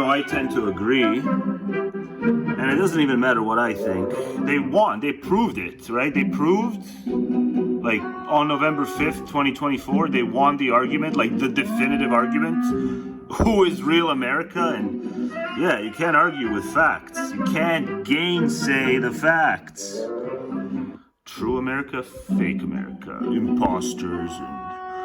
I tend to agree. And it doesn't even matter what I think. They won. They proved it, right? They proved, like, on November 5th, 2024, they won the argument, like, the definitive argument. Who is real America? And, yeah, you can't argue with facts. You can't gainsay the facts. True America, fake America. Imposters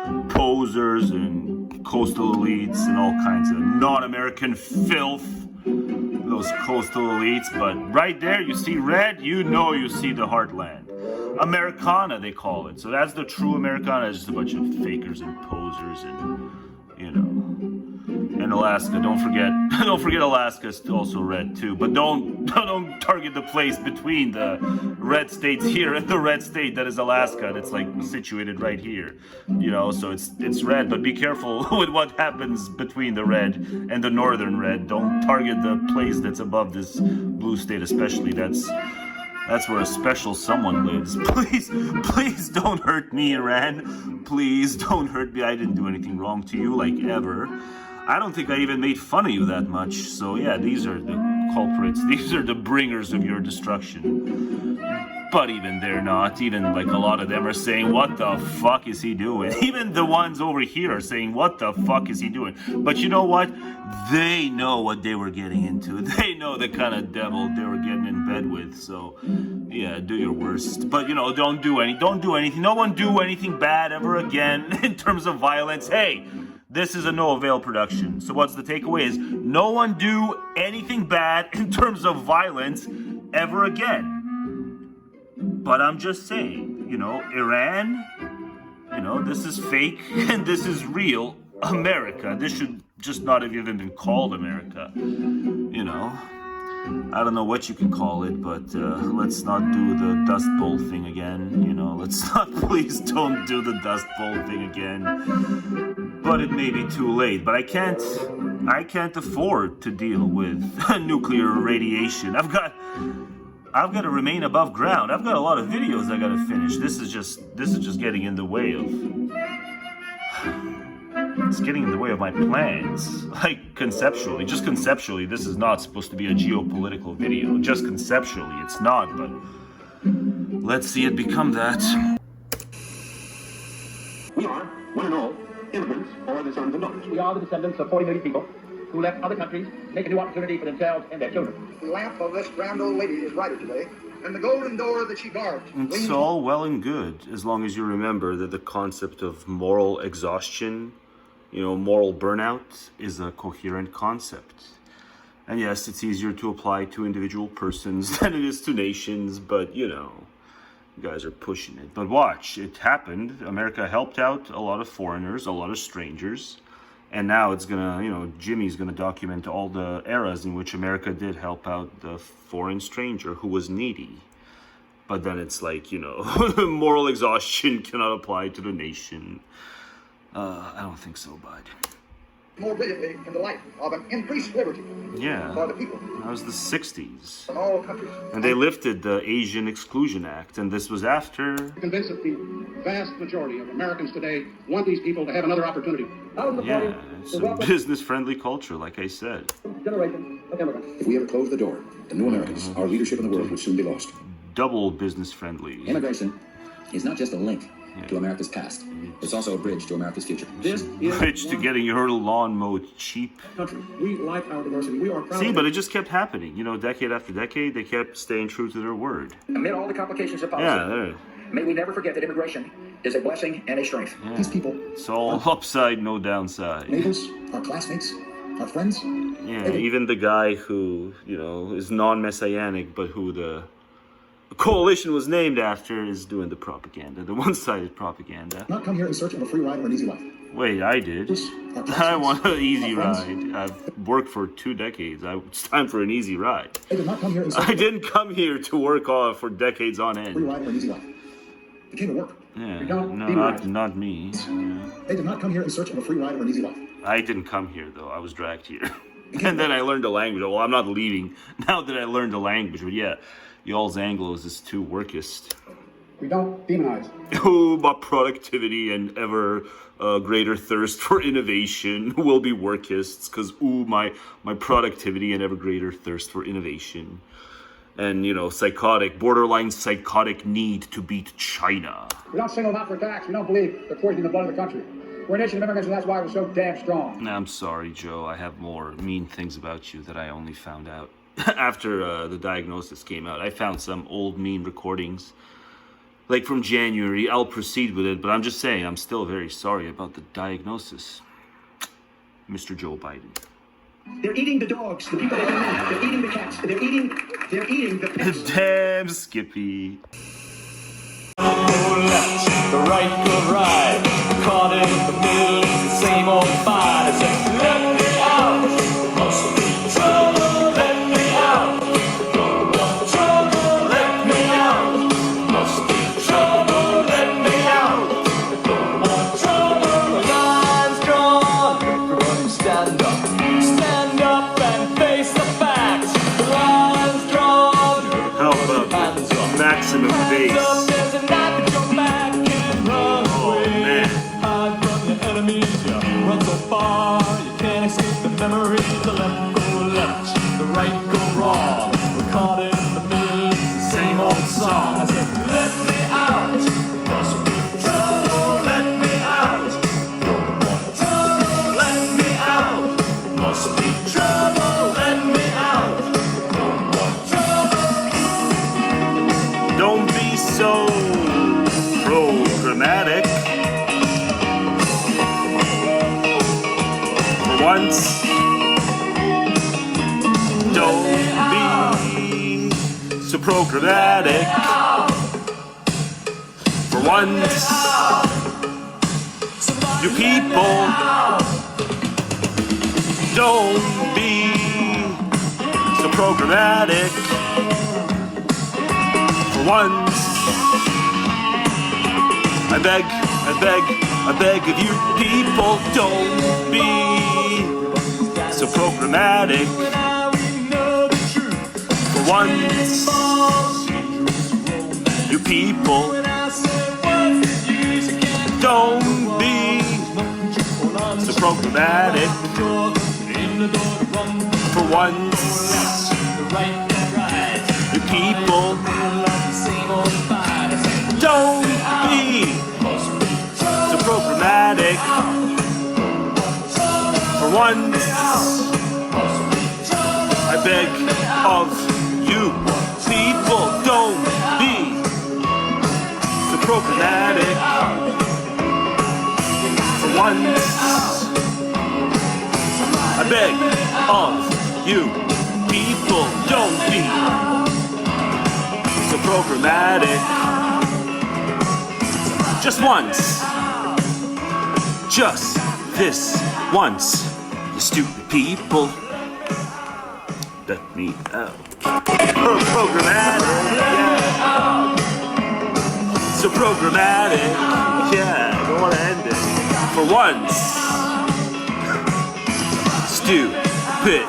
and posers and coastal elites and all kinds of non-American filth. Those coastal elites, but right there you see red, you know you see the heartland. Americana, they call it. So that's the true Americana. It's just a bunch of fakers and posers and, you know. And Alaska, don't forget Alaska is also red too. But don't target the place between the red states here and the red state that is Alaska. That's like situated right here. You know, so it's red, but be careful with what happens between the red and the northern red. Don't target the place that's above this blue state, especially. That's where a special someone lives. Please don't hurt me, Iran. Please don't hurt me. I didn't do anything wrong to you, like, ever. I don't think I even made fun of you that much. So yeah, these are the culprits. These are the bringers of your destruction. But even they're not. Even, like, a lot of them are saying, what the fuck is he doing? Even the ones over here are saying, what the fuck is he doing? But you know what? They know what they were getting into. They know the kind of devil they were getting in bed with. So yeah, do your worst. But, you know, don't do anything. No one do anything bad ever again in terms of violence. Hey, this is a no-avail production. So what's the takeaway is no one do anything bad in terms of violence ever again. But I'm just saying, you know, Iran, you know, this is fake and this is real America. This should just not have even been called America. You know, I don't know what you can call it, but let's not do the Dust Bowl thing again. You know, please don't do the Dust Bowl thing again. But it may be too late. But I can't afford to deal with nuclear radiation. I've got to remain above ground. I've got a lot of videos I gotta finish. This is just getting in the way of. It's getting in the way of my plans. Like, conceptually, just conceptually, this is not supposed to be a geopolitical video. Just conceptually, it's not, but let's see it become that. We are, one and all, immigrants or the sons and daughters. We are the descendants of 40 million people who left other countries, make a new opportunity for themselves and their children. The lamp of this grand old lady is brighter today, and the golden door that she guards. It's all well and good, as long as you remember that the concept of moral exhaustion, you know, moral burnout, is a coherent concept. And yes, it's easier to apply to individual persons than it is to nations, but, you know, you guys are pushing it. But watch, it happened. America helped out a lot of foreigners, a lot of strangers. And now it's gonna, you know, Jimmy's gonna document all the eras in which America did help out the foreign stranger who was needy. But then it's like, you know, moral exhaustion cannot apply to the nation. I don't think so, bud. More brilliantly in the light of an increased liberty for the people. That was the 60s. From all countries. And they lifted the Asian Exclusion Act, and this was after. I'm convinced that the vast majority of Americans today want these people to have another opportunity. Yeah, it's a business-friendly culture, like I said. Generation of immigrants. If we ever close the door to new Americans, our leadership in the world would soon be lost. Double business-friendly. Immigration is not just a link to America's past. It's also a bridge to America's future. This is bridge to getting your lawn mowed cheap. Country. We like our diversity. We are proud. See, but it just kept happening. You know, decade after decade, they kept staying true to their word. Amid all the complications of policy, may we never forget that immigration is a blessing and a strength. Yeah. These people, it's all upside, no downside. Neighbors, our classmates, our friends. Yeah, even the guy who, you know, is non-messianic, but who the coalition was named after is doing the propaganda, the one-sided propaganda. Not come here in search of a free ride or an easy life. Wait, I did. I want an easy ride. I've worked for 2 decades. It's time for an easy ride. They did not come here in search I didn't come here to work for decades on end. Free ride or an easy life. They came to work. Yeah, not me. Yeah. They did not come here in search of a free ride or an easy life. I didn't come here, though. I was dragged here. And then I learned the language. Well, I'm not leaving now that I learned the language. But yeah, y'all's Anglos is too workist. We don't demonize. Oh, my productivity and ever greater thirst for innovation will be workists, because my productivity and ever greater thirst for innovation. And, borderline psychotic need to beat China. We don't single them out for attacks. We don't believe they're poisoning the blood of the country. We're a nation of immigrants, and that's why we're so damn strong. I'm sorry, Joe. I have more mean things about you that I only found out after the diagnosis came out. I found some old mean recordings, like from January. I'll proceed with it, but I'm just saying I'm still very sorry about the diagnosis, Mr. Joe Biden. They're eating the dogs, the people that don't know. They're eating the cats. They're eating the pets. Damn, Skippy. The right good ride, caught in the middle, the same old fight. I said, let me out, must be trouble, let me out. Don't want trouble, let me out. Must be trouble, let me out. Don't want trouble, the line's drawn. Everybody stand up and face the facts. The line's drawn. How about maximum bass? Memories, the left go left, the right go wrong. We're caught in the middle, it's the same old song. I said, let me out, must be trouble, let me out. Don't want trouble, let me out. Must be trouble, let me out. Don't want trouble. Don't be so programmatic. For once, don't be so programmatic. For once, you people, don't be so programmatic. For once, I beg of you people, don't be so programmatic. For once, you people, don't be so programmatic. For once, you people, don't be so programmatic. For once, I beg of you people, don't be so programmatic. For once, I beg of you people, don't be so programmatic. Just once, just this once, you stupid people, let me out. Programmatic, yeah. So programmatic, yeah. I don't want to end it. For once, stupid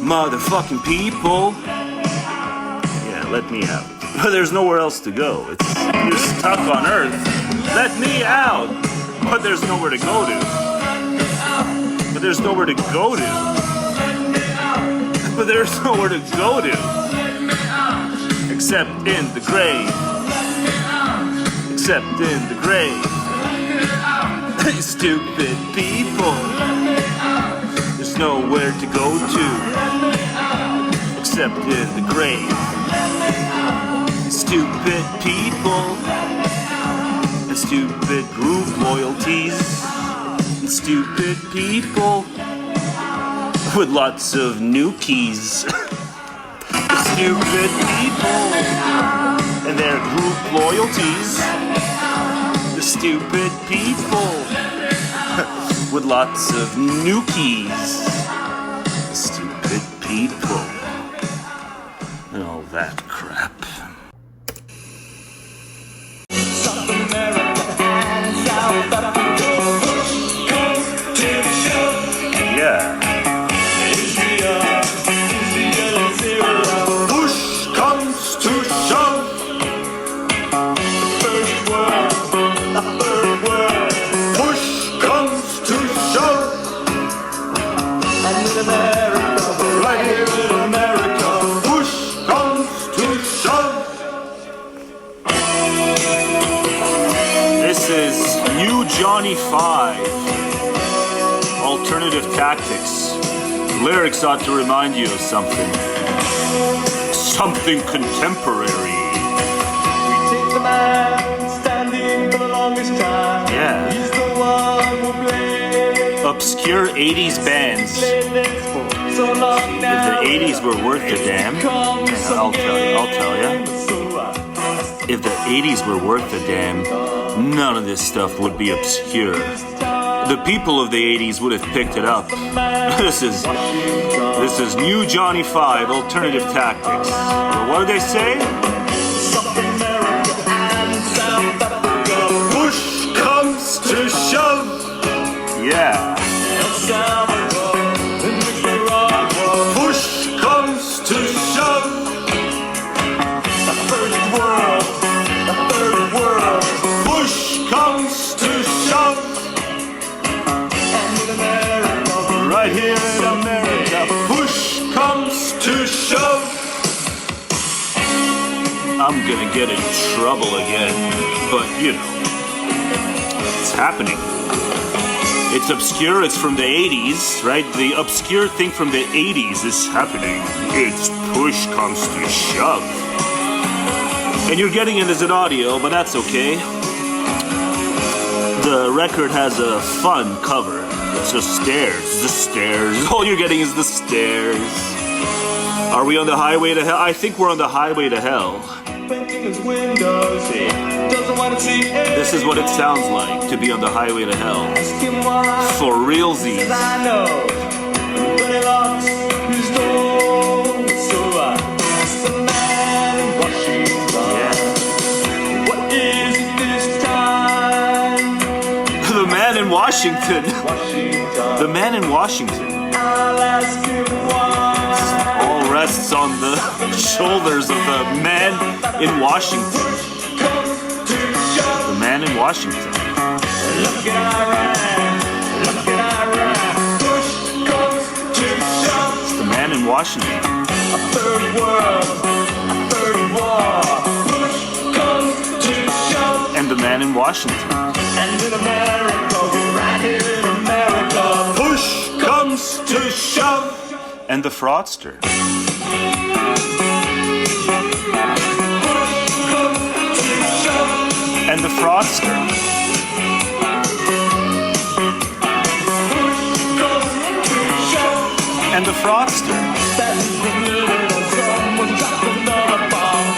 motherfucking people, yeah, let me out. But there's nowhere else to go. You're stuck on Earth. Let me out. But there's nowhere to go to. But there's nowhere to go to. But there's nowhere to go to. Except in the grave. Except in the grave. You stupid people. There's nowhere to go to. Except in the grave. Stupid people, and stupid group loyalties, and stupid people with lots of nukies. Stupid people and their group loyalties. The stupid people with lots of nukies. The stupid people and all that crap. Yeah. Push comes to shove. Johnny 5. Alternative tactics. Lyrics ought to remind you of something. Something contemporary. We take the man standing for the longest time. Yeah. He's the one who plays. Obscure 80s bands. So long If now. the 80s were worth a damn, I'll tell you. If the 80s were worth a damn, none of this stuff would be obscure. The people of the 80s would have picked it up. This is New Johnny 5, Alternative Tactics. Well, what do they say? Push comes to shove. Yeah. Push comes to shove. The third world. Push comes to shove. Right here in America, push comes to shove. I'm gonna get in trouble again, but you know, it's happening. It's obscure, it's from the 80s, right? The obscure thing from the 80s is happening. It's push comes to shove. And you're getting it as an audio, but that's okay. The record has a fun cover. It's just stairs. The stairs. All you're getting is the stairs. Are we on the highway to hell? I think we're on the highway to hell. This is what it sounds like to be on the highway to hell. For realsies. The man in Washington. The man in Washington. All rests on the shoulders of the man in Washington. The man in Washington. It's the man in Washington. A third world, a third war. Push comes to shove. And the man in Washington. And in America, right here in America, Push comes to shove. And the fraudster. And the fraudster. And the fraudster.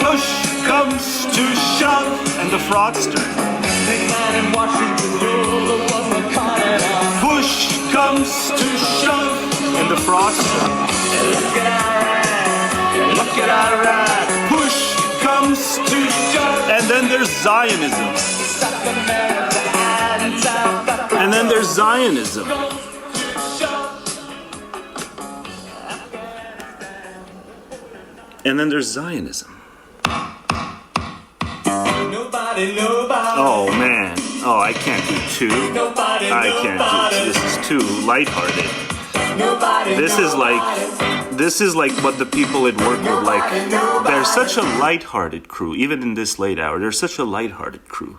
Push comes to shove. And the fraudster. Push comes to shove. And the fraudster. Look at Iraq. Push comes to shove. And then there's Zionism. And then there's Zionism. And then there's Zionism. Oh man. Oh, I can't do two. I can't do two. This is too lighthearted. This is like what the people at work would like. They're such a lighthearted crew, even in this late hour. They're such a lighthearted crew.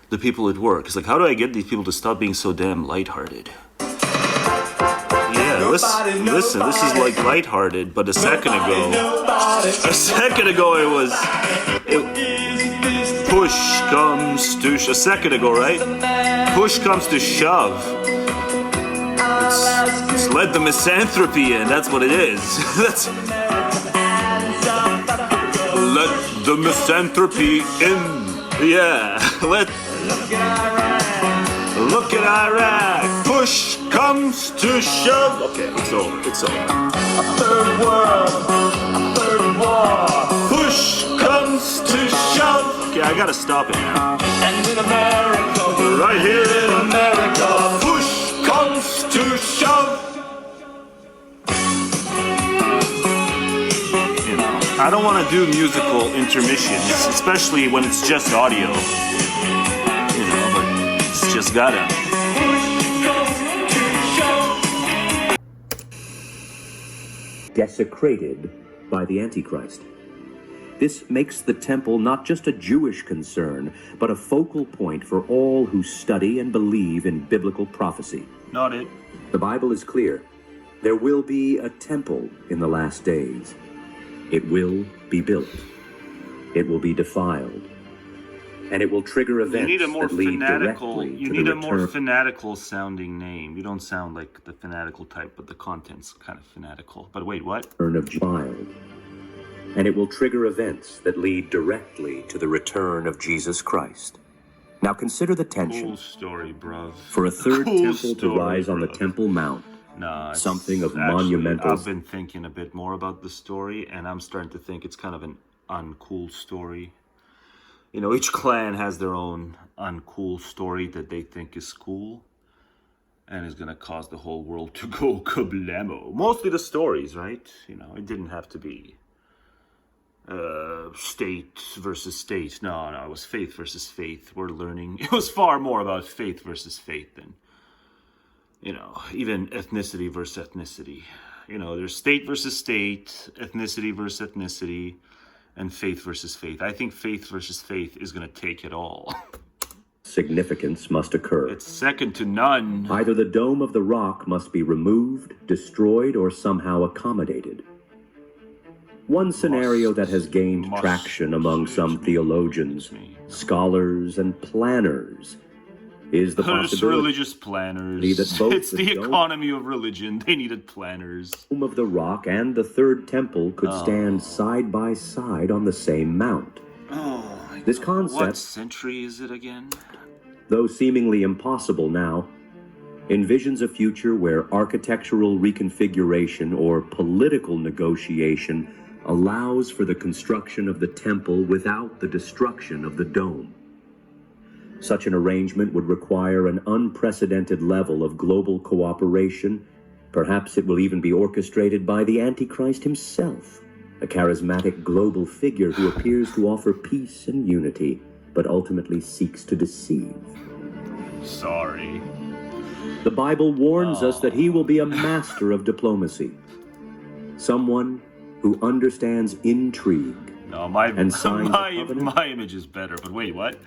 The people at work. It's like, how do I get these people to stop being so damn lighthearted? Yeah, listen, this is like lighthearted, but a second ago it was push comes to a second ago, right? Push comes to shove. It's let the misanthropy in. That's what it is. Let the misanthropy in. Yeah. Look at Iraq. Push comes to shove. Okay, it's over. It's over. A third world, a third war. Push comes to shove. Okay, I gotta stop it now. And in America, right here in America, push comes to shove. You know, I don't want to do musical intermissions, especially when it's just audio. You know, but it's just gotta. Desecrated by the Antichrist. This makes the temple not just a Jewish concern, but a focal point for all who study and believe in biblical prophecy. Not it. The Bible is clear. There will be a temple in the last days. It will be built. It will be defiled. And it will trigger events You need a more that lead fanatical. directly You to need the a more return fanatical sounding name. You don't sound like the fanatical type, but the content's kind of fanatical. But wait, what? of child. And it will trigger events that lead directly to the return of Jesus Christ. Now consider the tension. Cool story, bruv. For a third Cool temple to story, rise on the bruv. Temple Mount, Nah, it's something of actually, monumental. I've been thinking a bit more about the story, and I'm starting to think it's kind of an uncool story. You know, each clan has their own uncool story that they think is cool, and is going to cause the whole world to go kablamo. Mostly the stories, right? You know, it didn't have to be state versus state. No, it was faith versus faith. We're learning. It was far more about faith versus faith than, you know, even ethnicity versus ethnicity. You know, there's state versus state, ethnicity versus ethnicity, and faith versus faith. I think faith versus faith is going to take it all. Significance must occur. It's second to none. Either the Dome of the Rock must be removed, destroyed, or somehow accommodated. One scenario that has gained traction among some theologians, scholars, and planners is the possibility religious planners. that both It's the Dome economy of religion. They needed planners. of the Rock and the Third Temple could stand side by side on the same mount. This What concept, century is it again? though seemingly impossible now, envisions a future where architectural reconfiguration or political negotiation allows for the construction of the temple without the destruction of the dome. Such an arrangement would require an unprecedented level of global cooperation. Perhaps it will even be orchestrated by the Antichrist himself, a charismatic global figure who appears to offer peace and unity, but ultimately seeks to deceive. Sorry. The Bible warns us that he will be a master of diplomacy, someone who understands intrigue. No, my and signs a covenant. my image is better. But wait, what?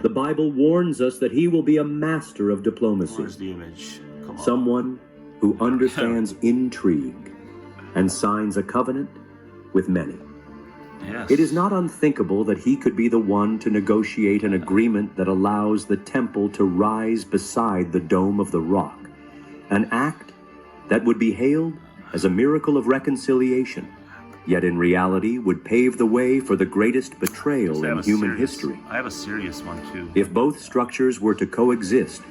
The Bible warns us that he will be a master of diplomacy, Where's the image? Come on. someone who understands intrigue and signs a covenant with many. Yes. It is not unthinkable that he could be the one to negotiate an agreement that allows the temple to rise beside the Dome of the Rock, an act that would be hailed as a miracle of reconciliation, yet in reality would pave the way for the greatest betrayal in human history. I have a serious one too. If both structures were to coexist,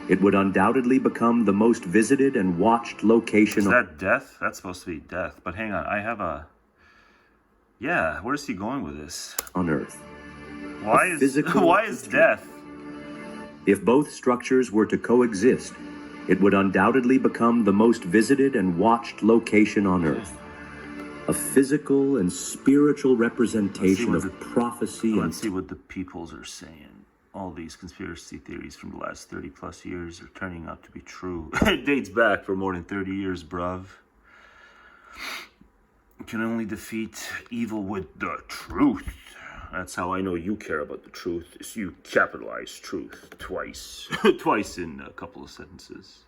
it would undoubtedly become the most visited and watched location Is that death? That's supposed to be death. But hang on, I have a... Yeah, where's he going with this? on Earth. Why A is physical why is death? If both structures were to coexist, it would undoubtedly become the most visited and watched location on Earth. A physical and spiritual representation of prophecy and Let's see what the peoples are saying. All these conspiracy theories from the last 30 plus years are turning out to be true. It dates back for more than 30 years, bruv. You can only defeat evil with the truth. That's how I know you care about the truth, is you capitalize truth twice. Twice in a couple of sentences.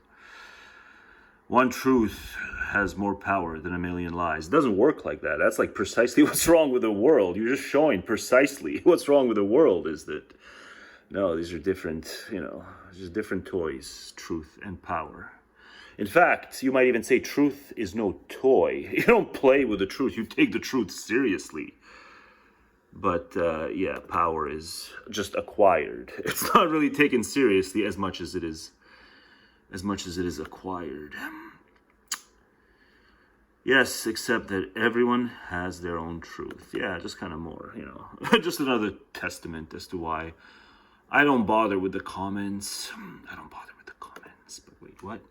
One truth has more power than a million lies. It doesn't work like that. That's like precisely what's wrong with the world. You're just showing precisely what's wrong with the world is that, no, these are different, you know, just different toys, truth and power. In fact, you might even say truth is no toy. You don't play with the truth. You take the truth seriously. But, yeah, power is just acquired. It's not really taken seriously as much as it is acquired. Yes, except that everyone has their own truth. Yeah, just kind of more, you know, just another testament as to why I don't bother with the comments. But wait, what?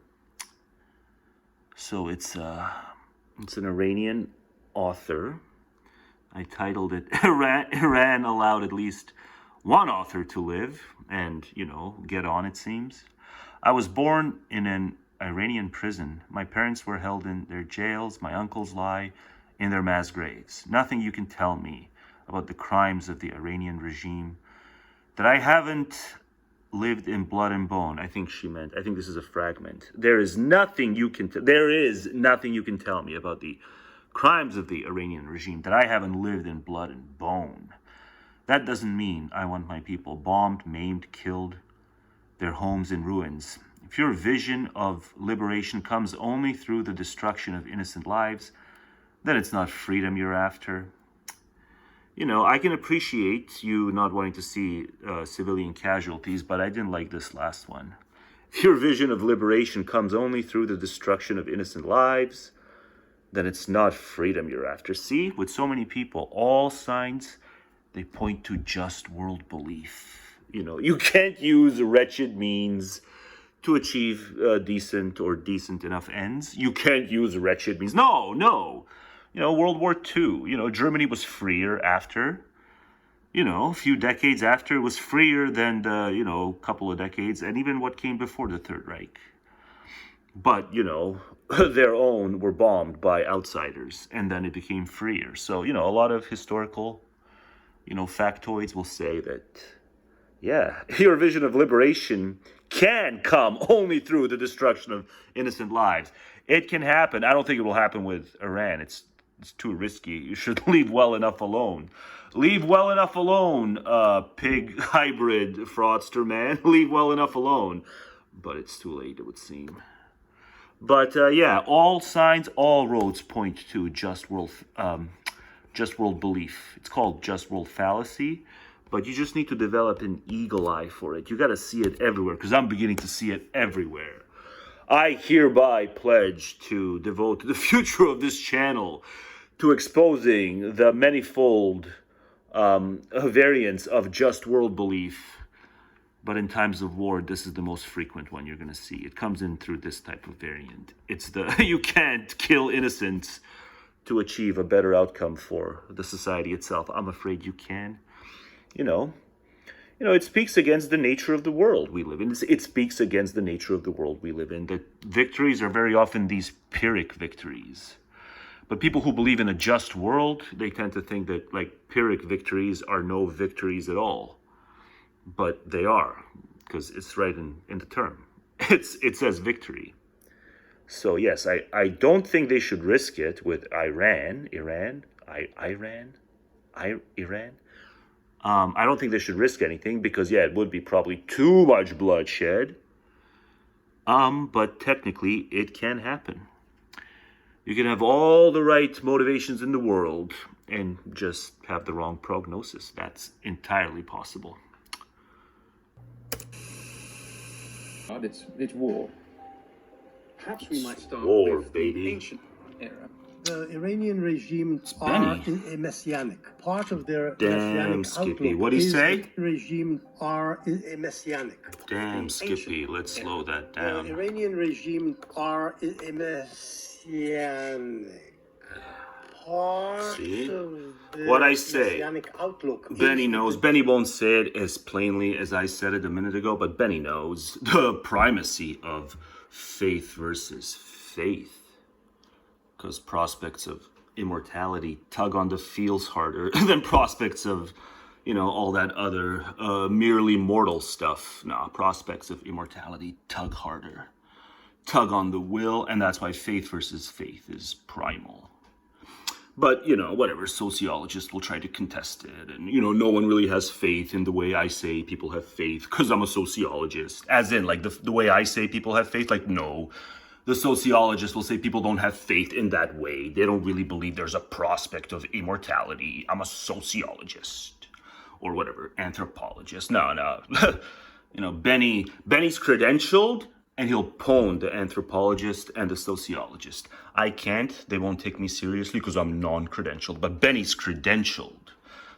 So it's an Iranian author. I titled it, Iran allowed at least one author to live and, you know, get on, it seems. I was born in an Iranian prison. My parents were held in their jails. My uncles lie in their mass graves. Nothing you can tell me about the crimes of the Iranian regime, that I haven't lived in blood and bone. I think this is a fragment. There is nothing you can tell me about the crimes of the Iranian regime that I haven't lived in blood and bone. That doesn't mean I want my people bombed, maimed, killed, their homes in ruins. If your vision of liberation comes only through the destruction of innocent lives, then it's not freedom you're after. You know, I can appreciate you not wanting to see civilian casualties, but I didn't like this last one. If your vision of liberation comes only through the destruction of innocent lives, then it's not freedom you're after. See, with so many people, all signs, they point to just world belief. You know, you can't use wretched means to achieve decent or decent enough ends. You can't use wretched means. No. You know, World War II, you know, Germany was freer after, you know, a few decades after. It was freer than the, you know, couple of decades, and even what came before the Third Reich. But, you know, their own were bombed by outsiders, and then it became freer. So, you know, a lot of historical, you know, factoids will say that, yeah, your vision of liberation can come only through the destruction of innocent lives. It can happen. I don't think it will happen with Iran. It's too risky. You should leave well enough alone. Leave well enough alone, pig hybrid fraudster man. Leave well enough alone. But it's too late, it would seem. But yeah, all signs, all roads point to just world belief. It's called just world fallacy. But you just need to develop an eagle eye for it. You got to see it everywhere, because I'm beginning to see it everywhere. I hereby pledge to devote the future of this channel to exposing the manifold variants of just world belief. But in times of war, this is the most frequent one you're going to see. It comes in through this type of variant. It's the you can't kill innocents to achieve a better outcome for the society itself. I'm afraid you can. You know, it speaks against the nature of the world we live in. It speaks against the nature of the world we live in. That victories are very often these Pyrrhic victories. But people who believe in a just world, they tend to think that, like, Pyrrhic victories are no victories at all. But they are, because it's right in the term. It says victory. So yes, I don't think they should risk it with Iran. I don't think they should risk anything because, yeah, it would be probably too much bloodshed. But technically, it can happen. You can have all the right motivations in the world and just have the wrong prognosis. That's entirely possible. It's war. Perhaps we might start war, with baby. the ancient era. The Iranian regime are a messianic. Part of their messianic Skippy. outlook What'd he say? The regime are a messianic. Damn, Skippy. Let's slow that down. The Iranian regime are a messianic. Part See? of the What I say. messianic outlook. Benny knows. Benny won't say it as plainly as I said it a minute ago, but Benny knows the primacy of faith versus faith. Because prospects of immortality tug on the feels harder than prospects of, all that other merely mortal stuff. Nah, prospects of immortality tug harder. Tug on the will, and that's why faith versus faith is primal. But, whatever, sociologists will try to contest it. And, no one really has faith in the way I say people have faith because I'm a sociologist. As in, like, the way I say people have faith, like, no. The sociologists will say people don't have faith in that way. They don't really believe there's a prospect of immortality. I'm a sociologist. Or whatever, anthropologist. No. Benny's credentialed, and he'll pwn the anthropologist and the sociologist. I can't. They won't take me seriously because I'm non-credentialed. But Benny's credentialed.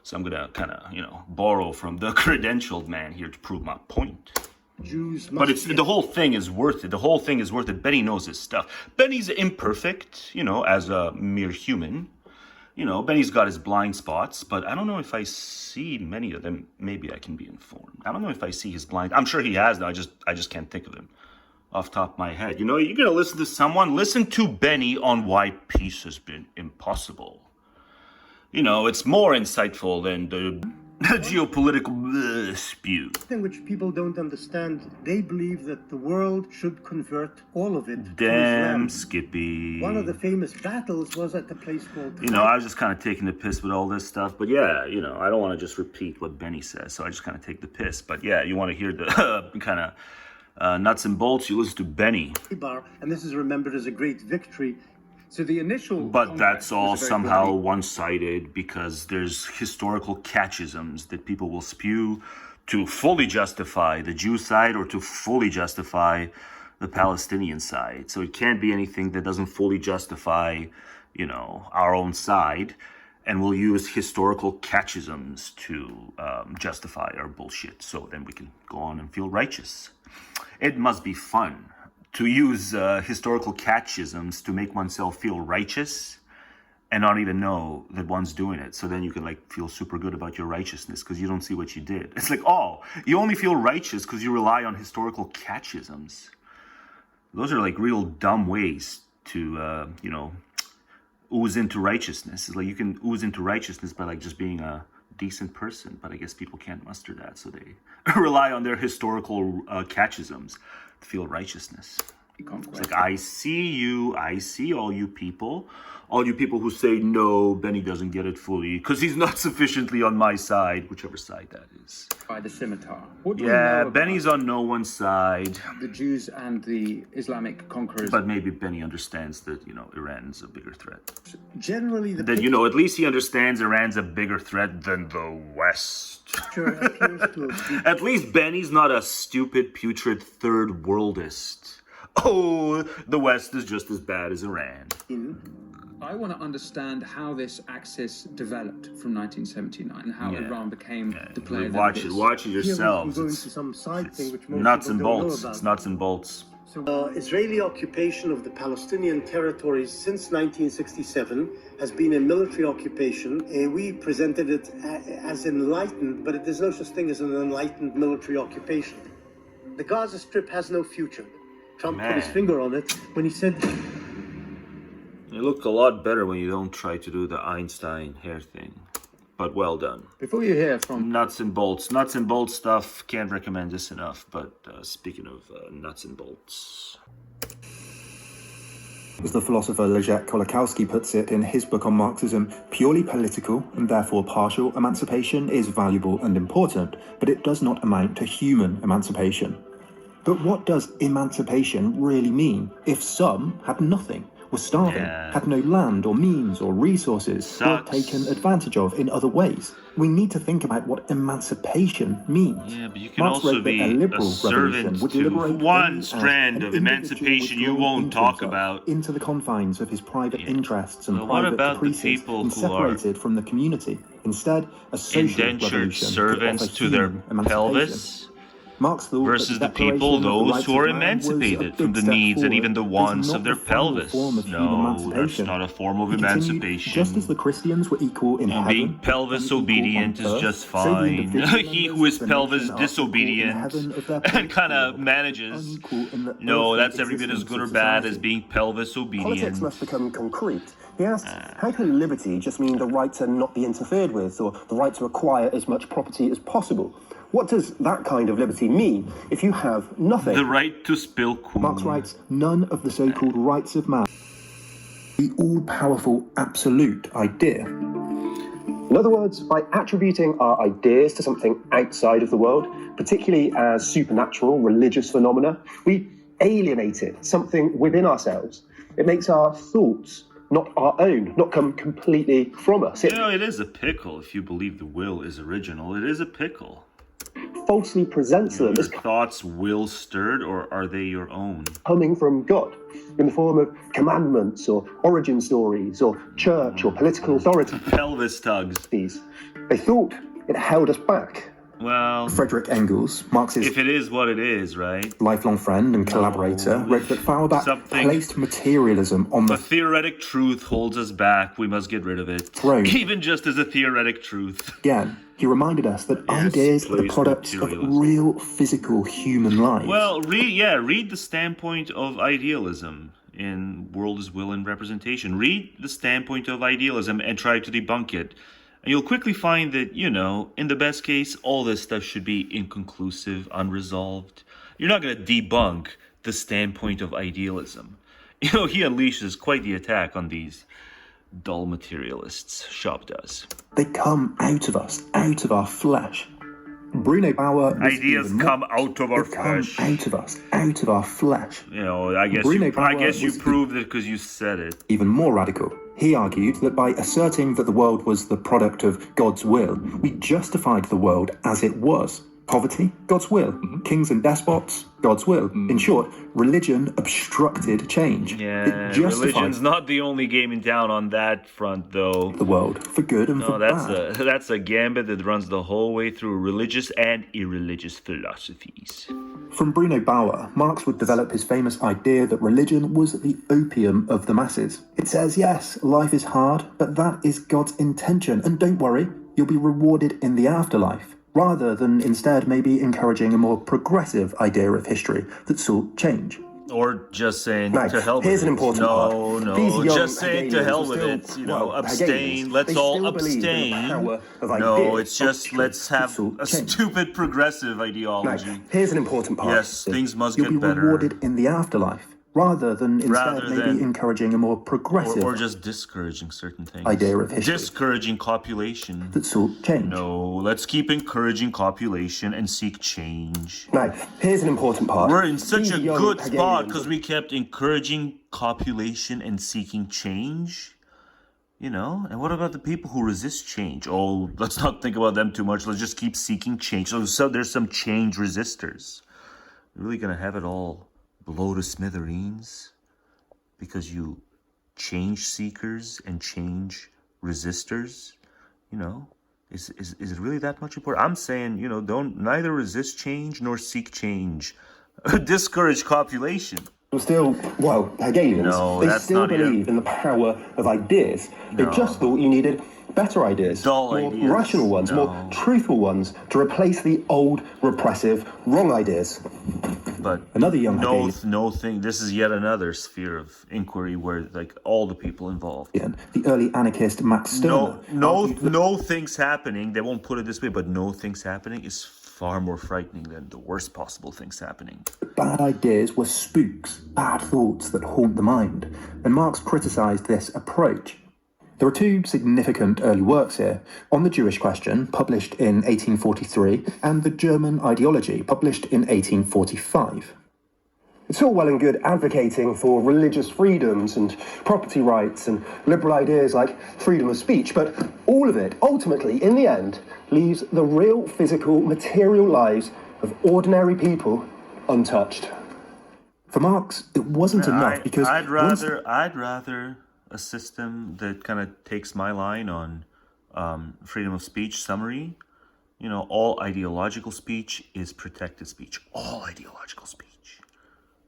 So I'm going to kind of, borrow from the credentialed man here to prove my point. But the whole thing is worth it. The whole thing is worth it. Benny knows his stuff. Benny's imperfect, as a mere human. Benny's got his blind spots, but I don't know if I see many of them. Maybe I can be informed. I don't know if I see his blind. I'm sure he has, though. I just can't think of him off the top of my head. You're going to listen to someone. Listen to Benny on why peace has been impossible. you know, it's more insightful than the geopolitical spew. Thing which people don't understand, they believe that the world should convert all of it to Damn, Islam. Skippy. One of the famous battles was at the place called... You know, I was just kind of taking the piss with all this stuff. But yeah, you know, I don't want to just repeat what Benny says. So I just kind of take the piss. But yeah, you want to hear the kind of nuts and bolts, you listen to Benny. And this is remembered as a great victory. So the initial... But that's all somehow one-sided because there's historical catchisms that people will spew to fully justify the Jew side or to fully justify the Palestinian side. So it can't be anything that doesn't fully justify, you know, our own side. And we'll use historical catchisms to justify our bullshit. So then we can go on and feel righteous. It must be fun to use historical catchisms to make oneself feel righteous and not even know that one's doing it. So then you can like feel super good about your righteousness because you don't see what you did. It's like, oh, you only feel righteous because you rely on historical catchisms. Those are like real dumb ways to, you know, ooze into righteousness. It's like you can ooze into righteousness by like just being a decent person, but I guess people can't muster that. So they rely on their historical catchisms to feel righteousness. It's like, I see you, I see all you people who say, no, Benny doesn't get it fully because he's not sufficiently on my side, whichever side that is. By the scimitar. What do Yeah, we know about Benny's on no one's side. the Jews and the Islamic conquerors? But maybe Benny understands that, you know, Iran's a bigger threat. Generally, the That, you know, at least he understands Iran's a bigger threat than the West. picture appears to have At least Benny's not a stupid, putrid third worldist. Oh, the West is just as bad as Iran. I want to understand how this axis developed from 1979 and how Iran became the player that it is. Watch it Here we yourselves. can go It's into some side thing which most nuts people and don't know bolts. about. It's nuts and bolts. So, Israeli occupation of the Palestinian territories since 1967 has been a military occupation. We presented it as enlightened, but there's no such thing as an enlightened military occupation. The Gaza Strip has no future. Trump put his finger on it when he said... You look a lot better when you don't try to do the Einstein hair thing. But well done. Before you hear from... Nuts and bolts stuff. Can't recommend this enough. But speaking of nuts and bolts. As the philosopher Leszek Kolakowski puts it in his book on Marxism, purely political and therefore partial emancipation is valuable and important, but it does not amount to human emancipation. But what does emancipation really mean if some had nothing, were starving, had no land or means or resources, or taken advantage of in other ways? We need to think about what emancipation means. Yeah, but you can Marx also wrote that be a liberal a servant revolution would to liberate one any strand an of individual emancipation you withdrawn won't into talk himself, about. into the confines of his private interests and But what private about the caprices, people and who are separated from the community. Instead, a social indentured revolution servants could offer to their human emancipation. pelvis? Marx thought Versus that the people, declaration of the those rights who are of man was a emancipated from big the step needs and forward. even the It is wants not of their the final pelvis. form of human No, that's emancipation. not a form of He continued, emancipation. just as the Christians were equal in heaven, Being pelvis and equal obedient on is earth, just so the fine. individual He members who is of the pelvis nation are equal in disobedient heaven of their and political kind of world, manages. unequal in the No, earthly that's every bit as existence good or of bad society. as being pelvis Politics obedient. must become concrete. He asked, how can liberty just mean the right to not be interfered with or the right to acquire as much property as possible? What does that kind of liberty mean if you have nothing? The right to spill Coom. Marx writes, none of the so-called rights of man, the all-powerful absolute idea. In other words, by attributing our ideas to something outside of the world, particularly as supernatural, religious phenomena, we alienate it, something within ourselves. It makes our thoughts not our own, not come completely from us. You know, it is a pickle if you believe the will is original. It is a pickle. Falsely presents them as Your thoughts will stirred, or are they your own? coming from God in the form of commandments or origin stories or church or political authority. Pelvis tugs. They thought it held us back. Well, Friedrich Engels, Marx's if it is what it is, right? lifelong friend and collaborator, wrote that Feuerbach placed materialism on A the theoretic truth holds us back. We must get rid of it. throne. Even just as a theoretic truth. Again, he reminded us that ideas are the place products of materialism. real physical human lives. Well, read the standpoint of idealism. in World is Will and Representation. Read The Standpoint of Idealism and try to debunk it. And you'll quickly find that, in the best case, all this stuff should be inconclusive, unresolved. You're not going to debunk the standpoint of idealism. He unleashes quite the attack on these dull materialists. Shop does. They come out of us, out of our flesh. Bruno Bauer. Ideas come out of our flesh. Come out of us, out of our flesh. I guess you proved it because you said it. Even more radical. He argued that by asserting that the world was the product of God's will, we justified the world as it was. Poverty, God's will. Mm-hmm. Kings and despots, God's will. Mm-hmm. In short, religion obstructed change. Yeah, religion's not the only game in town on that front, though. The world, for good and for bad. That's a gambit that runs the whole way through religious and irreligious philosophies. From Bruno Bauer, Marx would develop his famous idea that religion was the opium of the masses. It says, yes, life is hard, but that is God's intention. And don't worry, you'll be rewarded in the afterlife. Rather than instead maybe encouraging a more progressive idea of history that sought change. Or just saying now, to hell with it. Here's an important part. No, just saying to hell with it. Abstain. Let's all abstain. No, it's just let's have a stupid progressive ideology. Now, here's an important part. Yes, things must get better. You'll be rewarded in the afterlife. Rather than maybe encouraging a more progressive... Or just discouraging certain things. ...idea of history. Discouraging copulation. That sought change. No, let's keep encouraging copulation and seek change. Now, here's an important part. We're in such a good spot because we kept encouraging copulation and seeking change. And what about the people who resist change? Oh, let's not think about them too much. Let's just keep seeking change. So there's some change resistors. We're really going to have it all blow to smithereens because you change seekers and change resistors? Is it really that much important? I'm saying, don't neither resist change nor seek change. Discourage copulation. Still, Hegelians, they still believe in the power of ideas. They just thought you needed better ideas, more rational ones, more truthful ones to replace the old, repressive, wrong ideas. But another young this is yet another sphere of inquiry where all the people involved. Yeah, the early anarchist Max Stirner. No things happening. They won't put it this way, but no things happening is far more frightening than the worst possible things happening. Bad ideas were spooks, bad thoughts that haunt the mind, and Marx criticized this approach. There are two significant early works here: On the Jewish Question, published in 1843, and The German Ideology, published in 1845. It's all well and good advocating for religious freedoms and property rights and liberal ideas like freedom of speech, but all of it, ultimately, in the end, leaves the real physical, material lives of ordinary people untouched. For Marx, it wasn't enough because... I'd rather a system that kind of takes my line on freedom of speech summary. All ideological speech is protected speech. All ideological speech.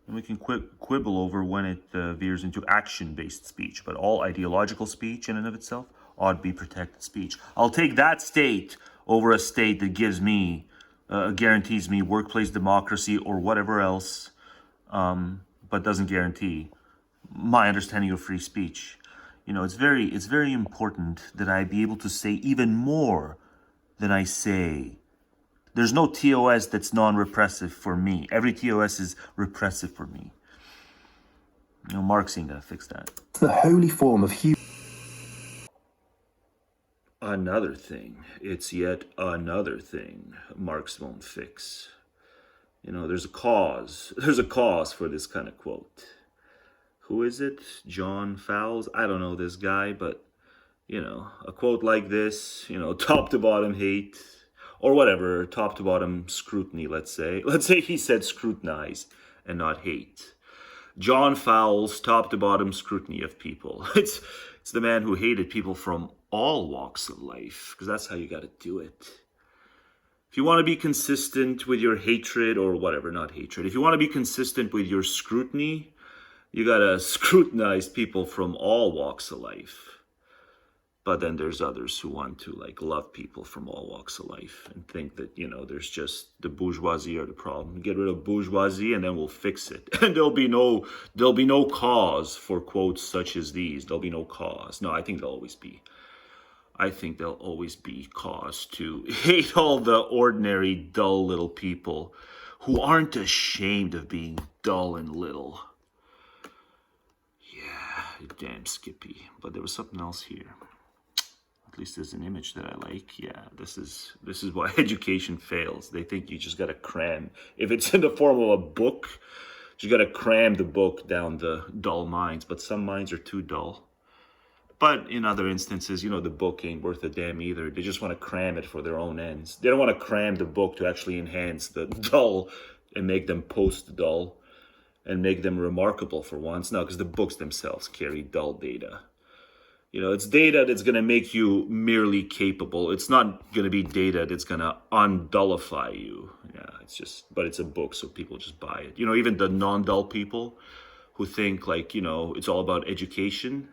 And we can quibble over when it veers into action-based speech, but all ideological speech in and of itself ought to be protected speech. I'll take that state over a state that gives me, guarantees me workplace democracy or whatever else, but doesn't guarantee my understanding of free speech. It's very important that I be able to say even more than I say. There's no TOS that's non-repressive for me. Every TOS is repressive for me. Marx ain't gonna fix that. It's the holy form of human. Another thing. It's yet another thing Marx won't fix. There's a cause. There's a cause for this kind of quote. Who is it? John Fowles? I don't know this guy, but, a quote like this, top to bottom hate, or whatever, top to bottom scrutiny, let's say. Let's say he said scrutinize and not hate. John Fowles' top to bottom scrutiny of people. It's the man who hated people from all walks of life, because that's how you got to do it. If you want to be consistent with your hatred, or whatever, not hatred, if you want to be consistent with your scrutiny, you got to scrutinize people from all walks of life. But then there's others who want to like love people from all walks of life and think that, you know, there's just the bourgeoisie are the problem. Get rid of bourgeoisie and then we'll fix it. And there'll be no cause for quotes such as these. There'll be no cause. No, I think there'll always be cause to hate all the ordinary, dull little people who aren't ashamed of being dull and little. Yeah, damn Skippy. But there was something else here. At least there's an image that I like. Yeah, this is why education fails. They think you just gotta cram. If it's in the form of a book, you gotta cram the book down the dull minds. But some minds are too dull. But in other instances, you know, the book ain't worth a damn either. They just want to cram it for their own ends. They don't want to cram the book to actually enhance the dull and make them post-dull and make them remarkable for once. No, because the books themselves carry dull data. You know, it's data that's going to make you merely capable. It's not going to be data that's going to undullify you. Yeah, but it's a book, so people just buy it. You know, even the non-dull people who think like, you know, it's all about education,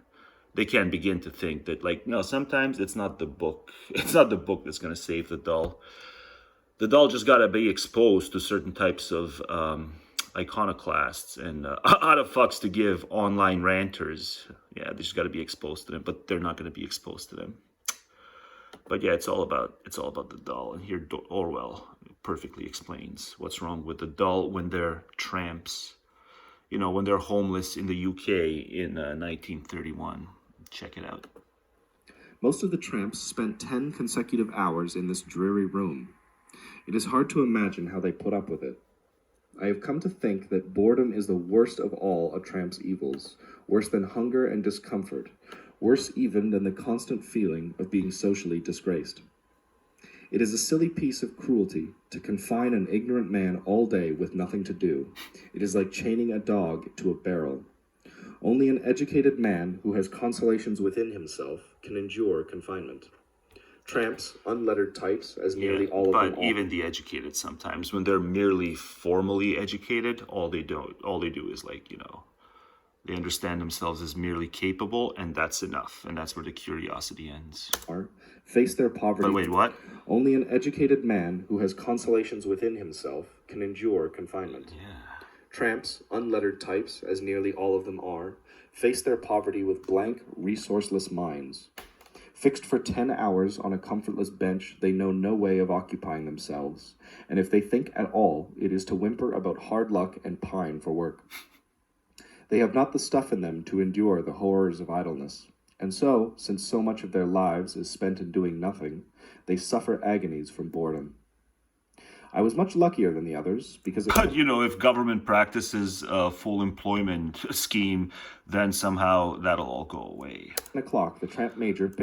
they can't begin to think that like, no, sometimes it's not the book. It's not the book that's going to save the dull. The dull just got to be exposed to certain types of iconoclasts and out of fucks to give online ranters. Yeah, they just got to be exposed to them, but they're not going to be exposed to them. But yeah, it's all about the dull. And here Orwell perfectly explains what's wrong with the dull when they're tramps. You know, when they're homeless in the UK in 1931. Check it out. Most of the tramps spent 10 consecutive hours in this dreary room. It is hard to imagine how they put up with it. I have come to think that boredom is the worst of all a tramp's evils, worse than hunger and discomfort, worse even than the constant feeling of being socially disgraced. It is a silly piece of cruelty to confine an ignorant man all day with nothing to do. It is like chaining a dog to a barrel. Only an educated man who has consolations within himself can endure confinement. Tramps, unlettered types, as nearly all of them are. But even the educated sometimes, when they're merely formally educated, all they do is like, you know, they understand themselves as merely capable, and that's enough. And that's where the curiosity ends. Face their poverty. But wait, what? Only an educated man who has consolations within himself can endure confinement. Yeah. Tramps, unlettered types, as nearly all of them are, face their poverty with blank, resourceless minds. Fixed for 10 hours on a comfortless bench, they know no way of occupying themselves, and if they think at all, it is to whimper about hard luck and pine for work. They have not the stuff in them to endure the horrors of idleness, and so, since so much of their lives is spent in doing nothing, they suffer agonies from boredom. I was much luckier than the others, because... But, you know, if government practices a full employment scheme, then somehow that'll all go away. 10 o'clock, the tramp major...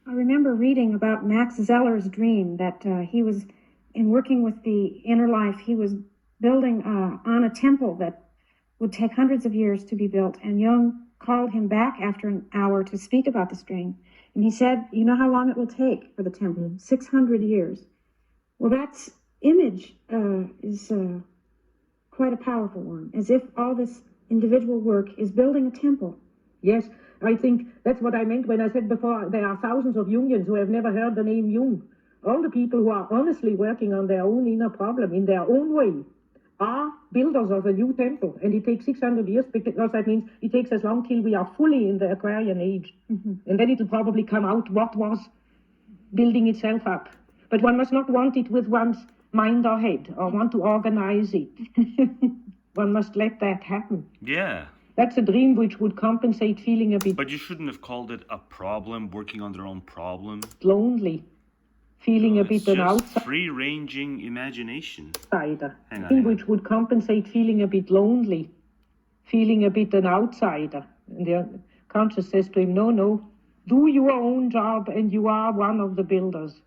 I remember reading about Max Zeller's dream that he was, in working with the inner life, he was building on a temple that would take hundreds of years to be built. And Jung called him back after an hour to speak about this dream. And he said, you know how long it will take for the temple? 600 years. Well, that image is quite a powerful one, as if all this individual work is building a temple. Yes, I think that's what I meant when I said before, there are thousands of Jungians who have never heard the name Jung. All the people who are honestly working on their own inner problem in their own way are builders of a new temple. And it takes 600 years because that means it takes as long till we are fully in the Aquarian age. Mm-hmm. And then it will probably come out what was building itself up. But one must not want it with one's mind or head or want to organize it. One must let that happen. Yeah. That's a dream which would compensate feeling a bit... But you shouldn't have called it a problem, working on their own problem. Lonely. Feeling a bit an outsider. Free-ranging imagination. Hang on. Which would compensate feeling a bit lonely. Feeling a bit an outsider. And the conscious says to him, no, do your own job and you are one of the builders.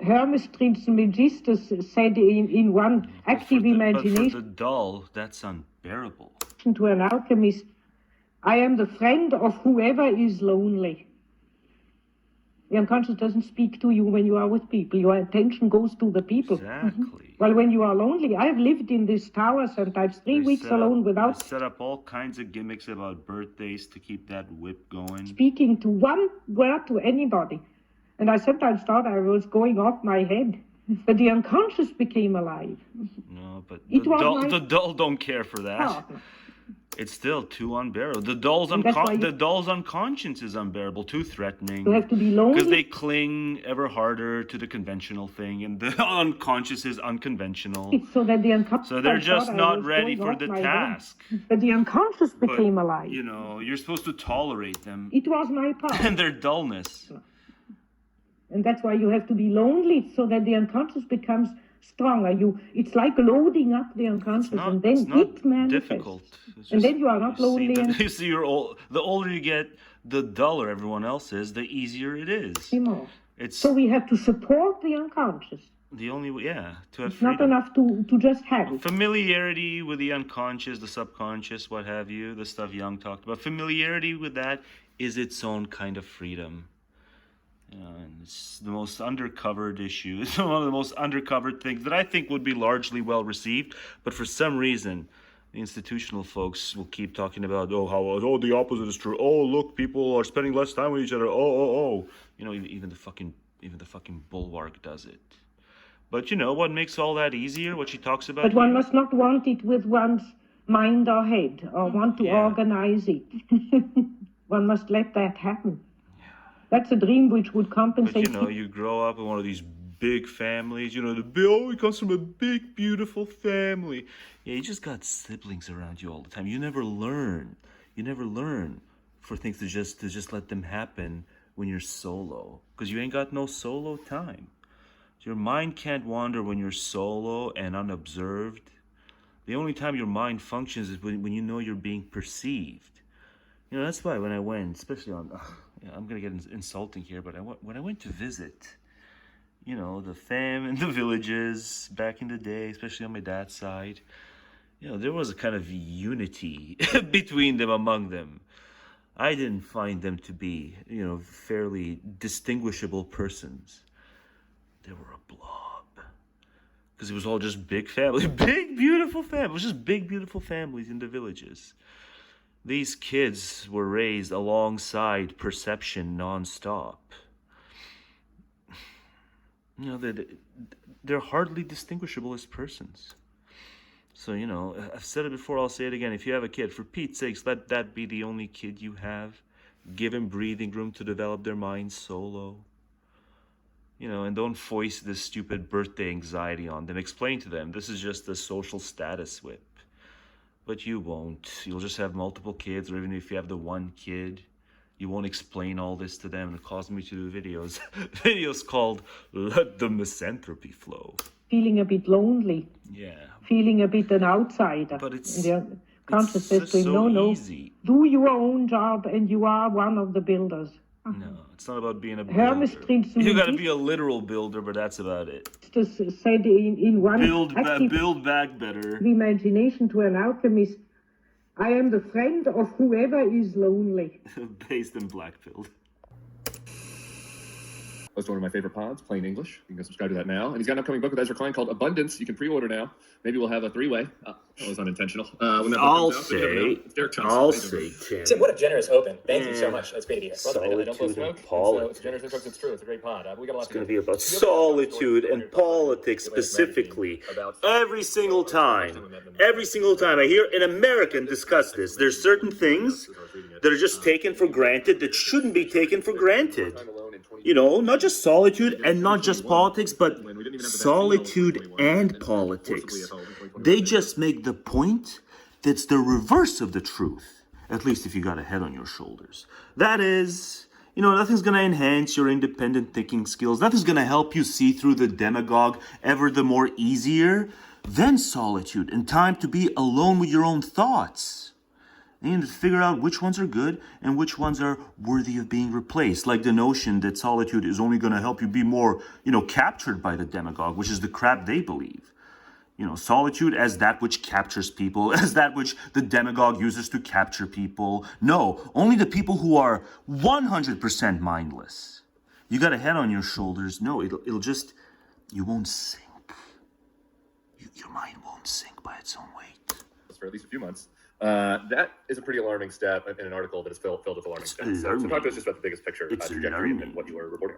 Hermes Trismegistus said in one active imagination... But for the dull, that's unbearable. To an alchemist, I am the friend of whoever is lonely. The unconscious doesn't speak to you when you are with people. Your attention goes to the people. Exactly. Well, when you are lonely, I have lived in this tower sometimes 3 weeks alone without... They set up all kinds of gimmicks about birthdays to keep that whip going. Speaking to one word to anybody. And I sometimes thought I was going off my head. But the unconscious became alive. No, but the dull don't care for that. Oh. It's still too unbearable. The dull's unconscious is unbearable, too threatening. You have to be lonely. Because they cling ever harder to the conventional thing, and the unconscious is unconventional. It's so that the unconscious... So they're just not ready for the task. But the unconscious became alive. You know, you're supposed to tolerate them. It was my part. And their dullness. And that's why you have to be lonely, so that the unconscious becomes stronger. It's like loading up the unconscious, and then it manifests. Difficult. And then you are not lonely. You see, the older you get, the duller everyone else is, the easier it is. So we have to support the unconscious. The only way, to have it's freedom. Not enough to just have it. Familiarity with the unconscious, the subconscious, what have you, the stuff Jung talked about. Familiarity with that is its own kind of freedom. And it's the most undercovered issue. It's one of the most undercovered things that I think would be largely well received. But for some reason, the institutional folks will keep talking about, how the opposite is true. Oh, look, people are spending less time with each other. Oh. You know, even the fucking bulwark does it. But you know what makes all that easier? What she talks about. But one must not want it with one's mind or head, or want to organize it. One must let that happen. That's a dream which would compensate. But you know, you grow up in one of these big families. You know, he comes from a big, beautiful family. Yeah, you just got siblings around you all the time. You never learn. You never learn for things to just let them happen when you're solo, because you ain't got no solo time. Your mind can't wander when you're solo and unobserved. The only time your mind functions is when you know you're being perceived. You know, that's why when I went, especially on. I'm going to get insulting here, but when I went to visit, you know, the fam in the villages back in the day, especially on my dad's side, you know, there was a kind of unity between them, among them. I didn't find them to be, you know, fairly distinguishable persons. They were a blob. Because it was all just big families, big, beautiful families. It was just big, beautiful families in the villages. These kids were raised alongside perception nonstop. You know, they're hardly distinguishable as persons. So, you know, I've said it before, I'll say it again. If you have a kid, for Pete's sakes, let that be the only kid you have. Give him breathing room to develop their minds solo. You know, and don't foist this stupid birthday anxiety on them. Explain to them, this is just a social status whip. But you won't. You'll just have multiple kids, or even if you have the one kid, you won't explain all this to them. And it caused me to do videos called Let the Misanthropy Flow. Feeling a bit lonely. Yeah. Feeling a bit an outsider. But it's conscious says to him, no, easy. Do your own job and you are one of the builders. No, it's not about being a builder. You got to be a literal builder, but that's about it. Just said in one build back better. Imagination to an alchemist, I am the friend of whoever is lonely. Based in Blackpilled. That's one of my favorite pods, plain English. You can go subscribe to that now. And he's got an upcoming book with Ezra Klein called Abundance. You can pre-order now. Maybe we'll have a three-way. That was unintentional. When that I'll say, Tim. Tim, what a generous open. Thank you so much. That's great to hear. Solitude I don't blow smoke. and politics. It's generous and it's true. It's a great pod. We got a lot It's going to be about solitude and politics specifically. Every single time I hear an American discuss this, there's certain things that are just taken for granted that shouldn't be taken for granted. You know, not just solitude and not just politics, but solitude and politics. They just make the point that's the reverse of the truth, at least if you got a head on your shoulders. That is, you know, nothing's going to enhance your independent thinking skills. Nothing's going to help you see through the demagogue ever the more easier than solitude and time to be alone with your own thoughts. And to figure out which ones are good and which ones are worthy of being replaced. Like the notion that solitude is only going to help you be more, you know, captured by the demagogue, which is the crap they believe. You know, solitude as that which captures people, as that which the demagogue uses to capture people. No, only the people who are 100% mindless. you got a head on your shoulders. No, it'll just, you won't sink. Your mind won't sink by its own weight. For at least a few months. That is a pretty alarming step in an article that is filled with alarming steps. So talk to us just about the biggest picture trajectory and what you were reporting.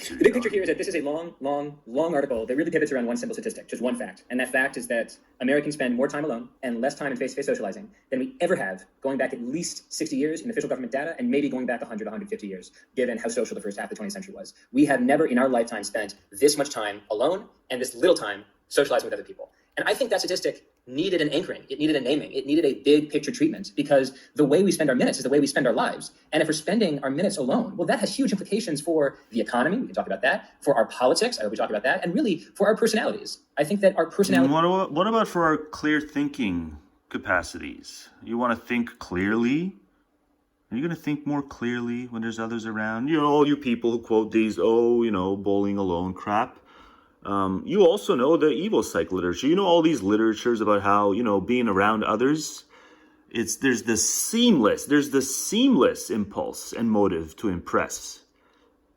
The big picture here is that this is a long article that really pivots around one simple statistic, just one fact. And that fact is that Americans spend more time alone and less time in face-to-face socializing than we ever have, going back at least 60 years in official government data, and maybe going back 100, 150 years, given how social the first half of the 20th century was. We have never in our lifetime spent this much time alone and this little time socializing with other people. And I think that statistic needed an anchoring. It needed a naming. It needed a big picture treatment, because the way we spend our minutes is the way we spend our lives. And if we're spending our minutes alone, well, that has huge implications for the economy. We can talk about that. For our politics, I hope we talk about that. And really for our personalities. I think that our personality... What about for our clear thinking capacities? You want to think clearly? Are you going to think more clearly when there's others around? You know, all you people who quote these, bowling alone crap. You also know the evil psych literature. You know all these literatures about how, being around others, there's the seamless impulse and motive to impress,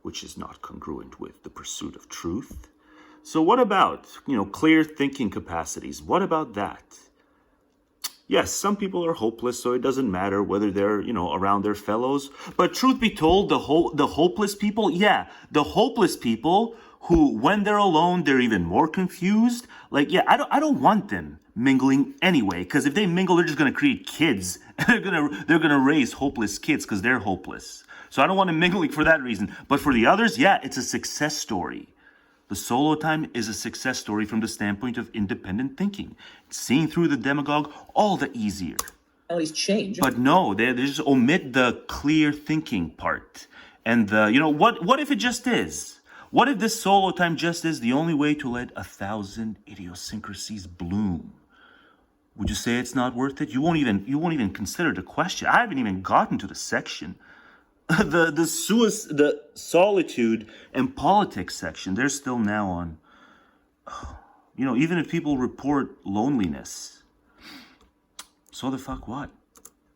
which is not congruent with the pursuit of truth. So what about, clear thinking capacities? What about that? Yes, some people are hopeless, so it doesn't matter whether they're, around their fellows. But truth be told, the hopeless people, the hopeless people who, when they're alone, they're even more confused. I don't want them mingling anyway, because if they mingle, they're just going to create kids. They're going to raise hopeless kids because they're hopeless. So I don't want them mingling for that reason. But for the others, it's a success story. The solo time is a success story from the standpoint of independent thinking. Seeing through the demagogue, all the easier. Change. But no, they just omit the clear thinking part. And what if it just is? What if this solo time just is the only way to let 1,000 idiosyncrasies bloom? Would you say it's not worth it? You won't even consider the question. I haven't even gotten to the section. The solitude and politics section, they're still now on. Even if people report loneliness, so the fuck what?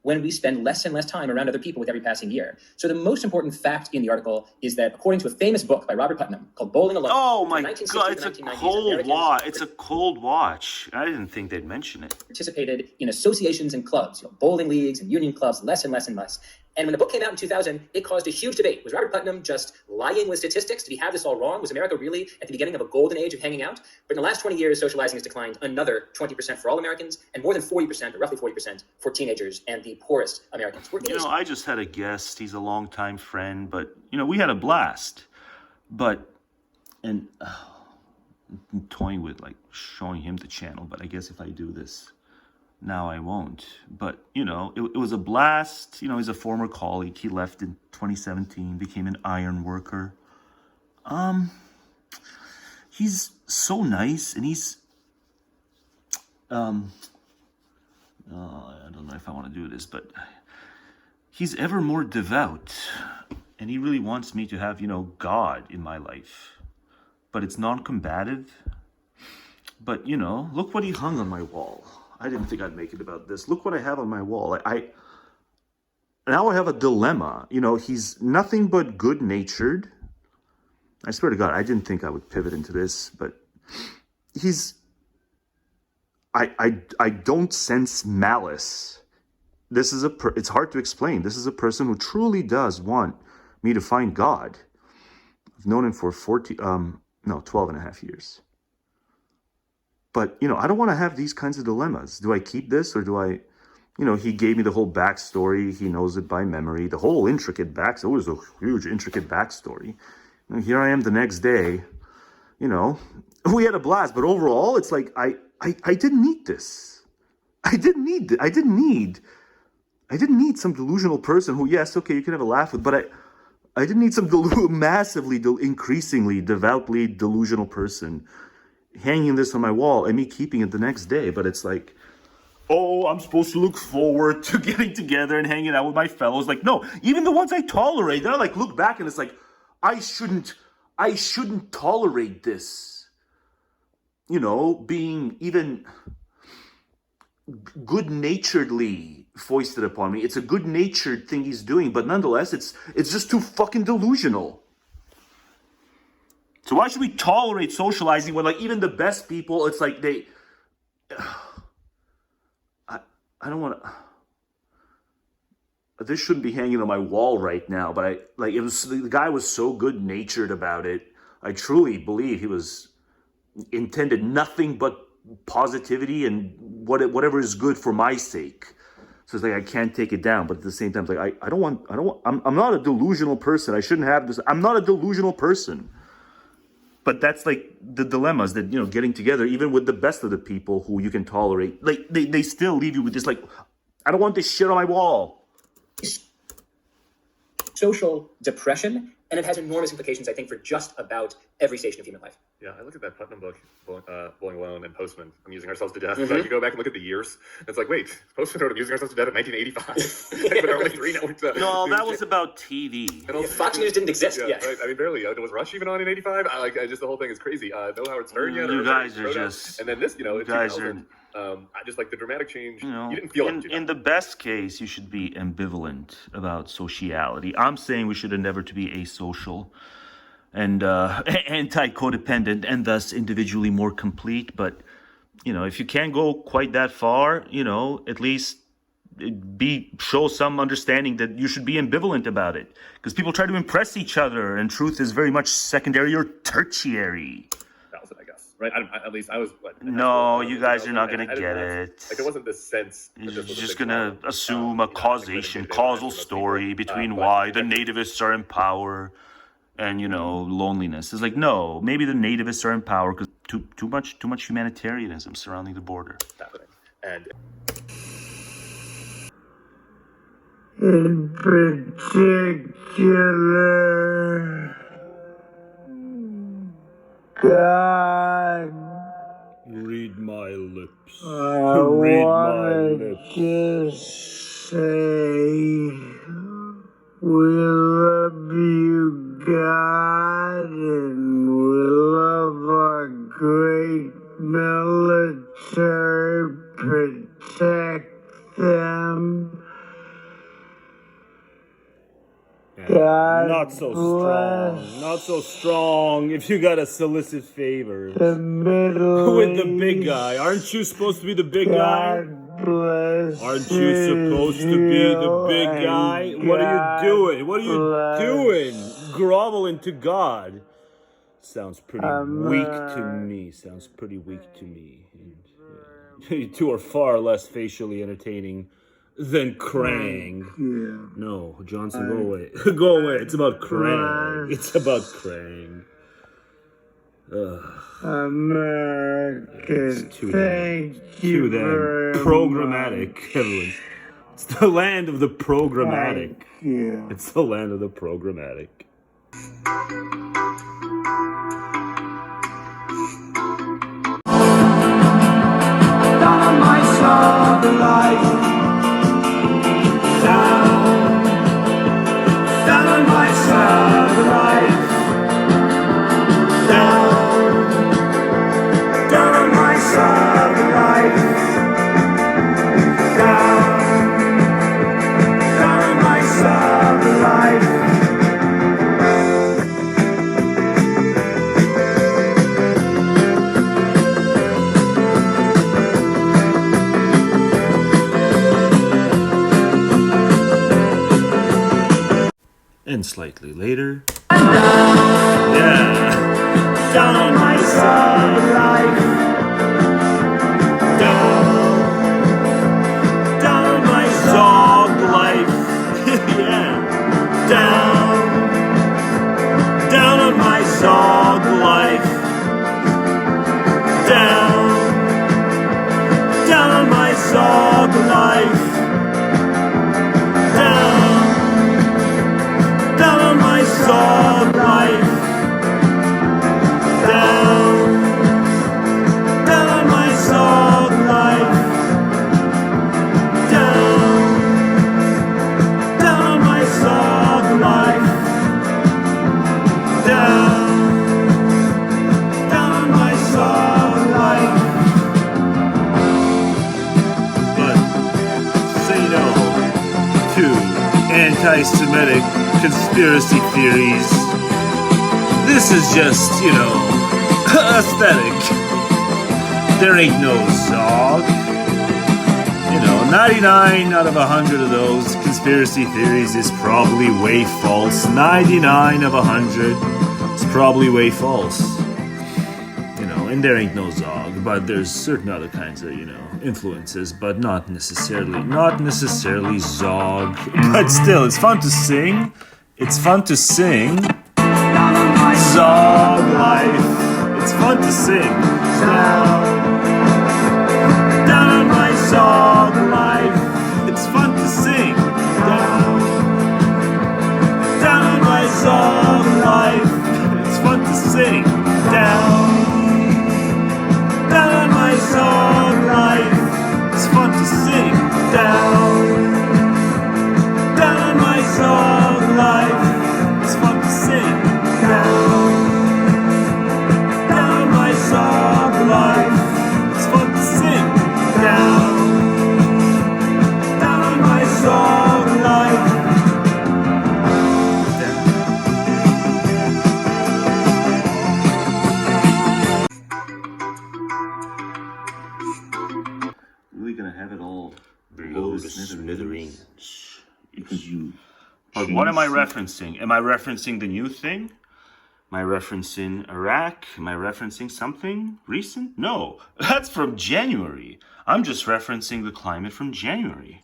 When we spend less and less time around other people with every passing year. So the most important fact in the article is that, according to a famous book by Robert Putnam called Bowling Alone. Oh my God, it's a cold watch. It's a cold watch. I didn't think they'd mention it. Participated in associations and clubs, bowling leagues and union clubs, less and less and less. And when the book came out in 2000, it caused a huge debate. Was Robert Putnam just lying with statistics? Did he have this all wrong? Was America really at the beginning of a golden age of hanging out? But in the last 20 years, socializing has declined another 20% for all Americans, and more than 40%, or roughly 40%, for teenagers and the poorest Americans. I just had a guest. He's a longtime friend, but, we had a blast. I'm toying with, showing him the channel, but I guess if I do this now I won't. But, it was a blast. He's a former colleague. He left in 2017, became an iron worker. He's so nice, and he's, I don't know if I want to do this, but he's ever more devout, and he really wants me to have, God in my life. But it's non-combative. But, look what he hung on my wall. I didn't think I'd make it about this. Look what I have on my wall. Now I have a dilemma. He's nothing but good-natured. I swear to God, I didn't think I would pivot into this, but I don't sense malice. It's hard to explain. This is a person who truly does want me to find God. I've known him for 12 and a half years. But, I don't want to have these kinds of dilemmas. Do I keep this, or do I, he gave me the whole backstory. He knows it by memory. The whole intricate backstory. It was a huge, intricate backstory. And here I am the next day. We had a blast. But overall, it's like, I didn't need this. I didn't need some delusional person who, yes, okay, you can have a laugh with, but I didn't need some increasingly devoutly delusional person hanging this on my wall and me keeping it the next day. But it's like, I'm supposed to look forward to getting together and hanging out with my fellows. No, even the ones I tolerate, then I look back and it's like, I shouldn't tolerate this. Being even good-naturedly foisted upon me. It's a good-natured thing he's doing, but nonetheless, it's just too fucking delusional. So why should we tolerate socializing when, like, even the best people, it's like they... I don't want to... This shouldn't be hanging on my wall right now, but the guy was so good-natured about it. I truly believe he was intended nothing but positivity and whatever is good for my sake. So it's like, I can't take it down, but at the same time, it's like, I'm not a delusional person. I shouldn't have this. I'm not a delusional person. But that's like the dilemmas that, you know, getting together, even with the best of the people who you can tolerate, like they still leave you with this, like, I don't want this shit on my wall. Social depression, and it has enormous implications, I think, for just about every station of human life. Yeah, I looked at that Putnam book, Bowling Alone and Postman, Amusing Ourselves to Death. If you go back and look at the years, it's like, wait, Postman wrote Amusing Ourselves to Death in 1985. But there are only 3 networks. No, that was about TV. Fox News didn't exist. Yeah. Right. I mean, barely. Was Rush even on in 85? Just the whole thing is crazy. No Howard Stern yet. You guys are just... And then this, you know, you guys are... I just like the dramatic change. You know, you didn't feel it. In the best case, you should be ambivalent about sociality. I'm saying we should endeavor to be asocial and anti-codependent, and thus individually more complete. But, you know, if you can't go quite that far, you know, at least show some understanding that you should be ambivalent about it. Because people try to impress each other, and truth is very much secondary or tertiary. That was it, I guess. Right? At least I was... No, you guys are not going to get it. Like, there wasn't this sense... You're just going to assume a causal story between why the nativists are in power and, you know, loneliness. It's like, no, maybe the nativists are in power because too much humanitarianism surrounding the border. Happening. And... In particular... God, read my lips. I want to say, we love you, God, and we love our great military. Protect them. God not so strong. Not so strong. If you gotta solicit favors the Middle with the big guy, aren't you supposed to be the big guy? Aren't you supposed to be the big guy? What are you doing? What are you doing? Groveling to God. Sounds pretty weak to me. Sounds pretty weak to me. You two are far less facially entertaining than Krang. Yeah. No, Johnson, go away. Go away. It's about Krang. It's about Krang. America, thank you very Programmatic, everyone. It's the land of the programmatic. Yeah. It's the land of the programmatic. Down on my side of life. Down on my side of life. Down on my side of life. Down on my side of life. And slightly later. Yeah. Down on my side of life. Down on my Dog life. Yeah. Down on my dog life. Down on my dog life. Down on my dog life. Down on my dog life. Down on my dog life. Down on my dog life. But say no to anti-Semitic conspiracy theories this is just, aesthetic. There ain't no Zog. 99 out of 100 of those conspiracy theories is probably way false. 99 of 100 is probably way false. And there ain't no Zog, but there's certain other kinds of, influences, but not necessarily Zog. But still, it's fun to sing. It's fun to sing. Zog life. It's fun to sing. Down on my Zog life. It's fun to sing. Down on my Zog life. It's fun to sing. Down on my Zog life. It's fun to sing. Down on my Zog life. It's fun to sing. Down on my Zog life. It's fun to sing. Down on my Zog life. Really gonna have it all below the smithereens. Because you. But what am I referencing? Am I referencing the new thing? Am I referencing Iraq? Am I referencing something recent? No, that's from January. I'm just referencing the climate from January.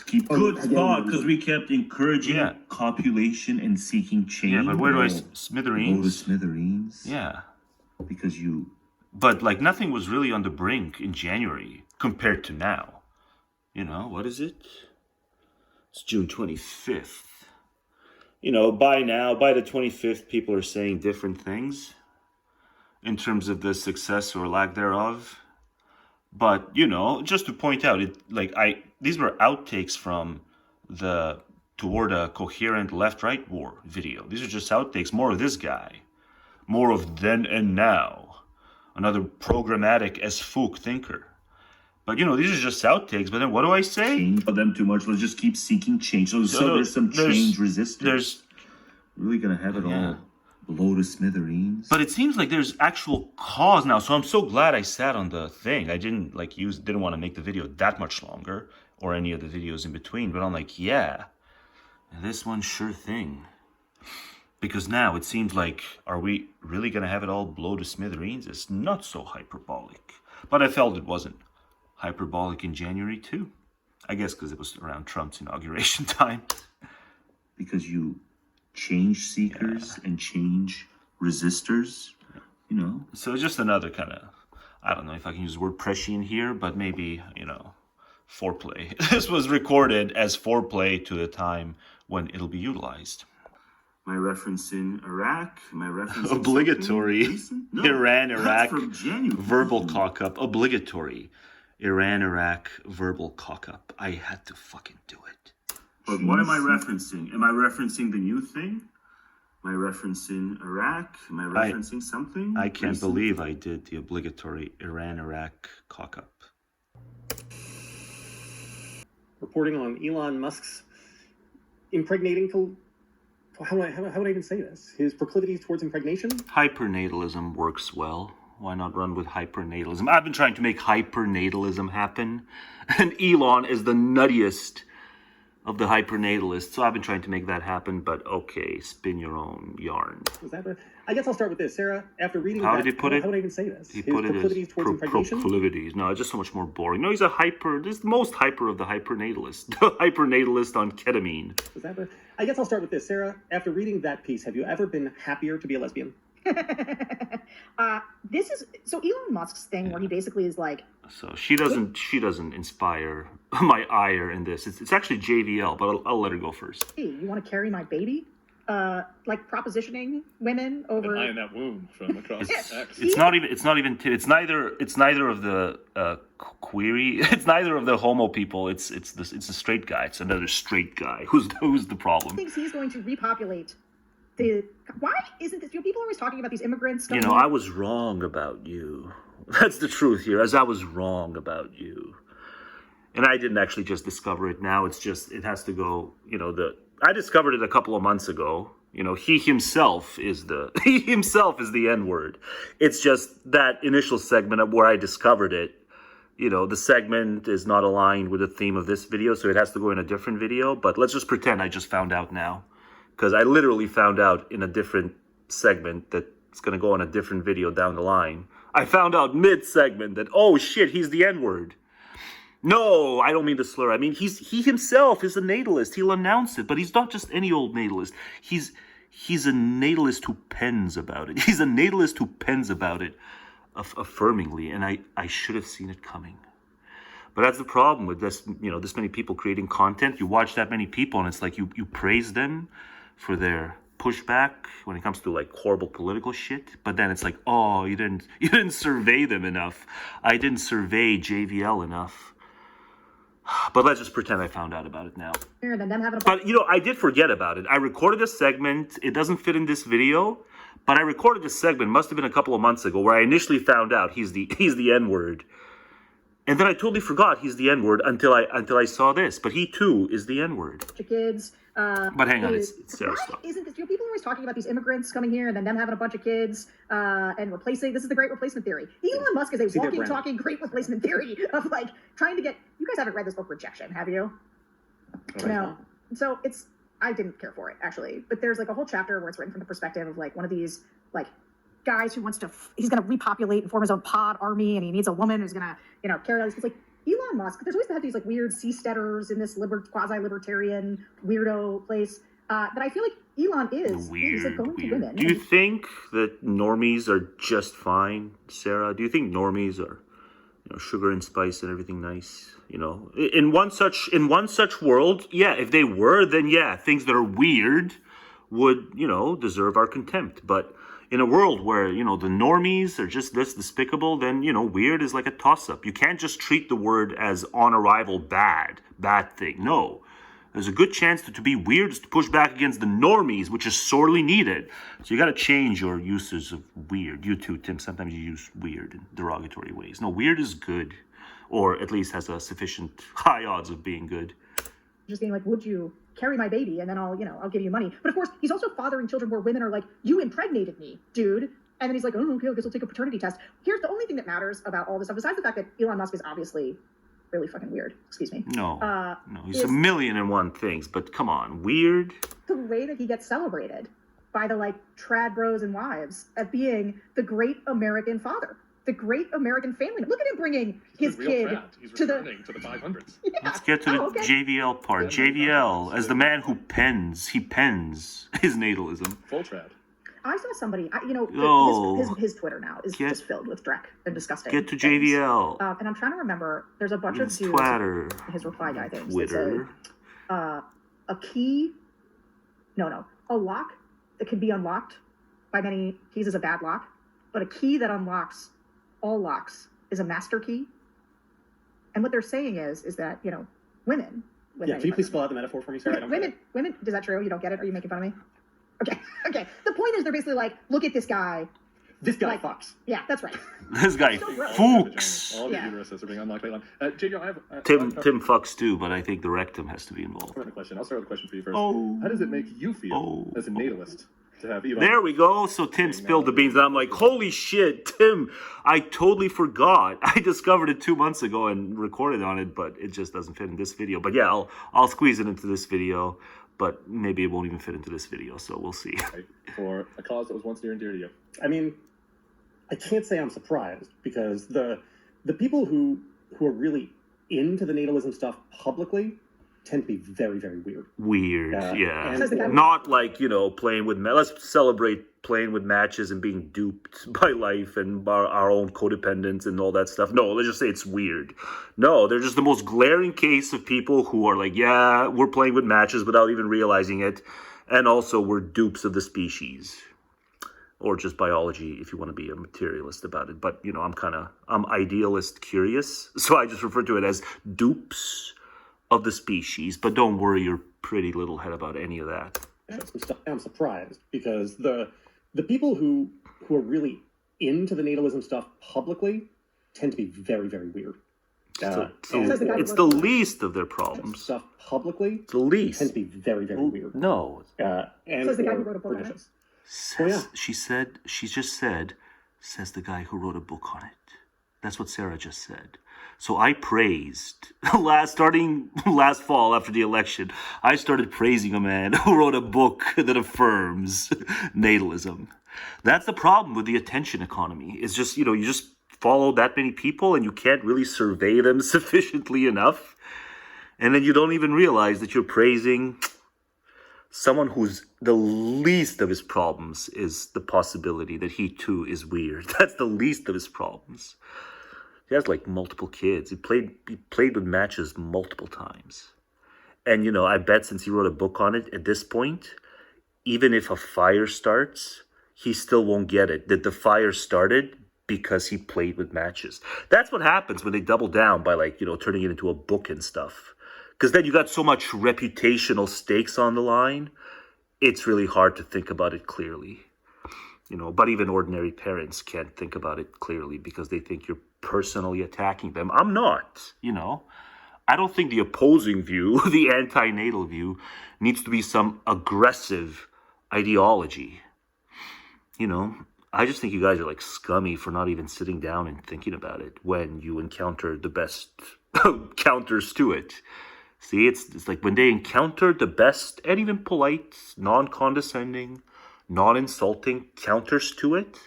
Keep good thought, because we kept encouraging copulation and seeking change. Yeah, but where do I smithereens? Below the smithereens. Yeah. Because you. But nothing was really on the brink in January compared to now. What is it? It's June 25th. By now, by the 25th, people are saying different things in terms of the success or lack thereof. But, just to point out, these were outtakes from the Toward a Coherent Left-Right War video. These are just outtakes, more of this guy. More of then and now. Another programmatic as fuck thinker. But, these are just outtakes. But then what do I say? Change for them too much. Let's just keep seeking change. So there's some change resistance. Really going to have it all below the smithereens. But it seems like there's actual cause now. So I'm so glad I sat on the thing. I didn't didn't want to make the video that much longer or any of the videos in between. But I'm like, yeah, this one sure thing. Because now it seems like, are we really going to have it all below the smithereens? It's not so hyperbolic. But I felt it wasn't hyperbolic in January too. I guess because it was around Trump's inauguration time. Because you change seekers and change resistors, So just another kind of, I don't know if I can use the word prescient here, but maybe, foreplay. This was recorded as foreplay to the time when it'll be utilized. My reference in Iraq, my reference obligatory. No, Iran, Iraq, verbal cock-up, obligatory. Iran, Iraq, verbal cock-up. I had to fucking do it. But what am I referencing? Am I referencing the new thing? Am I referencing Iraq? Am I referencing something? I can't believe I did the obligatory Iran, Iraq cock-up. Reporting on Elon Musk's impregnating, how would I even say this? His proclivities towards impregnation? Hypernatalism works well. Why not run with hypernatalism? I've been trying to make hypernatalism happen. And Elon is the nuttiest of the hypernatalists. So I've been trying to make that happen. But okay, spin your own yarn. I guess I'll start with this. Sarah, after reading how did he put it? How would I even say this? He put it as proclivities. No, it's just so much more boring. No, he's a this is the most hyper of the hypernatalist. The hypernatalist on ketamine. I guess I'll start with this. Sarah, after reading that piece, have you ever been happier to be a lesbian? This is so Elon Musk's thing where he basically is like. So she doesn't inspire my ire in this. It's actually JVL, but I'll let her go first. Hey, you want to carry my baby? Like propositioning women over. I in that womb from across X. It's neither of the query. It's neither of the homo people. It's the straight guy. It's another straight guy. Who's the problem? He thinks he's going to repopulate. Why isn't this? People are always talking about these immigrants. I was wrong about you. That's the truth here. As I was wrong about you, and I didn't actually just discover it now. It's just it has to go. I discovered it a couple of months ago, You know, he himself is the N-word. It's just that initial segment where I discovered it. You know, the segment is not aligned with the theme of this video, so it has to go in a different video. But let's just pretend I just found out now. Because I literally found out in a different segment that it's going to go on a different video down the line. I found out mid-segment that, oh shit, he's the N-word. No, I don't mean to slur. I mean, he himself is a natalist. He'll announce it, but he's not just any old natalist. He's a natalist who pens about it. He's a natalist who pens about it affirmingly, and I should have seen it coming. But that's the problem with this, you know, this many people creating content. You watch that many people, and it's like you praise them for their pushback when it comes to like horrible political shit, but then it's like, oh, you didn't survey them enough. I didn't survey JVL enough. But let's just pretend I found out about it now. But, you know, I did forget about it. I recorded a segment. It doesn't fit in this video, but I recorded this segment, must have been a couple of months ago, where I initially found out he's the N-word. And then I totally forgot he's the N-word until I saw this. But he, too, is the N-word. Kids. But hang on, it's Sarah's stuff. Isn't this, you know, people are always talking about these immigrants coming here and then them having a bunch of kids and replacing, this is the great replacement theory. Elon Musk is a walking, talking great replacement theory of like trying to get, you guys haven't read this book Rejection, have you? No. So I didn't care for it actually, but there's like a whole chapter where it's written from the perspective of like one of these like guys who wants to, he's going to repopulate and form his own pod army, and he needs a woman who's going to, you know, carry all these, it's like, Elon Musk, there's always had these like weird seasteaders in this quasi-libertarian weirdo place that I feel like Elon is. He's like going to women. Do you think that normies are just fine, Sarah? Do you think normies are, you know, sugar and spice and everything nice? You know, in one such world, yeah. If they were, then yeah, things that are weird would, you know, deserve our contempt. But in a world where, you know, the normies are just this despicable, then, you know, weird is like a toss-up. You can't just treat the word as on arrival bad thing. No. There's a good chance that to be weird is to push back against the normies, which is sorely needed. So you got to change your uses of weird. You too, Tim, sometimes you use weird in derogatory ways. No, weird is good, or at least has a sufficient high odds of being good. Just being like, would you carry my baby and then I'll give you money. But of course, he's also fathering children where women are like, you impregnated me, dude. And then he's like, oh, okay, I guess I'll take a paternity test. Here's the only thing that matters about all this stuff, besides the fact that Elon Musk is obviously really fucking weird. Excuse me. No, he's a million and one things, but come on, weird? The way that he gets celebrated by the like trad bros and wives of being the great American father. The great American family. Look at him bringing his kid to the 500s. Yeah. Let's get to the JVL part. JVL, as the man who pens his natalism. Full trad. I saw somebody, his Twitter now is just filled with dreck and disgusting. Get to JVL. And I'm trying to remember, there's a bunch of dudes, Twitter. His reply guy things. Twitter. A lock that can be unlocked by many keys is a bad lock, but a key that unlocks all locks is a master key. And what they're saying is that, you know, women. Yeah, can you please spell out the metaphor for me, Sarah? Women, is that true? You don't get it? Are you making fun of me? Okay. The point is they're basically like, look at this guy. This guy fucks. Yeah, that's right. This guy fucks. All the uteruses are being unlocked. JJ, I have... Tim fucks too, but I think the rectum has to be involved. I'll start with a question for you first. How does it make you feel as a natalist? There we go. So Tim spilled the beans, and I'm like, holy shit, Tim, I totally forgot. I discovered it 2 months ago and recorded on it, but it just doesn't fit in this video. But yeah, I'll squeeze it into this video, but maybe it won't even fit into this video, so we'll see. For a cause that was once near and dear to you. I mean, I can't say I'm surprised, because the people who are really into the natalism stuff publicly tend to be very, very weird. Yeah. Not like, you know, let's celebrate playing with matches and being duped by life and our own codependence and all that stuff. No, let's just say it's weird. No, they're just the most glaring case of people who are like, yeah, we're playing with matches without even realizing it. And also we're dupes of the species. Or just biology, if you want to be a materialist about it. But, you know, I'm idealist curious. So I just refer to it as dupes of the species, but don't worry your pretty little head about any of that. I'm surprised, because the people who are really into the natalism stuff publicly tend to be very, very weird. It's the least of their problems. Stuff publicly, it's the least. Tends to be very, very weird. No. And Says the guy who wrote a book on it. Says the guy who wrote a book on it. That's what Sarah just said. So I praised, starting last fall after the election, I started praising a man who wrote a book that affirms natalism. That's the problem with the attention economy. It's just, you just follow that many people and you can't really survey them sufficiently enough. And then you don't even realize that you're praising someone who's the least of his problems is the possibility that he too is weird. That's the least of his problems. He has like multiple kids. He played with matches multiple times. And I bet since he wrote a book on it, at this point, even if a fire starts, he still won't get it. That the fire started because he played with matches. That's what happens when they double down by turning it into a book and stuff. Because then you got so much reputational stakes on the line, it's really hard to think about it clearly. But even ordinary parents can't think about it clearly because they think you're personally attacking them. I'm not, I don't think the opposing view, the anti-natal view, needs to be some aggressive ideology. I just think you guys are scummy for not even sitting down and thinking about it when you encounter the best counters to it. See, it's like when they encounter the best and even polite, non-condescending, non-insulting counters to it,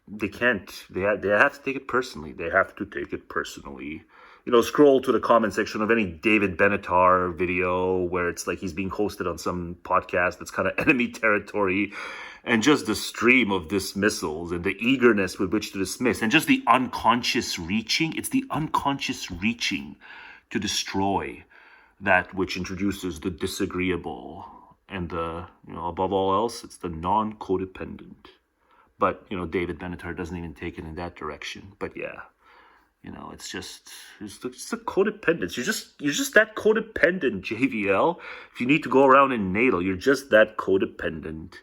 they can't. They have to take it personally. They have to take it personally. Scroll to the comment section of any David Benatar video where it's like he's being hosted on some podcast that's kind of enemy territory, and just the stream of dismissals and the eagerness with which to dismiss, and just the unconscious reaching. It's the unconscious reaching to destroy that which introduces the disagreeable and the, above all else, it's the non-codependent. But, David Benatar doesn't even take it in that direction. But yeah, it's just a codependence. You're just that codependent, JVL. If you need to go around and natal, you're just that codependent.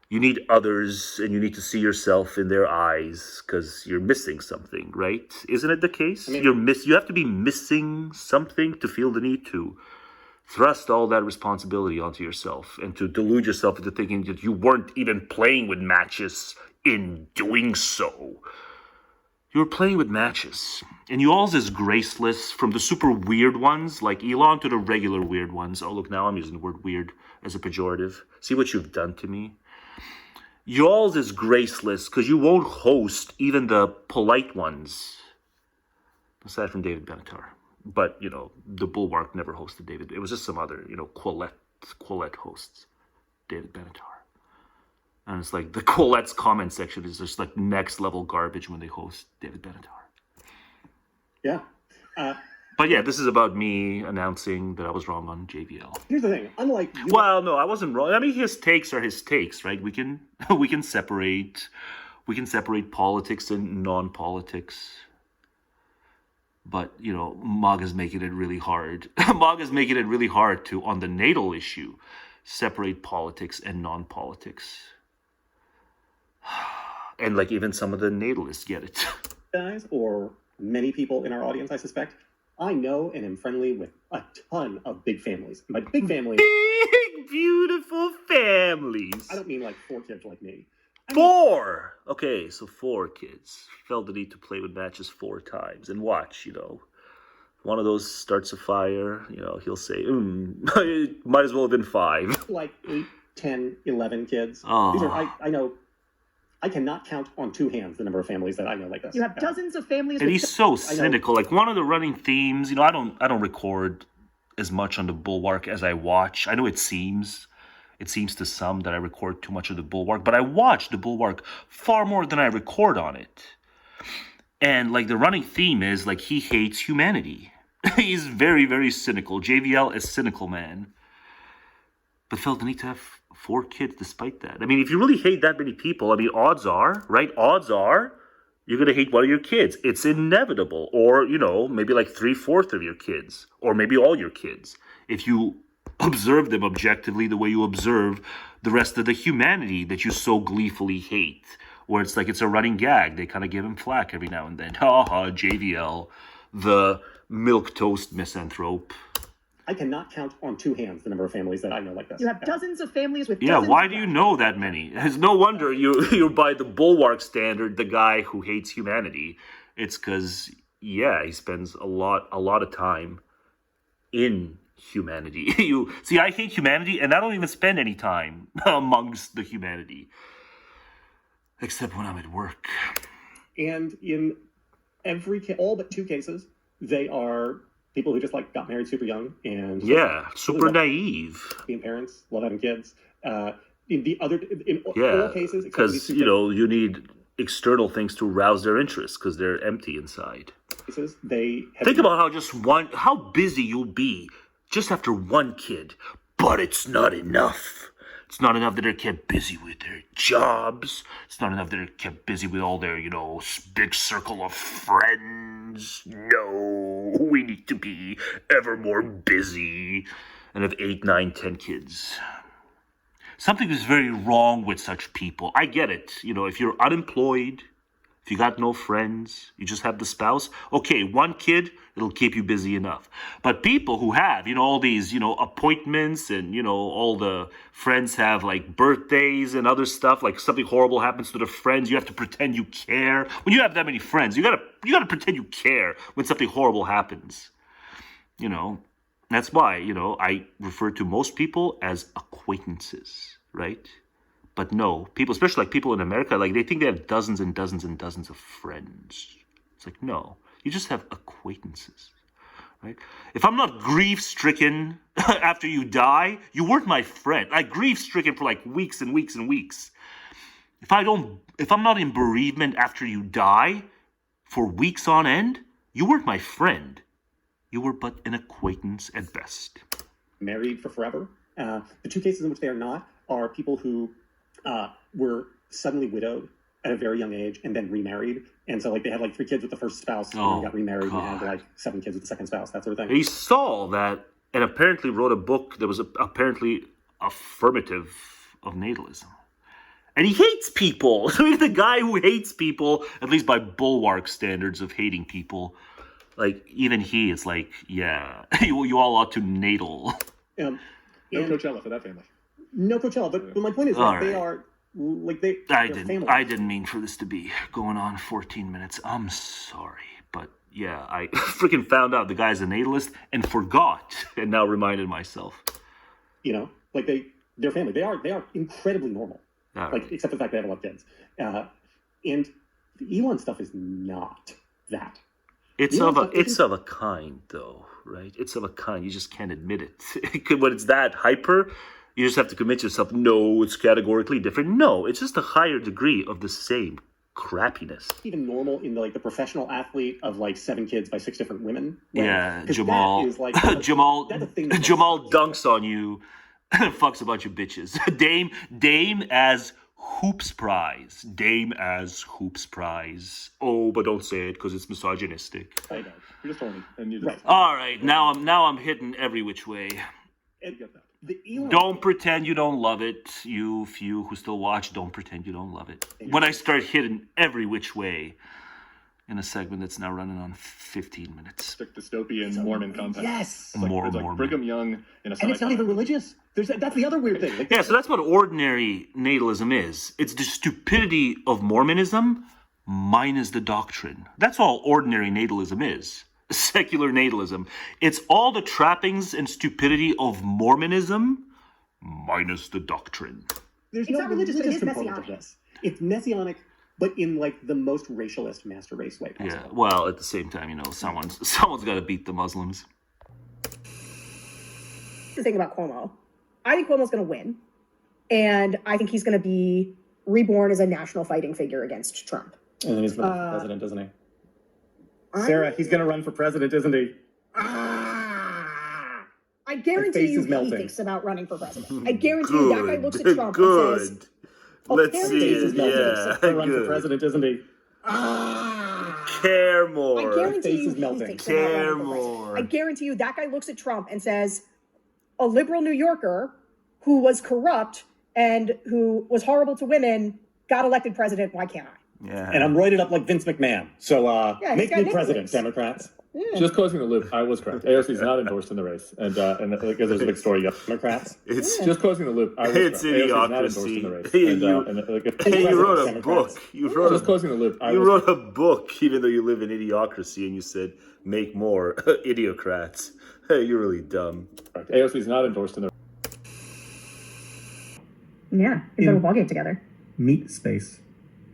You need others, and you need to see yourself in their eyes because you're missing something, right? Isn't it the case? You have to be missing something to feel the need to thrust all that responsibility onto yourself and to delude yourself into thinking that you weren't even playing with matches in doing so. You were playing with matches. And you all is graceless, from the super weird ones like Elon to the regular weird ones. Oh, look, now I'm using the word weird as a pejorative. See what you've done to me? Y'all's is graceless because you won't host even the polite ones. Aside from David Benatar. But, the Bulwark never hosted David. It was just some other, Quillette hosts David Benatar. And it's like the Quillette's comment section is just like next level garbage when they host David Benatar. Yeah. But yeah, this is about me announcing that I was wrong on JVL. Here's the thing. Unlike you, well, no, I wasn't wrong. I mean, his takes are his takes, right? We can separate politics and non-politics. But, MAGA's making it really hard. MAGA's making it really hard to, on the natal issue, separate politics and non-politics. And even some of the natalists get it. Guys, or many people in our audience, I suspect, I know and am friendly with a ton of big families. My big family... Big, beautiful families. I don't mean 4 kids like me. 4! Okay, so 4 kids felt the need to play with matches 4 times. And watch, one of those starts a fire, he'll say, it might as well have been 5. 8, 10, 11 kids. Oh. These are, I know, I cannot count on 2 hands the number of families that I know like this. You have dozens of families. And he's so cynical. One of the running themes, I don't record as much on the Bulwark as I watch. I know it seems to some that I record too much of the Bulwark, but I watch the Bulwark far more than I record on it. And the running theme is he hates humanity. He's very, very cynical. JVL is cynical man. But felt the need to have 4 kids despite that. I mean, if you really hate that many people, odds are, right? Odds are you're going to hate one of your kids. It's inevitable. Or, maybe 3/4 of your kids. Or maybe all your kids. If you observe them objectively the way you observe the rest of the humanity that you so gleefully hate. where it's like it's a running gag. They kind of give him flack every now and then. JVL, the milquetoast misanthrope. I cannot count on two hands the number of families that I know like this. You have dozens of families with Yeah, why do you know that many? It's no wonder you're by the bulwark standard, the guy who hates humanity. It's because, he spends a lot of time in humanity. See, I hate humanity, and I don't even spend any time amongst the humanity. Except when I'm at work. And in all but two cases, they are people who just like got married super young and super naive, being parents, love having kids. In all cases, because you need external things to rouse their interest because they're empty inside. Think about how busy you'll be just after one kid, but it's not enough. It's not enough that they're kept busy with their jobs. It's not enough that they're kept busy with all their, big circle of friends. No, we need to be ever more busy and have 8, 9, 10 kids. Something is very wrong with such people. I get it. If you're unemployed, if you got no friends, you just have the spouse. Okay, one kid, it'll keep you busy enough. But people who have, all these, appointments and, all the friends have like birthdays and other stuff, like something horrible happens to the friends, you have to pretend you care. When you have that many friends, you gotta pretend you care when something horrible happens. That's why, I refer to most people as acquaintances, right? But no, people, especially like people in America, like they think they have dozens and dozens and dozens of friends. It's like, no, you just have acquaintances, right? If I'm not grief-stricken after you die, you weren't my friend. Like grief-stricken for like weeks and weeks and weeks. If I'm not in bereavement after you die for weeks on end, you weren't my friend. You were but an acquaintance at best. Married for forever. The two cases in which they are not are people who were suddenly widowed at a very young age and then remarried. And so they had 3 kids with the first spouse and then got remarried and had 7 kids with the second spouse, that sort of thing. He saw that and apparently wrote a book that was apparently affirmative of natalism. And he hates people. So he's the guy who hates people, at least by bulwark standards of hating people. Even he is you all ought to natal. No Coachella for that family. No Coachella, but my point is that they are I didn't mean for this to be going on 14 minutes. I'm sorry, but I freaking found out the guy's a natalist and forgot, and now reminded myself. Their family. They are incredibly normal. Except for the fact they have a lot of kids. And the Elon stuff is not that. It's of a kind, though, right? It's of a kind. You just can't admit it. When it's that hyper, you just have to commit yourself. No, it's categorically different. No, it's just a higher degree of the same crappiness. Even normal in the professional athlete of 7 kids by 6 different women. Yeah, Jamal. Jamal dunks on you, fucks a bunch of bitches. Dame as Hoops Prize. Dame as Hoops Prize. Oh, but don't say it because it's misogynistic. I know. You're just horny. And you just... Right. All right. Now I'm hitting every which way. Don't pretend you don't love it. You few who still watch, don't pretend you don't love it. When I start hitting every which way in a segment that's now running on 15 minutes. Dystopian Mormon content. Yes. More it's Mormon. Brigham Young in a and it's not even religious. That's the other weird thing. So that's what ordinary natalism is. It's the stupidity of Mormonism minus the doctrine. That's all ordinary natalism is. Secular natalism. It's all the trappings and stupidity of Mormonism minus the doctrine. It's not religious, but it is messianic. It's messianic, but in the most racialist master race way possible. Yeah, well, at the same time, someone's got to beat the Muslims. The thing about Cuomo, I think Cuomo's going to win, and I think he's going to be reborn as a national fighting figure against Trump. And then he's going to be president, isn't he? Sarah, he's going to run for president, isn't he? I guarantee you he thinks about running for president. I guarantee you that guy looks at Trump and says, let's see it. Yeah, good. Run for president, isn't he? Care more. I guarantee you he thinks about Care running for more. president. I guarantee you that guy looks at Trump and says, a liberal New Yorker who was corrupt and who was horrible to women got elected president. Why can't I? Yeah. And I'm roided up like Vince McMahon. So make me president, Democrats. Yeah. Just closing the loop, I was correct. AOC is not endorsed in the race, and because there's a big story, Democrats. It's just closing the loop. I was it's correct. AOC is not endorsed in the race, you wrote a book. You wrote just closing the loop. You wrote a book, even though you live in idiocracy, and you said make more idiocrats. Hey, you're really dumb. Correct. AOC is not endorsed in the. Yeah, we have a ballgame together. Meat space.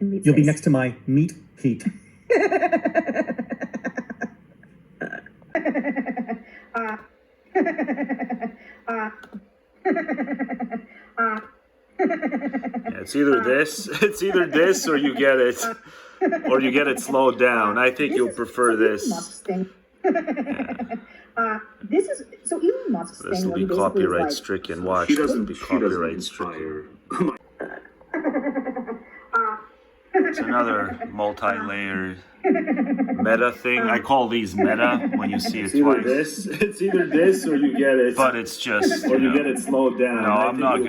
You'll be next to my meat heat. It's either this, or you get it, slowed down. I think you'll prefer this. This is so Elon Musk's thing. This will be copyright stricken. Watch, this will be copyright stricken. It's another multi-layered meta thing. I call these meta when you see it twice. It's either this or you get it. But it's just or you get it slowed down. No, I'm not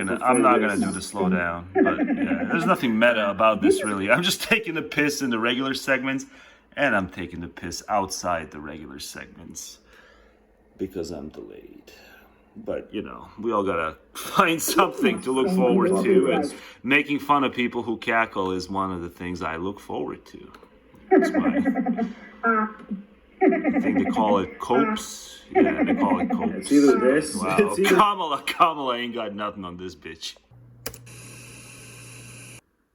gonna do the slow down. But yeah, there's nothing meta about this really. I'm just taking the piss in the regular segments, and I'm taking the piss outside the regular segments because I'm delayed. But, we all gotta find something to look forward to, and making fun of people who cackle is one of the things I look forward to. That's I think they call it copes. Yeah, they call it copes. It's either this. Wow. Kamala ain't got nothing on this bitch.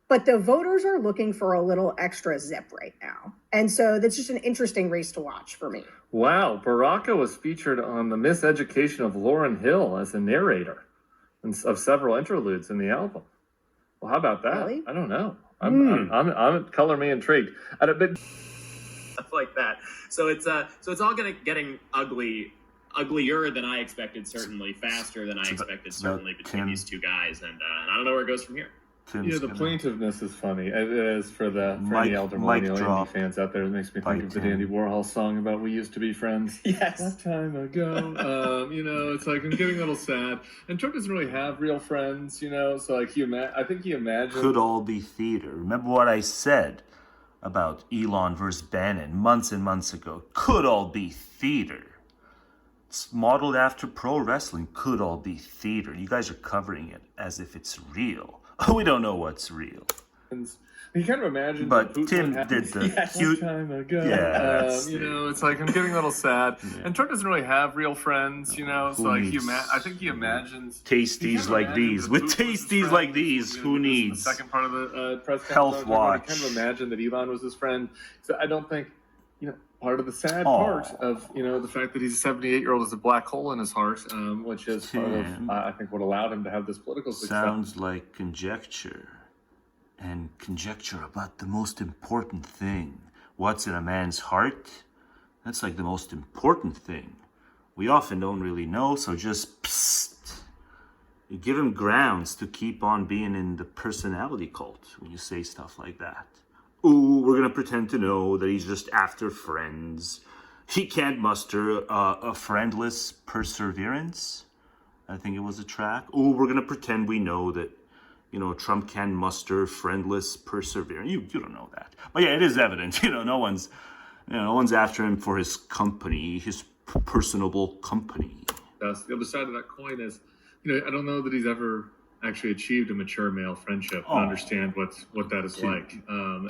But the voters are looking for a little extra zip right now. And so that's just an interesting race to watch for me. Wow, Baraka was featured on The Miseducation of Lauryn Hill as a narrator of several interludes in the album. Well, how about that? Really? I don't know. I'm color me intrigued. Stuff like that. So it's all getting uglier than I expected, certainly faster than I expected, certainly between these two guys, and I don't know where it goes from here. The plaintiveness is funny. It is for any elder millennial indie fans out there. It makes me think of the Andy Warhol song about "We Used to Be Friends." Yes. That time ago. It's like I'm getting a little sad. And Trump doesn't really have real friends. So like I think he imagined could all be theater. Remember what I said about Elon versus Bannon months and months ago? Could all be theater. It's modeled after pro wrestling. Could all be theater. You guys are covering it as if it's real. We don't know what's real. You kind of imagine. But Tim did the cute time ago. Yeah, it's like I'm getting a little sad. And Trump doesn't really have real friends, So like I think he imagines tasties like these. With tasties like these, who needs? The second part of the press Health watch. I kind of imagine that Elon was his friend. So I don't think, part of the sad part of, the fact that he's a 78-year-old is a black hole in his heart, which is part of, I think, what allowed him to have this political success. Sounds like conjecture. And conjecture about the most important thing. What's in a man's heart? That's like the most important thing. We often don't really know, so just psst. You give him grounds to keep on being in the personality cult when you say stuff like that. Ooh, we're going to pretend to know that he's just after friends. He can't muster a friendless perseverance. I think it was a track. Ooh, we're going to pretend we know that, Trump can muster friendless perseverance. You don't know that. But yeah, it is evident. No one's after him for his company, his personable company. Yes, the other side of that coin is, I don't know that he's ever actually achieved a mature male friendship and understand what that is like.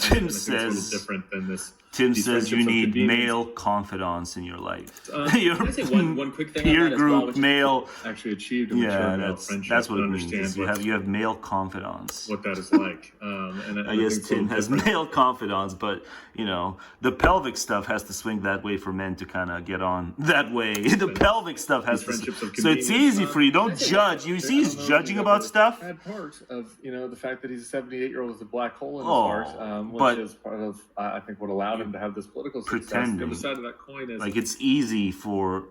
Tim says it's a little different than this. Tim says you need male confidants in your life. Can I say one quick thing peer on that group, as well, male. Actually achieved a mature male friendship. That's what it means. Understand You have male confidants. What that is like. And I guess Tim has male confidants, but the pelvic stuff has to swing that way for men to kind of get on that way. The pelvic stuff has to. So it's easy for you. Don't judge. You see, he's judging about stuff. Bad part of the fact that he's a 78-year-old is a black hole in his heart, which is part of I think what allowed him to have this political success. Pretending. The other side of that coin is like it's easy for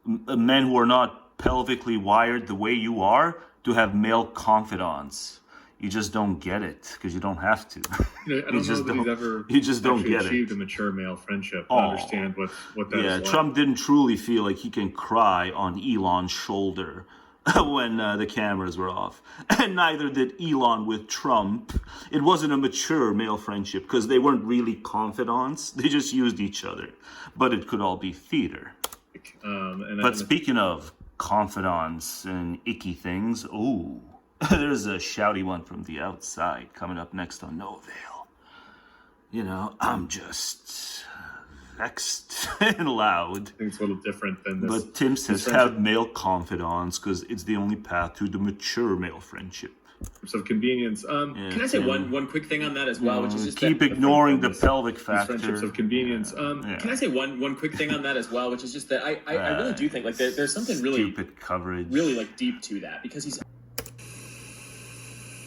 men who are not pelvically wired the way you are to have male confidants. You just don't get it because you don't have to. I don't know that he's ever you just don't get achieved it. a mature male friendship to understand what that is like. Trump didn't truly feel like he can cry on Elon's shoulder when the cameras were off. And neither did Elon with Trump. It wasn't a mature male friendship because they weren't really confidants. They just used each other. But it could all be theater. But speaking of confidants and icky things, ooh, there's a shouty one from the outside coming up next on No Veil. You know, I'm just vexed and loud. I think it's a little different than this. But Tim says have male confidants because it's the only path to the mature male friendship. Of convenience. Can I say one quick thing on that as well, which is just keep ignoring the pelvic factor. Friendships of convenience. Can I say one quick thing on that as well, which is just that I really do think like there's something really stupid coverage, really like deep to that because he's.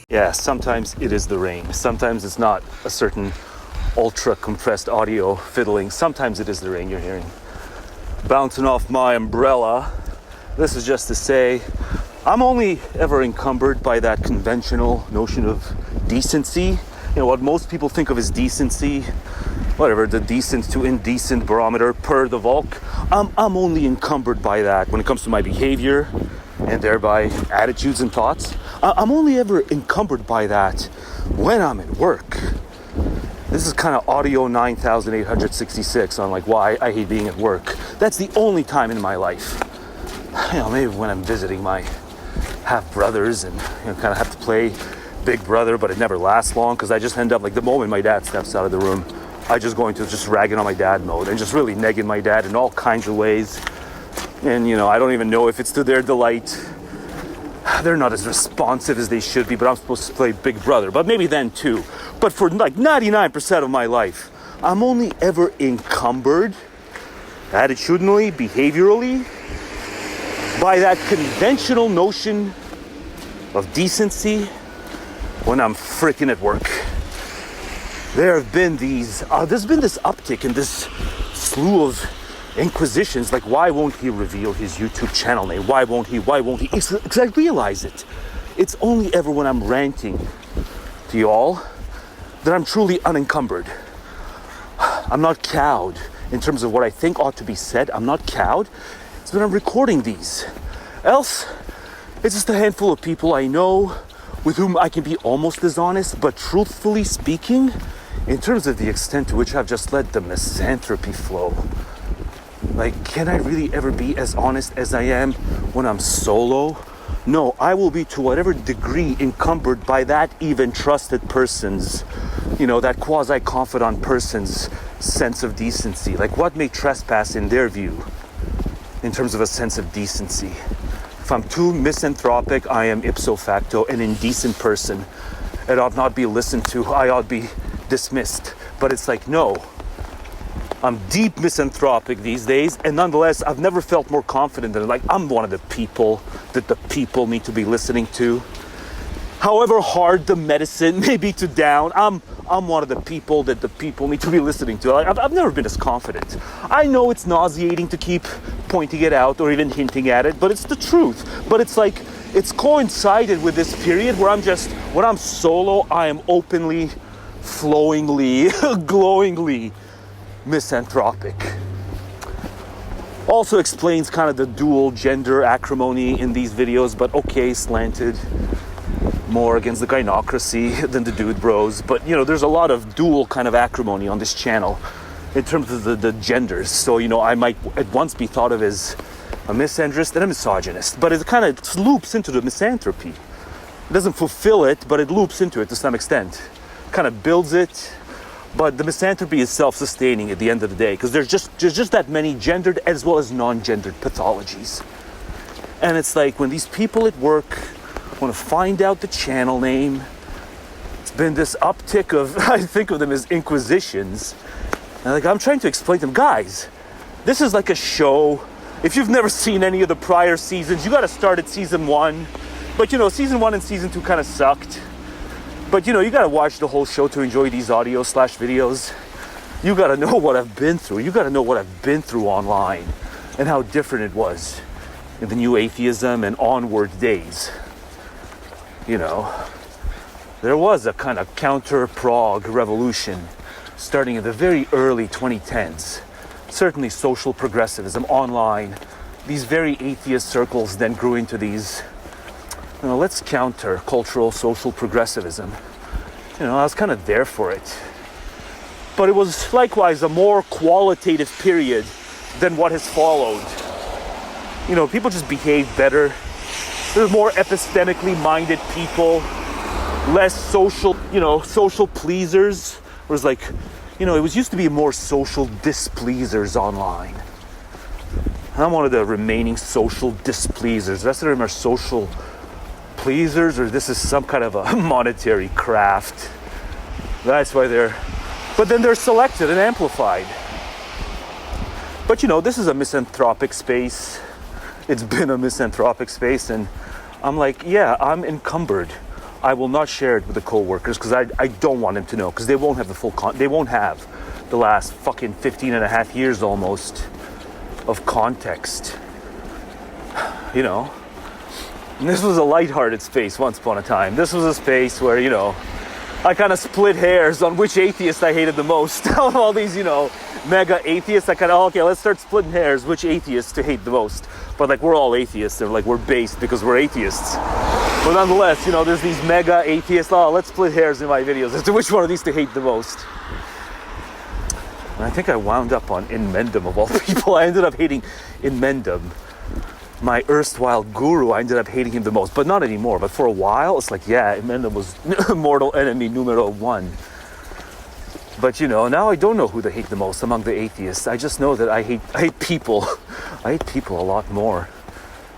Yeah, sometimes it is the rain. Sometimes it's not a certain ultra compressed audio fiddling. Sometimes it is the rain you're hearing bouncing off my umbrella. This is just to say I'm only ever encumbered by that conventional notion of decency. You know, what most people think of as decency, whatever, the decent to indecent barometer per the Volk. I'm only encumbered by that when it comes to my behavior and thereby attitudes and thoughts. I'm only ever encumbered by that when I'm at work. This is kind of audio 9866 on like why I hate being at work. That's the only time in my life. You know, maybe when I'm visiting my half brothers and kind of have to play big brother, but it never lasts long because I just end up like the moment my dad steps out of the room, I just go into just ragging on my dad mode and just really negging my dad in all kinds of ways. And you know, I don't even know if it's to their delight. They're not as responsive as they should be, but I'm supposed to play big brother, but maybe then too. But for like 99% of my life, I'm only ever encumbered attitudinally, behaviorally, by that conventional notion of decency when I'm freaking at work. There's been this uptick in this slew of inquisitions, like why won't he reveal his YouTube channel name? Why won't he? Because I realize it. It's only ever when I'm ranting to y'all that I'm truly unencumbered. I'm not cowed in terms of what I think ought to be said. I'm not cowed. It's when I'm recording these. Else, it's just a handful of people I know with whom I can be almost as honest, but truthfully speaking, in terms of the extent to which I've just let the misanthropy flow, like, can I really ever be as honest as I am when I'm solo? No, I will be to whatever degree encumbered by that even trusted person's, that quasi-confidant person's sense of decency. Like, what may trespass in their view in terms of a sense of decency? If I'm too misanthropic, I am ipso facto an indecent person. It ought not be listened to. I ought be dismissed. But it's like, no. I'm deep misanthropic these days, and nonetheless, I've never felt more confident than like I'm one of the people that the people need to be listening to. However hard the medicine may be to down, I'm one of the people that the people need to be listening to. Like, I've never been as confident. I know it's nauseating to keep pointing it out or even hinting at it, but it's the truth. But it's like, it's coincided with this period where when I'm solo, I am openly, flowingly, glowingly misanthropic. Also explains kind of the dual gender acrimony in these videos, but okay, slanted more against the gynocracy than the dude bros. But there's a lot of dual kind of acrimony on this channel in terms of the genders. So I might at once be thought of as a misandrist and a misogynist, but it kind of loops into the misanthropy. It doesn't fulfill it, but it loops into it to some extent. Kind of builds it. But the misanthropy is self-sustaining at the end of the day, because there's just that many gendered as well as non-gendered pathologies. And it's like when these people at work want to find out the channel name, it's been this uptick of, I think of them as inquisitions. And like I'm trying to explain to them, guys, this is like a show. If you've never seen any of the prior seasons, you got to start at season 1. But season 1 and season 2 kind of sucked. But you gotta watch the whole show to enjoy these audio/videos. You gotta know what I've been through. You gotta know what I've been through online and how different it was in the new atheism and onward days. There was a kind of counter-prog revolution starting in the very early 2010s. Certainly social progressivism online these very atheist circles then grew into these, let's counter cultural social progressivism. I was kind of there for it. But it was likewise a more qualitative period than what has followed. People just behaved better. There's more epistemically minded people, less social pleasers. Whereas it was used to be more social displeasers online. I'm one of the remaining social displeasers. The rest of them are social pleasers, or this is some kind of a monetary craft. That's why but then they're selected and amplified. But this is a misanthropic space. It's been a misanthropic space, and I'm like, yeah, I'm encumbered. I will not share it with the co-workers because I don't want them to know, because they won't have the full they won't have the last fucking 15 and a half years almost of context. And this was a lighthearted space once upon a time. This was a space where, I kind of split hairs on which atheist I hated the most. Of all these, mega atheists, I kind of, okay, let's start splitting hairs, which atheists to hate the most. But we're all atheists. They're we're based because we're atheists. But nonetheless, there's these mega atheists. Oh, let's split hairs in my videos as to which one of these to hate the most. And I think I wound up on In Mendham of all people. I ended up hating In Mendham. My erstwhile guru, I ended up hating him the most, but not anymore. But for a while, it's In Mendham was mortal enemy numero one. But now I don't know who to hate the most among the atheists. I just know that I hate people. I hate people a lot more.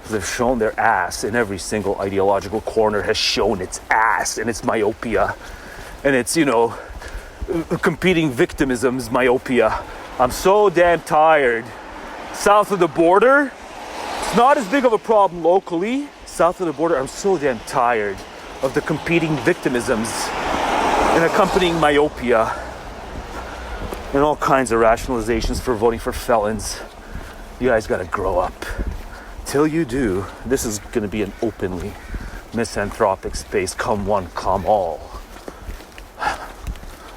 They've shown their ass in every single ideological corner, has shown its ass and its myopia. And it's, competing victimism's myopia. I'm so damn tired. South of the border, it's not as big of a problem locally. South of the border, I'm so damn tired of the competing victimisms and accompanying myopia and all kinds of rationalizations for voting for felons. You guys gotta grow up. Till you do, this is gonna be an openly misanthropic space. Come one, come all.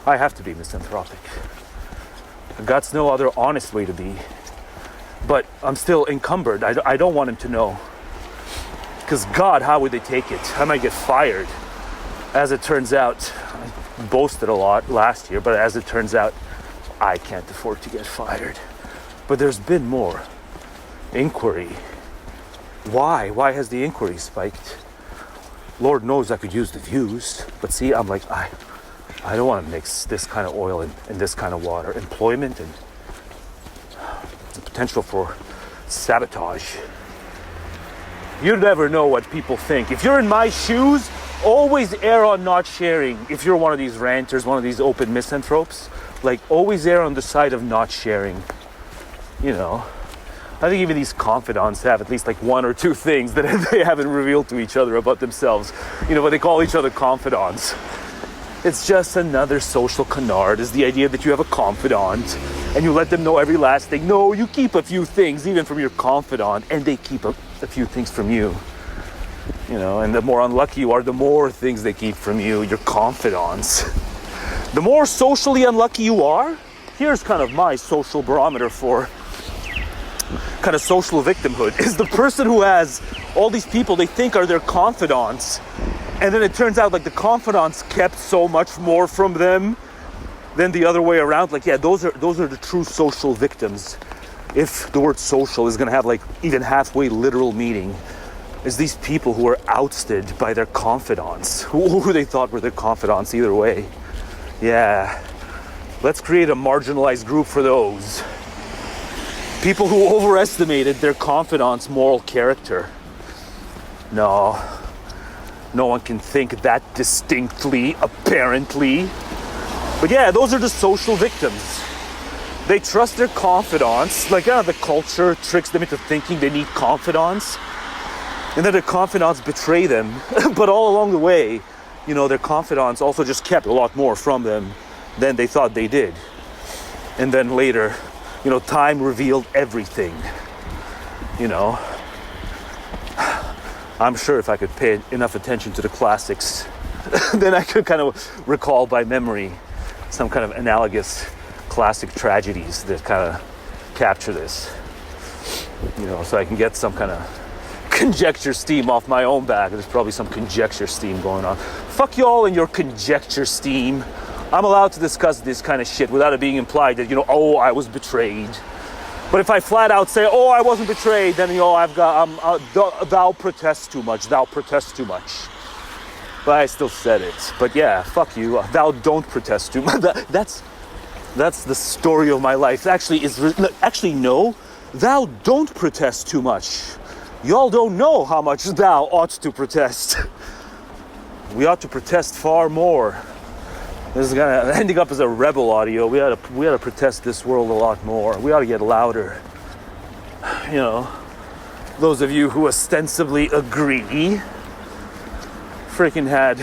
I have to be misanthropic. God's no other honest way to be. But I'm still encumbered. I don't want him to know. Because God, how would they take it? I might get fired. As it turns out, I boasted a lot last year, but as it turns out, I can't afford to get fired. But there's been more inquiry. Why? Why has the inquiry spiked? Lord knows I could use the views. But see, I'm I don't want to mix this kind of oil and this kind of water. Employment and the potential for sabotage. You never know what people think. If you're in my shoes, always err on not sharing. If you're one of these ranters, one of these open misanthropes, always err on the side of not sharing. I think even these confidants have at least one or two things that they haven't revealed to each other about themselves. But they call each other confidants. It's just another social canard, is the idea that you have a confidant and you let them know every last thing. No, you keep a few things even from your confidant, and they keep a few things from you. And the more unlucky you are, the more things they keep from you, your confidants. The more socially unlucky you are, here's kind of my social barometer for kind of social victimhood, is the person who has all these people they think are their confidants, and then it turns out the confidants kept so much more from them than the other way around. Those are the true social victims. If the word social is going to have even halfway literal meaning, is these people who are ousted by their confidants, who they thought were their confidants either way. Yeah, let's create a marginalized group for those. People who overestimated their confidants' moral character. No one can think that distinctly, apparently. But yeah, those are the social victims. They trust their confidants, the culture tricks them into thinking they need confidants, and then their confidants betray them. But all along the way, their confidants also just kept a lot more from them than they thought they did. And then later, time revealed everything. I'm sure if I could pay enough attention to the classics, then I could kind of recall by memory some kind of analogous classic tragedies that kind of capture this. You know, so I can get some kind of conjecture steam off my own back. There's probably some conjecture steam going on. Fuck y'all and your conjecture steam. I'm allowed to discuss this kind of shit without it being implied that, you know, oh, I was betrayed. But if I flat out say, oh, I wasn't betrayed, then, you know, thou protest too much. Thou protest too much. But I still said it. But yeah, fuck you. Thou don't protest too much. That's the story of my life. Actually, no. Thou don't protest too much. Y'all don't know how much thou ought to protest. We ought to protest far more. This is kind of ending up as a rebel audio. We ought to protest this world a lot more. We ought to get louder. You know, those of you who ostensibly agree, freaking had.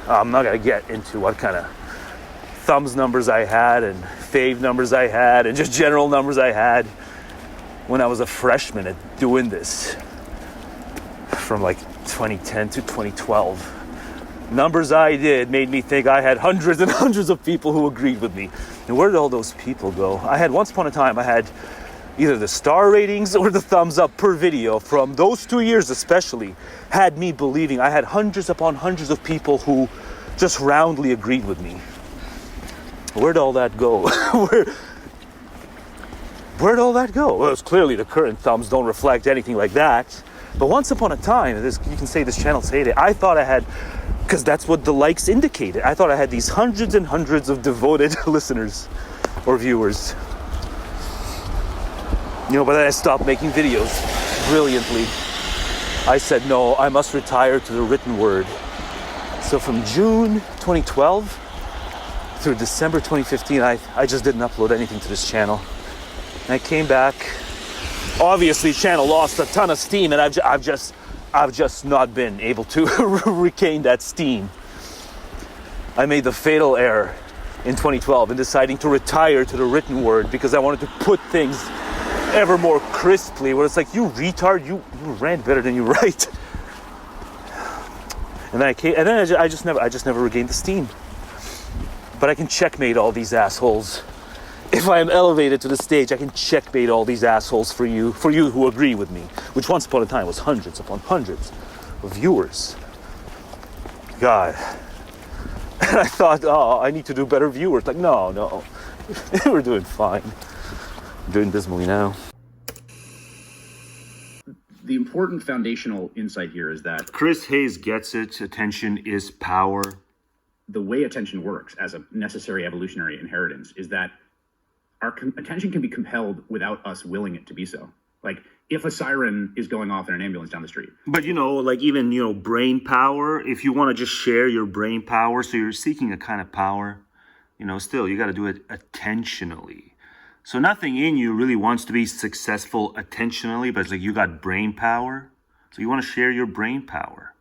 I'm not gonna get into what kind of thumbs numbers I had and fave numbers I had and just general numbers I had when I was a freshman at doing this from like 2010 to 2012. Numbers I did made me think I had hundreds and hundreds of people who agreed with me. And where did all those people go? Once upon a time, I had either the star ratings or the thumbs up per video from those 2 years especially had me believing I had hundreds upon hundreds of people who just roundly agreed with me. Where'd all that go? Where'd all that go? Well, it's clearly the current thumbs don't reflect anything like that. But once upon a time, you can say this channel say it, I thought I had, because that's what the likes indicated, I thought I had these hundreds and hundreds of devoted listeners or viewers. You know, but then I stopped making videos brilliantly. I said, no, I must retire to the written word. So from June 2012 through December 2015, I just didn't upload anything to this channel. And I came back. Obviously, channel lost a ton of steam, and I've just not been able to regain that steam. I made the fatal error in 2012 in deciding to retire to the written word because I wanted to put things ever more crisply, where it's like, you retard, you rant better than you write. And then I just never regained the steam. But I can checkmate all these assholes. If I am elevated to the stage, I can checkmate all these assholes for you who agree with me, which once upon a time was hundreds upon hundreds of viewers. God. And I thought, oh, I need to do better viewers. Like, no. We're doing fine. I'm doing dismally now. The important foundational insight here is that Chris Hayes gets it. Attention is power. The way attention works as a necessary evolutionary inheritance is that our attention can be compelled without us willing it to be so. Like, if a siren is going off in an ambulance down the street. But, like even, brain power, if you want to just share your brain power, so you're seeking a kind of power, still, you got to do it attentionally. So nothing in you really wants to be successful attentionally, but it's like you got brain power. So you want to share your brain power.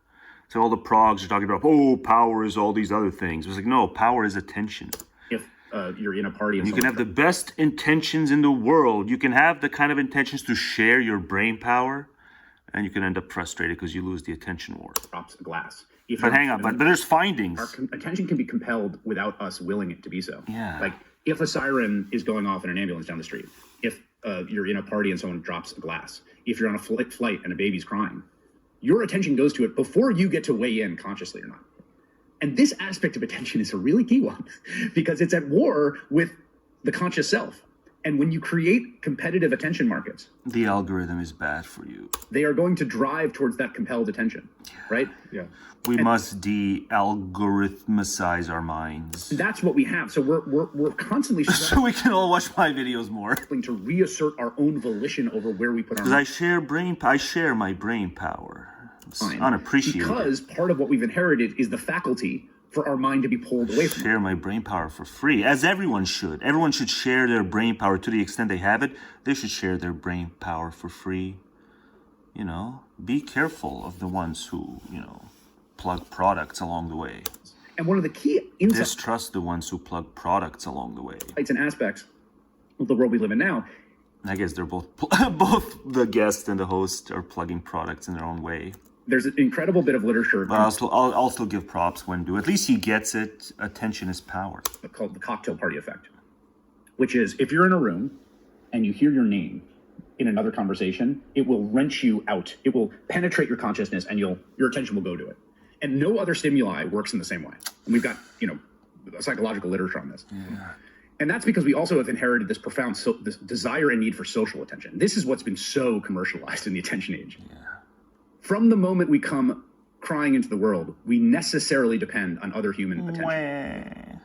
So all the progs are talking about, oh, power is all these other things. It's like, no, power is attention. If you're in a party and you can have the best intentions in the world. You can have the kind of intentions to share your brain power, and you can end up frustrated because you lose the attention war. Drops a glass. But hang on, but there's findings. Our attention can be compelled without us willing it to be so. Yeah. Like, if a siren is going off in an ambulance down the street, if you're in a party and someone drops a glass, if you're on a flight and a baby's crying, your attention goes to it before you get to weigh in consciously or not. And this aspect of attention is a really key one because it's at war with the conscious self. And when you create competitive attention markets, the algorithm is bad for you. They are going to drive towards that compelled attention, right? Yeah. We must de-algorithmicize our minds. That's what we have. So we're constantly so we can all watch my videos more. To reassert our own volition over where we put our. Because I share my brain power. It's unappreciated. Because part of what we've inherited is the faculty for our mind to be pulled away from. Share my brain power for free, as everyone should. Everyone should share their brain power to the extent they have it. They should share their brain power for free. Be careful of the ones who, plug products along the way. And one of the key insights. Distrust the ones who plug products along the way. It's an aspect of the world we live in now. I guess they're both the guest and the host are plugging products in their own way. There's an incredible bit of literature. But I'll also give props when due. At least he gets it. Attention is power. Called the cocktail party effect, which is if you're in a room and you hear your name in another conversation, it will wrench you out. It will penetrate your consciousness, and your attention will go to it. And no other stimuli works in the same way. And we've got, psychological literature on this. Yeah. And that's because we also have inherited this profound this desire and need for social attention. This is what's been so commercialized in the attention age. Yeah. From the moment we come crying into the world, we necessarily depend on other human attention.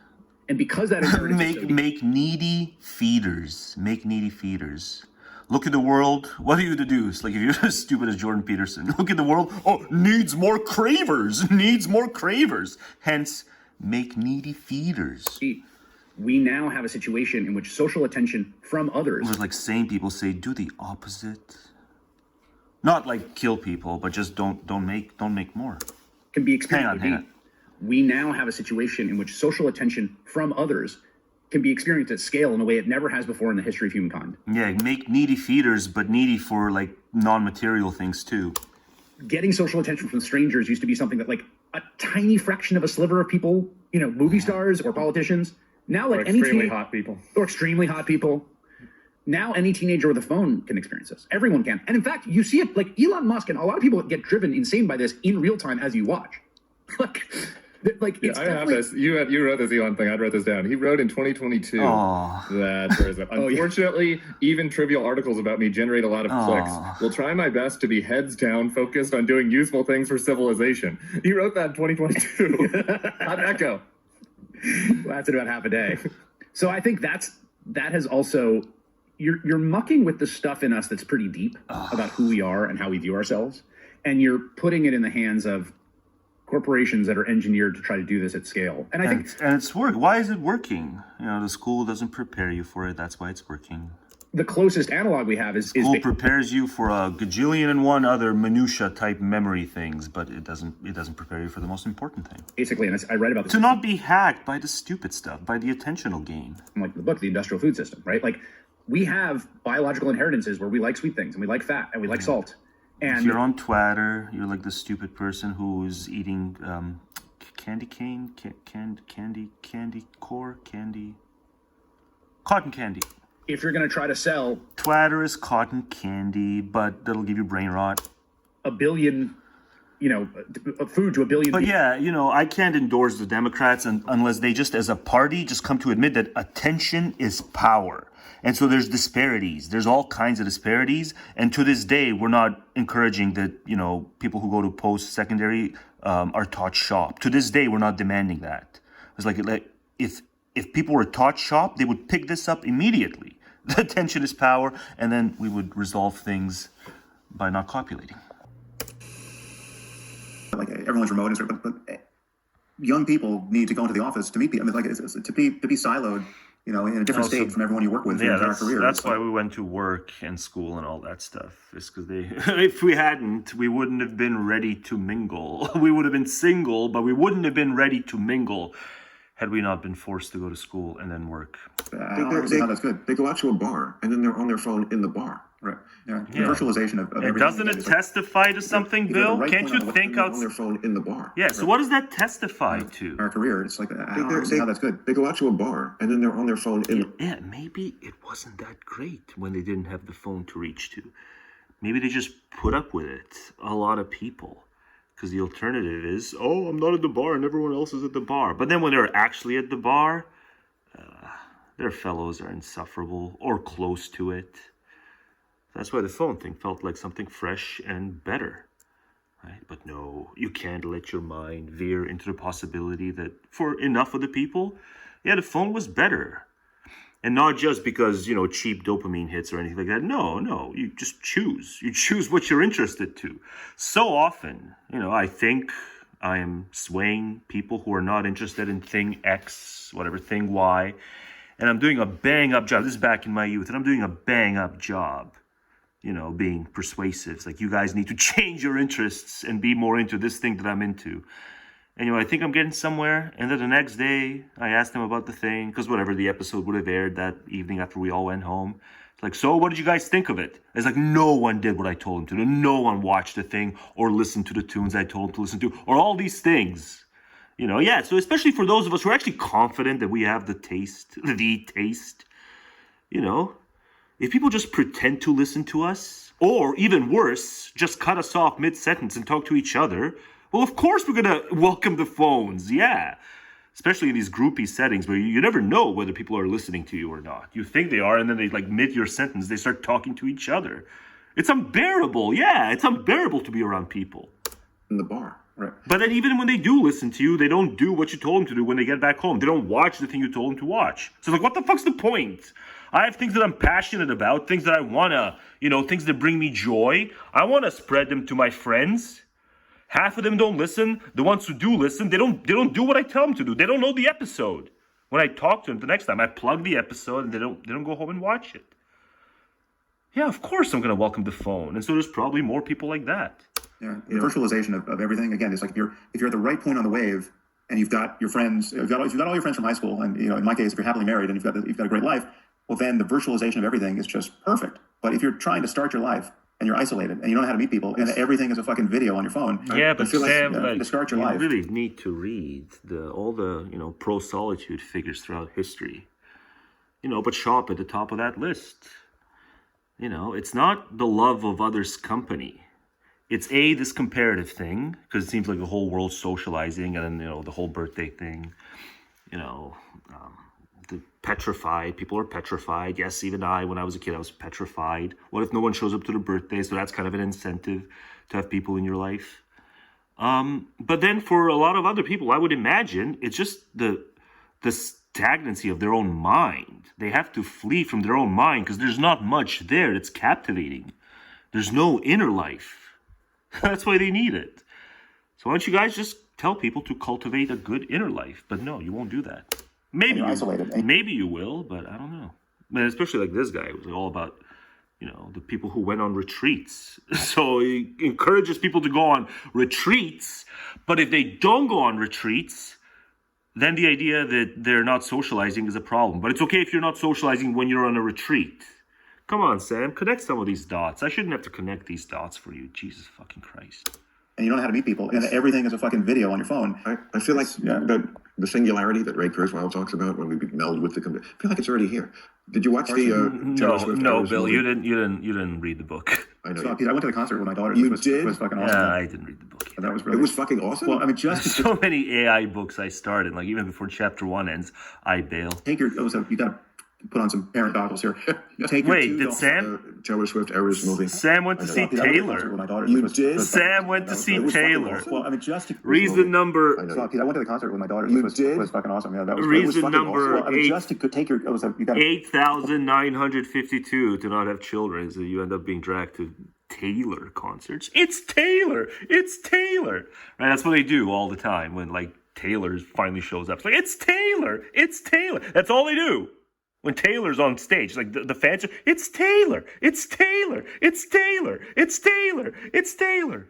And because that inheritance make needy feeders. Make needy feeders. Look at the world. What do you deduce? Like, if you're as stupid as Jordan Peterson, look at the world. Oh, needs more cravers. Needs more cravers. Hence, make needy feeders. We now have a situation in which social attention from others. It's like sane people say, do the opposite. Not like kill people, but just don't make more. Can be experienced. We now have a situation in which social attention from others can be experienced at scale in a way it never has before in the history of humankind. Yeah, make needy feeders, but needy for like non-material things too. Getting social attention from strangers used to be something that like a tiny fraction of a sliver of people, movie stars or politicians. Now, like extremely hot people. Or extremely hot people. Now any teenager with a phone can experience this. Everyone can. And in fact, you see it like Elon Musk and a lot of people get driven insane by this in real time as you watch. It's I have this. You wrote this Elon thing. I'd wrote this down. He wrote in 2022 that where is it? Unfortunately, even trivial articles about me generate a lot of clicks. Will try my best to be heads down, focused on doing useful things for civilization. He wrote that in 2022. How'd that go? Lasted about half a day. So I think that has also you're mucking with the stuff in us that's pretty deep about who we are and how we view ourselves, and you're putting it in the hands of corporations that are engineered to try to do this at scale. And I think it's work. Why is it working? The school doesn't prepare you for it. That's why it's working. The closest analog we have is school prepares you for a gajillion and one other minutia type memory things, but it doesn't prepare you for the most important thing. Basically, and I read about this. To not be hacked by the stupid stuff, by the attentional game. Like the book, The Industrial Food System, right? Like we have biological inheritances where we like sweet things and we like fat and we like salt. And if you're on Twitter, you're like the stupid person who's eating cotton candy. If you're going to try to sell... Twitter is cotton candy, but that'll give you brain rot. A billion, food to a billion But people. yeah, I can't endorse the Democrats unless they just, as a party, just come to admit that attention is power. And so there's disparities. There's all kinds of disparities. And to this day, we're not encouraging that, people who go to post-secondary are taught shop. To this day, we're not demanding that. It's like if people were taught shop, they would pick this up immediately. The attention is power, and then we would resolve things by not copulating. Like everyone's remote, but young people need to go into the office to meet people. I mean, to be siloed, in a different state from everyone you work with your entire career. That's why we went to work and school and all that stuff. It's because if we hadn't, we wouldn't have been ready to mingle. We would have been single, but we wouldn't have been ready to mingle had we not been forced to go to school and then work. That's good. They go out to a bar and then they're on their phone in the bar. Right. Yeah. Virtualization of everything. Doesn't it testify to something, Bill? Can't you think out on their phone in the bar? Yeah. So what does that testify to? Our career. It's like that's good. They go out to a bar and then they're on their phone in. Yeah. Maybe it wasn't that great when they didn't have the phone to reach to. Maybe they just put up with it. A lot of people. Because the alternative is, I'm not at the bar and everyone else is at the bar. But then when they're actually at the bar, their fellows are insufferable or close to it. That's why the phone thing felt like something fresh and better. Right? But no, you can't let your mind veer into the possibility that for enough of the people, the phone was better. And not just because, cheap dopamine hits or anything like that. No, you just choose. You choose what you're interested to. So often, I think I am swaying people who are not interested in thing X, whatever, thing Y. And I'm doing a bang-up job. This is back in my youth. And I'm doing a bang-up job, being persuasive. It's like, you guys need to change your interests and be more into this thing that I'm into. And, I think I'm getting somewhere. And then the next day, I asked them about the thing. Because whatever, the episode would have aired that evening after we all went home. It's like, so what did you guys think of it? It's like, no one did what I told them to do. No one watched the thing or listened to the tunes I told them to listen to. Or all these things. So especially for those of us who are actually confident that we have the taste. if people just pretend to listen to us, or even worse, just cut us off mid-sentence and talk to each other, well, of course we're going to welcome the phones, yeah. Especially in these groupie settings where you never know whether people are listening to you or not. You think they are, and then they, like, mid your sentence, they start talking to each other. It's unbearable, yeah. It's unbearable to be around people. In the bar, right. But then even when they do listen to you, they don't do what you told them to do when they get back home. They don't watch the thing you told them to watch. So, like, what the fuck's the point? I have things that I'm passionate about, things that I want to, things that bring me joy. I want to spread them to my friends. Half of them don't listen. The ones who do listen, they don't do what I tell them to do. They don't know the episode. When I talk to them the next time, I plug the episode and they don't go home and watch it. Yeah, of course I'm going to welcome the phone. And so there's probably more people like that. Yeah, the virtualization of everything. Again, it's like if you're at the right point on the wave and you've got your friends, you've got all your friends from high school, and in my case, if you're happily married and you've got a great life, well, then the virtualization of everything is just perfect. But if you're trying to start your life and you're isolated and you don't know how to meet people and everything is a fucking video on your phone, yeah, but Sam, to start your life, you really need to read all the pro-solitude figures throughout history. But shop at the top of that list. It's not the love of others' company. It's this comparative thing, because it seems like the whole world's socializing, and then, the whole birthday thing, the petrified, people are petrified. Yes, even when I was a kid, I was petrified. What if no one shows up to the birthday? So that's kind of an incentive to have people in your life. But then for a lot of other people, I would imagine it's just the stagnancy of their own mind. They have to flee from their own mind because there's not much there that's captivating. There's no inner life. That's why they need it. So why don't you guys just tell people to cultivate a good inner life? But no, you won't do that. Maybe you will, but I don't know. Man, especially like this guy, it was all about, the people who went on retreats. So he encourages people to go on retreats, but if they don't go on retreats, then the idea that they're not socializing is a problem. But it's okay if you're not socializing when you're on a retreat. Come on, Sam, connect some of these dots. I shouldn't have to connect these dots for you. Jesus fucking Christ. And you don't know how to meet people, and everything is a fucking video on your phone. I feel like the singularity that Ray Kurzweil talks about when we meld with the computer, I feel like it's already here. Did you watch the Taylor Swift? No, Bill, movie? You didn't read the book. I know. So, I went to the concert with my daughter. You it did? was fucking awesome. Yeah, I didn't read the book. That was really, it was fucking awesome. Well, I mean, just so many AI books I started, like even before chapter 1 ends, I bail. You got to put on some parent goggles here. Did Sam? Taylor Swift Eras movie. Sam went to see Taylor. You did? Sam went to see Taylor. Well, I mean, just reason number. I went to the concert with my daughter. You it did? was fucking awesome. Yeah, that was reason number. Well, I mean, just to take your. 8,952 to not have children, so you end up being dragged to Taylor concerts. It's Taylor. It's Taylor. Right? That's what they do all the time when like Taylor finally shows up. It's like it's Taylor. It's Taylor. That's all they do. When Taylor's on stage, like the fans are, it's Taylor, it's Taylor, it's Taylor, it's Taylor, it's Taylor.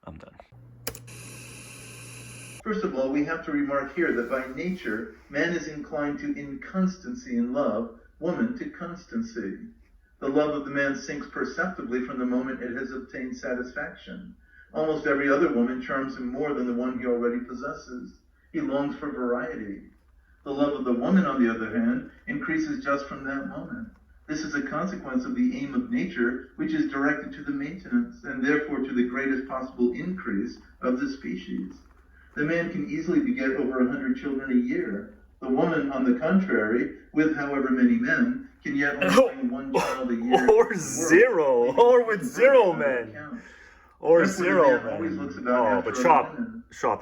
I'm done. First of all, we have to remark here that by nature, man is inclined to inconstancy in love, woman to constancy. The love of the man sinks perceptibly from the moment it has obtained satisfaction. Almost every other woman charms him more than the one he already possesses. He longs for variety. The love of the woman, on the other hand, increases just from that moment. This is a consequence of the aim of nature, which is directed to the maintenance, and therefore to the greatest possible increase of the species. The man can easily beget over 100 children a year. The woman, on the contrary, with however many men, can yet only bring one child a year. Or zero, or with 0 men. Or therefore, 0 men. Always looks about but Shop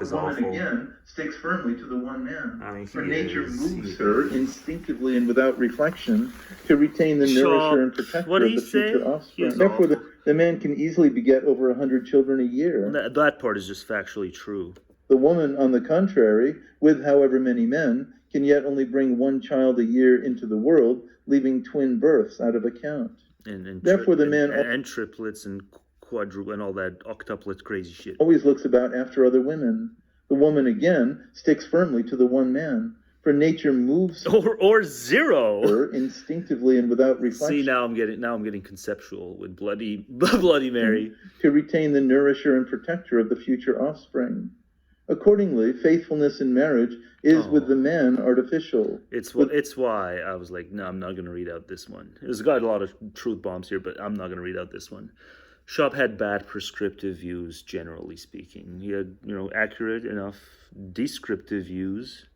is the woman awful. Again sticks firmly to the one man. I mean, for nature moves her instinctively and without reflection to retain the Shop. nourisher and protector of the future offspring. Therefore, the man can easily beget over 100 children a year. That part is just factually true. The woman, on the contrary, with however many men, can yet only bring one child a year into the world, leaving twin births out of account. And therefore, the man and triplets and quadruple and all that octuplets crazy shit. Always looks about after other women. The woman again sticks firmly to the one man, for nature moves or 0 her instinctively and without reflection. See, now I'm getting conceptual with Bloody Mary to retain the nourisher and protector of the future offspring. Accordingly, faithfulness in marriage is with the man artificial. It's why I was like, no, I'm not going to read out this one. It's got a lot of truth bombs here, but I'm not going to read out this one. Schaap had bad prescriptive views, generally speaking. He had, accurate enough descriptive views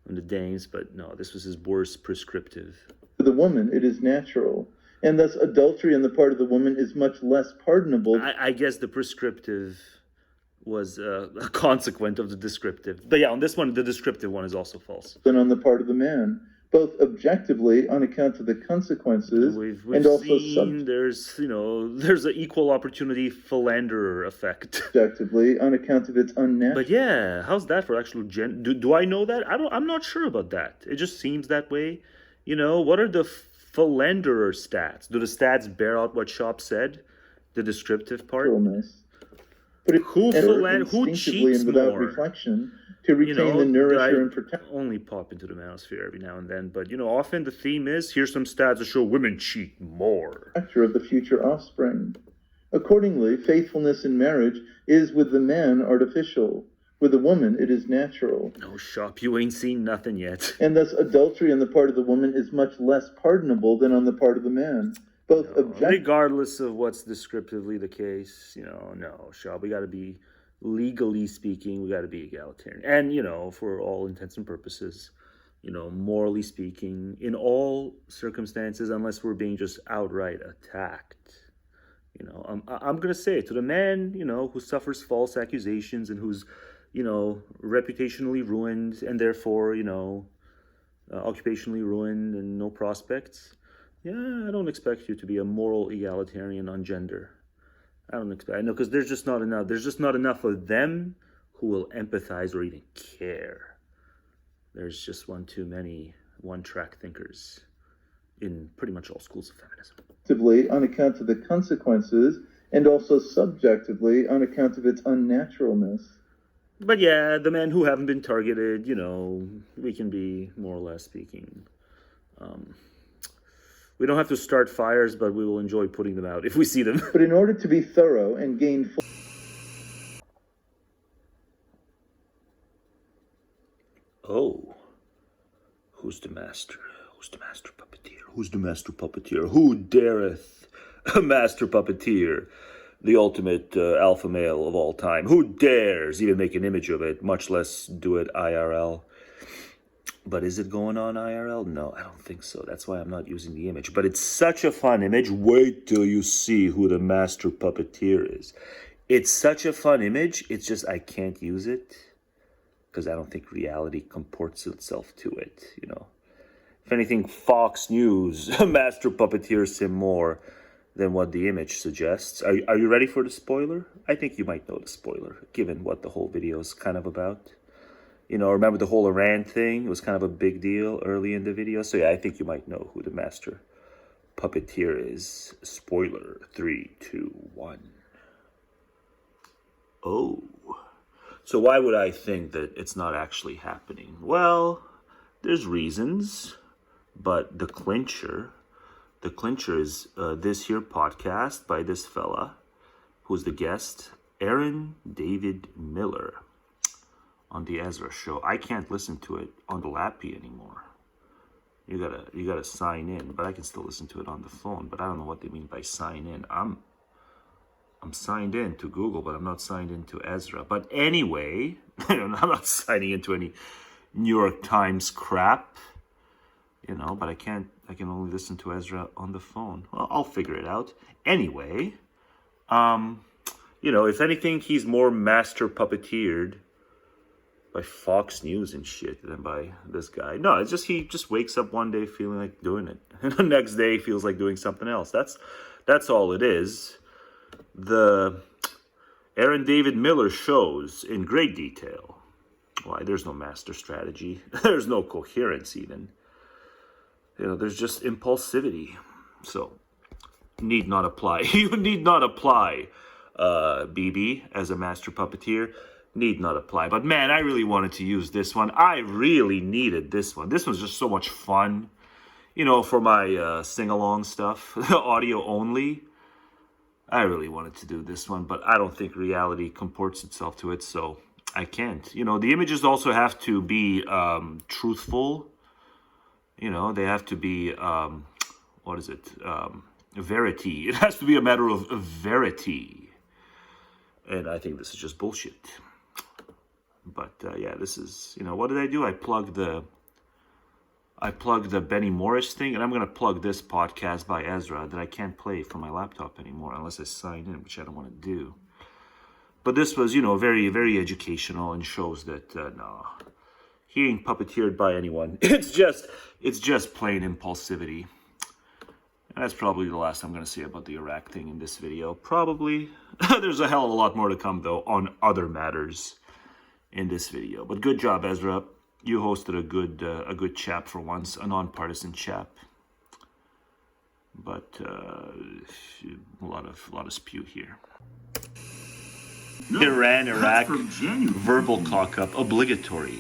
on the Danes, but no, this was his worst prescriptive. For the woman, it is natural, and thus adultery on the part of the woman is much less pardonable. I guess the prescriptive was a consequent of the descriptive. But yeah, on this one, the descriptive one is also false. Than on the part of the man, both objectively on account of the consequences, we've and also seen there's an equal opportunity Filander effect. Subjectively on account of its unnatural. But yeah, how's that for actual do I know that? I'm not sure about that. It just seems that way. What are the Filander stats? Do the stats bear out what Schaap said? The descriptive part? But who cheats and without more? Reflection to retain the nourisher and protect. Only pop into the manosphere every now and then, but often the theme is here's some stats that show women cheat more. Of the future offspring. Accordingly, faithfulness in marriage is with the man artificial. With the woman, it is natural. No, Schaap, you ain't seen nothing yet. And thus adultery on the part of the woman is much less pardonable than on the part of the man. Regardless of what's descriptively the case, no, Schaap, we got to be, legally speaking, we got to be egalitarian. And, for all intents and purposes, morally speaking, in all circumstances, unless we're being just outright attacked, I'm going to say to the man, who suffers false accusations and who's, reputationally ruined and therefore, occupationally ruined and no prospects. Yeah, I don't expect you to be a moral egalitarian on gender. I know, because there's just not enough. There's just not enough of them who will empathize or even care. There's just one too many one-track thinkers in pretty much all schools of feminism. Objectively on account of the consequences, and also subjectively on account of its unnaturalness. But yeah, the men who haven't been targeted, we can be more or less speaking. We don't have to start fires, but we will enjoy putting them out if we see them. But in order to be thorough and gain full... Oh. Who's the master? Who's the master puppeteer? Who's the master puppeteer? Who dareth a master puppeteer? The ultimate alpha male of all time. Who dares even make an image of it, much less do it IRL? But is it going on IRL? No, I don't think so. That's why I'm not using the image. But it's such a fun image. Wait till you see who the master puppeteer is. It's such a fun image. It's just I can't use it because I don't think reality comports itself to it, If anything, Fox News master puppeteers him more than what the image suggests. Are you ready for the spoiler? I think you might know the spoiler, given what the whole video is kind of about. Remember the whole Iran thing? It was kind of a big deal early in the video. So yeah, I think you might know who the master puppeteer is. Spoiler, 3, 2, 1. Oh. So why would I think that it's not actually happening? Well, there's reasons, but the clincher is this here podcast by this fella, who's the guest, Aaron David Miller, on the Ezra show. I can't listen to it on the Lappy anymore. You gotta sign in, but I can still listen to it on the phone. But I don't know what they mean by sign in. I'm signed in to Google, but I'm not signed into Ezra. But anyway, I'm not signing into any New York Times crap, but I can only listen to Ezra on the phone. Well, I'll figure it out. Anyway, if anything, he's more master puppeteered by Fox News and shit than by this guy. No, it's just he just wakes up one day feeling like doing it, and the next day feels like doing something else. That's all it is. The Aaron David Miller shows in great detail why there's no master strategy. There's no coherence even. There's just impulsivity. So, need not apply. You need not apply, BB, as a master puppeteer. Need not apply. But man, I really wanted to use this one. I really needed this one. This was just so much fun. For my sing-along stuff, audio only. I really wanted to do this one, but I don't think reality comports itself to it, so I can't. You know, the images also have to be truthful. You know, they have to be, verity. It has to be a matter of verity. And I think this is just bullshit. But yeah, this is, you know, what did I do? I plugged the Benny Morris thing, and I'm going to plug this podcast by Ezra that I can't play from my laptop anymore unless I sign in, which I don't want to do. But this was, you know, very, very educational and shows that, no, he ain't puppeteered by anyone. It's just plain impulsivity. And that's probably the last I'm going to say about the Iraq thing in this video. Probably. There's a hell of a lot more to come, though, on other matters in this video. But good job, Ezra. You hosted a good chap for once, a nonpartisan chap. But a lot of spew here. No, Iran-Iraq verbal cock-up, obligatory.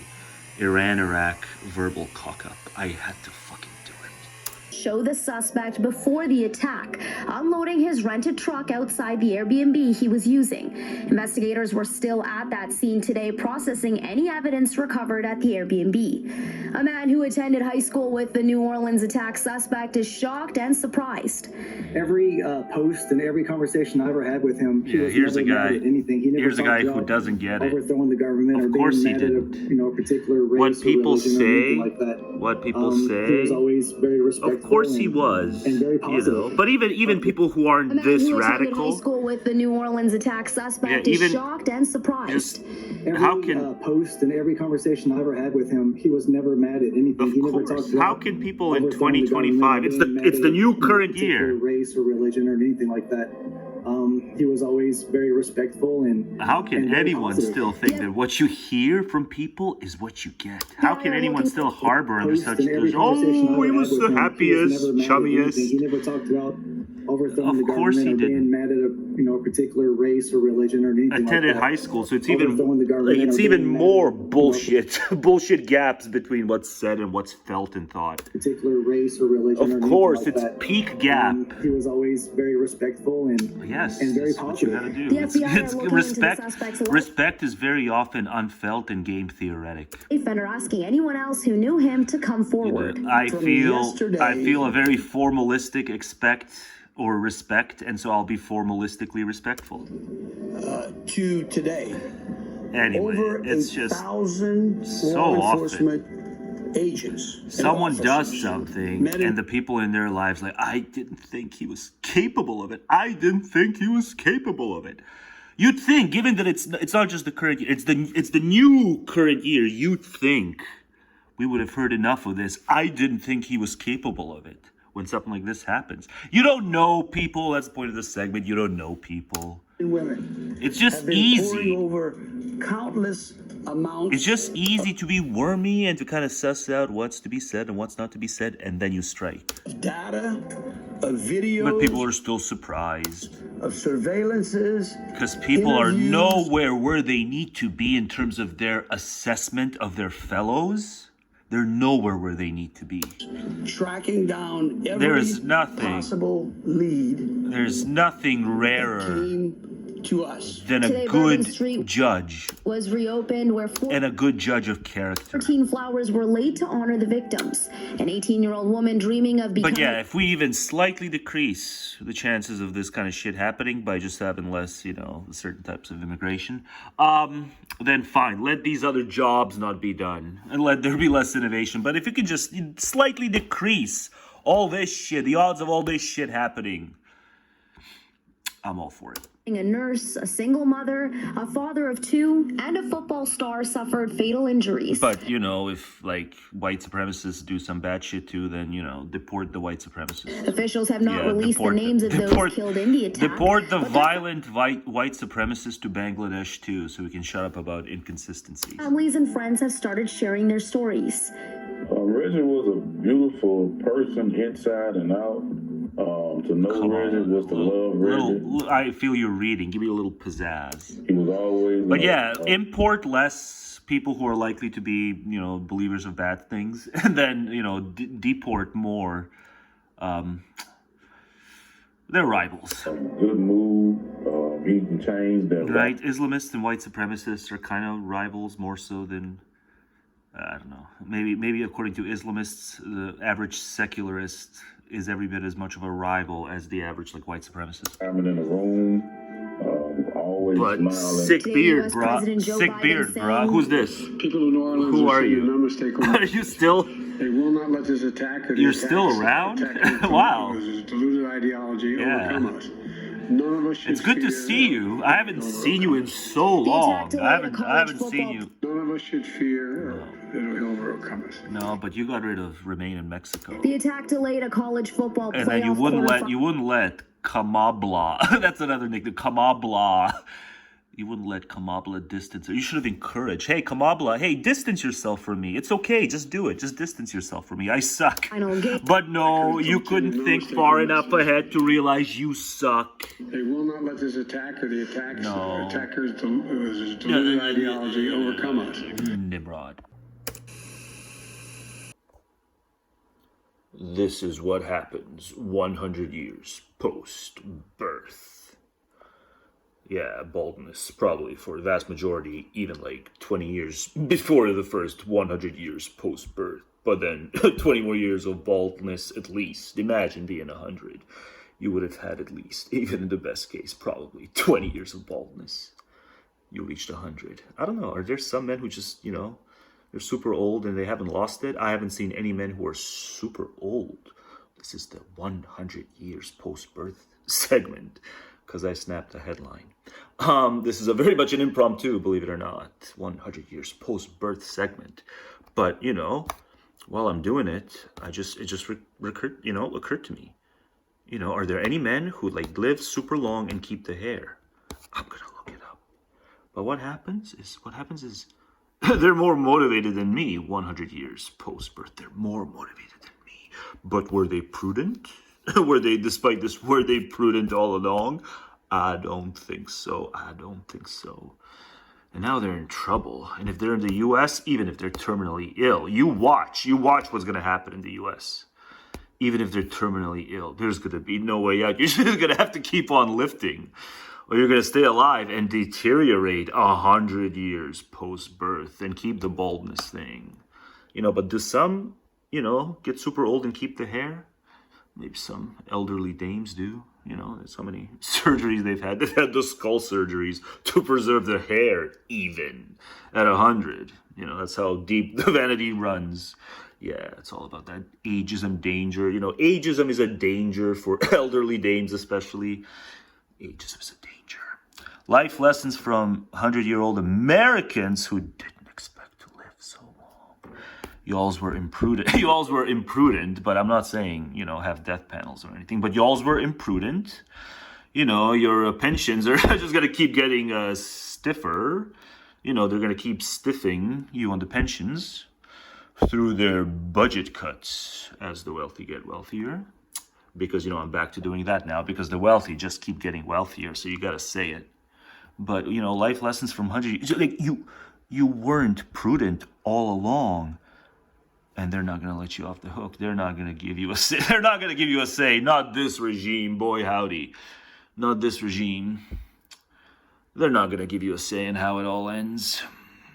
Iran-Iraq verbal cock-up. I had to fucking do it. Show the suspect before the attack, unloading his rented truck outside the Airbnb he was using. Investigators were still at that scene today, processing any evidence recovered at the Airbnb. A man who attended high school with the New Orleans attack suspect is shocked and surprised. Every post and every conversation I ever had with him, here's a guy. Here's a guy who doesn't get it. Overthrowing the government, of course he didn't. A particular race what people say, like that. What people say. He was always very respectful. Of course he was. And very positive. You know, but even people who aren't this who radical. High school with the New Orleans attack suspect is shocked and surprised. How can post and every conversation I ever had with him, he was never mad at anything. He never talked about. How can people in 2025? It's the new current year. Race or religion or anything like that. He was always very respectful and. How can anyone still think that what you hear from people is what you get? How can anyone still harbor under such things? Oh, he was the happiest, chummiest. He never talked about overthrowing the course government he or being mad at a particular race or religion or anything attended like that. high school, so it's even more bullshit bullshit gaps between what's said and what's felt and thought. Particular race or religion. Of course, it's peak gap. He was always very respectful and very positive. What you gotta do. It's respect. Respect is very often unfelt and game theoretic. Defender asking anyone else who knew him to come forward. I feel a very formalistic respect, and so I'll be formalistically respectful. To today, anyway, over it's just 1,000 so law often enforcement agents. Someone does something, and the people in their lives like, I didn't think he was capable of it. I didn't think he was capable of it. You'd think, given that it's not just the current year, it's the new current year. You'd think we would have heard enough of this. I didn't think he was capable of it. When something like this happens, you don't know people. That's the point of this segment. You don't know people. Women. It's just easy. Over countless amounts. It's just easy to be wormy and to kind of suss out what's to be said and what's not to be said, and then you strike. Data, of videos. But people are still surprised. Of surveillances. Because people are nowhere where they need to be in terms of their assessment of their fellows. They're nowhere where they need to be. Tracking down every possible lead. There's nothing rarer to us than a good judge was reopened where and a good judge of character. 14 flowers were laid to honor the victims. An 18-year-old woman dreaming of becoming. But yeah, if we even slightly decrease the chances of this kind of shit happening by just having less, certain types of immigration, then fine. Let these other jobs not be done and let there be less innovation. But if you can just slightly decrease all this shit, the odds of all this shit happening, I'm all for it. A nurse, a single mother, a father of two, and a football star suffered fatal injuries. But, if, white supremacists do some bad shit too, then, deport the white supremacists. Officials have not released the names of those killed in the attack. Deport the violent white supremacists to Bangladesh too, so we can shut up about inconsistencies. Families and friends have started sharing their stories. Reggie was a beautiful person inside and out. To know Reggie was to love Reggie. I feel you're reading. Give me a little pizzazz. He was always. But import less people who are likely to be, believers of bad things, and then, deport more. They're rivals. Good mood. He can change their right. Islamists and white supremacists are kind of rivals more so than I don't know. Maybe according to Islamists, the average secularist is every bit as much of a rival as the average like white supremacist. I'm in the room, always but smiling. sick beard, bruh. Sick beard, bruh. Who's this? People in New Orleans Who are you? No mistake Are you still? They will not let this attack or You're still around? Wow. Deluded ideology overcome us. None of us should It's good to see you. I haven't seen you in so long. I haven't seen you. None of us should fear that it will overcome us. No, but you got rid of Remain in Mexico. The attack delayed a college football playoff. And then you wouldn't let Kamala. That's another nickname. Kamala. You wouldn't let Kamala distance her. You should have encouraged. Hey, Kamala, hey, distance yourself from me. It's okay. Just do it. Just distance yourself from me. I suck. But no, you couldn't think far enough ahead to realize you suck. They will not let this attack or the attackers' deluded ideology overcome us. Nimrod. This is what happens 100 years post-birth. Yeah, baldness, probably for the vast majority, even like 20 years before the first 100 years post-birth. But then 20 more years of baldness at least. Imagine being 100. You would have had at least, even in the best case, probably 20 years of baldness. You reached 100. I don't know, are there some men who just, they're super old and they haven't lost it? I haven't seen any men who are super old. This is the 100 years post-birth segment. Because I snapped the headline. This is a very much an impromptu, believe it or not, 100 years post-birth segment. But, while I'm doing it, it just occurred to me. Are there any men who live super long and keep the hair? I'm gonna look it up. But what happens is they're more motivated than me 100 years post-birth. They're more motivated than me. But were they prudent? Were they prudent all along? I don't think so. And now they're in trouble. And if they're in the U.S., even if they're terminally ill, you watch what's going to happen in the U.S. Even if they're terminally ill, there's going to be no way out. You're just going to have to keep on lifting, or you're going to stay alive and deteriorate 100 years post-birth and keep the baldness thing. But do some, get super old and keep the hair? Maybe some elderly dames do. There's so many surgeries they've had. They've had the skull surgeries to preserve their hair even at 100. That's how deep the vanity runs. Yeah, it's all about that ageism danger. Ageism is a danger for elderly dames especially. Ageism is a danger. Life lessons from 100-year-old Americans who didn't expect to live so long. Y'alls were imprudent, but I'm not saying, have death panels or anything, but y'alls were imprudent. Your pensions are just going to keep getting stiffer. They're going to keep stiffing you on the pensions through their budget cuts as the wealthy get wealthier. Because, I'm back to doing that now because the wealthy just keep getting wealthier, so you got to say it. But, life lessons from 100 years. You weren't prudent all along. And they're not going to let you off the hook. They're not going to give you a say. They're not going to give you a say. Not this regime, boy howdy. Not this regime. They're not going to give you a say in how it all ends.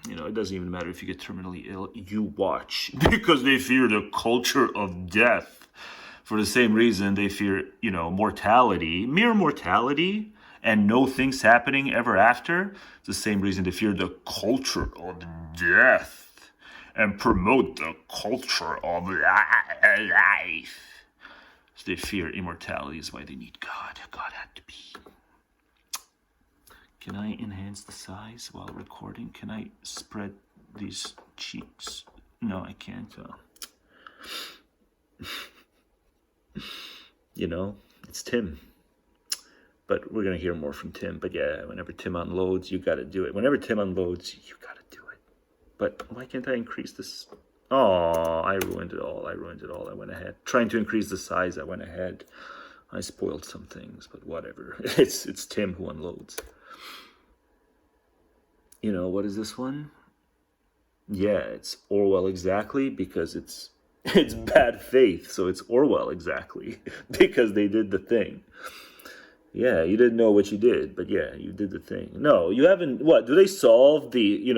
It doesn't even matter if you get terminally ill. You watch. Because they fear the culture of death. For the same reason they fear, mortality. Mere mortality and no things happening ever after. It's the same reason they fear the culture of death. And promote the culture of life. So they fear immortality is why they need God. God had to be. Can I enhance the size while recording? Can I spread these cheeks? No, I can't. It's Tim. But we're going to hear more from Tim. But yeah, whenever Tim unloads, you got to do it. Whenever Tim unloads, you got to do it. But why can't I increase this? Oh, I ruined it all. I went ahead. Trying to increase the size, I went ahead. I spoiled some things, but whatever. It's Tim who unloads. What is this one? Yeah, it's Orwell exactly because it's bad faith. So it's Orwell exactly because they did the thing. Yeah, you didn't know what you did, but yeah, you did the thing. No, you haven't. What, do they solve the,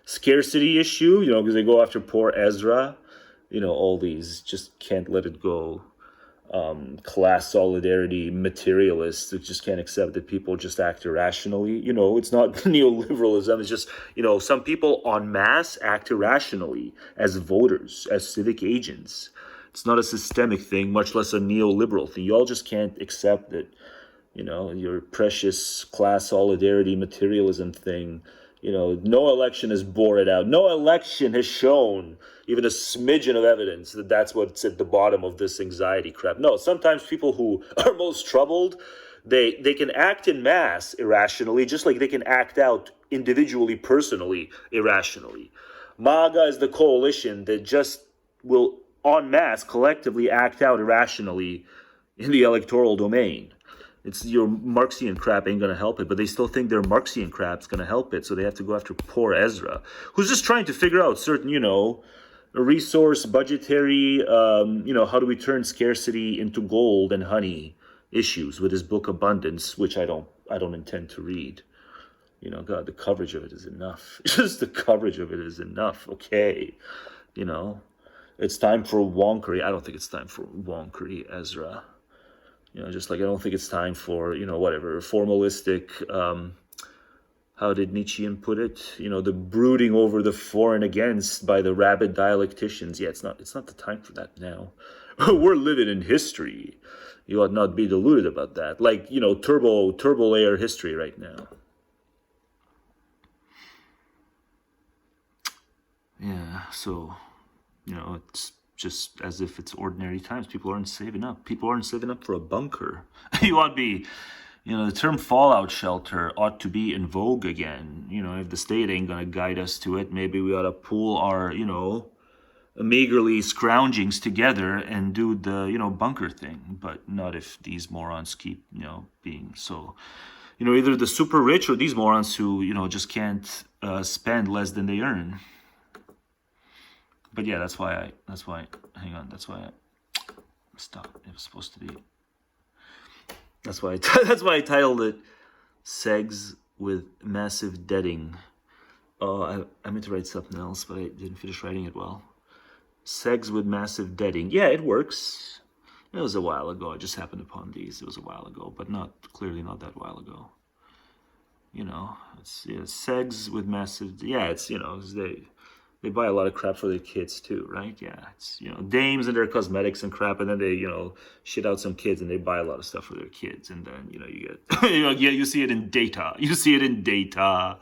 scarcity issue, because they go after poor Ezra? All these just can't let it go. Class solidarity materialists that just can't accept that people just act irrationally. It's not neoliberalism. It's just, some people en masse act irrationally as voters, as civic agents. It's not a systemic thing, much less a neoliberal thing. You all just can't accept that, your precious class solidarity materialism thing. No election has bore it out. No election has shown even a smidgen of evidence that that's what's at the bottom of this anxiety crap. No, sometimes people who are most troubled, they can act in mass irrationally, just like they can act out individually, personally, irrationally. MAGA is the coalition that just will en masse collectively act out irrationally in the electoral domain. It's your Marxian crap ain't going to help it, but they still think their Marxian crap's going to help it, so they have to go after poor Ezra, who's just trying to figure out certain, resource, budgetary, how do we turn scarcity into gold and honey issues with his book Abundance, which I don't intend to read. God, the coverage of it is enough. Just the coverage of it is enough, okay? It's time for wonkery. I don't think it's time for wonkery, Ezra. Just like I don't think it's time for, whatever, formalistic, how did Nietzschean put it? The brooding over the for and against by the rabid dialecticians. Yeah, it's not the time for that now. We're living in history. You ought not be deluded about that. Like, turbo layer history right now. Yeah, so, it's just as if it's ordinary times. People aren't saving up. People aren't saving up for a bunker. You ought to be, the term fallout shelter ought to be in vogue again. If the state ain't going to guide us to it, maybe we ought to pool our, meagerly scroungings together and do the, bunker thing. But not if these morons keep, being so, either the super rich or these morons who, just can't spend less than they earn. But yeah, that's why I stop. It was supposed to be. That's why I titled it "Segs with Massive Deading." Oh, I meant to write something else, but I didn't finish writing it well. Segs with massive deading. Yeah, it works. It was a while ago. I just happened upon these. It was a while ago, but clearly not that while ago. It's segs with massive. Yeah, it's They buy a lot of crap for their kids too, right? Yeah, it's, dames and their cosmetics and crap, and then they, shit out some kids and they buy a lot of stuff for their kids, and then, you get, you see it in data. You see it in data,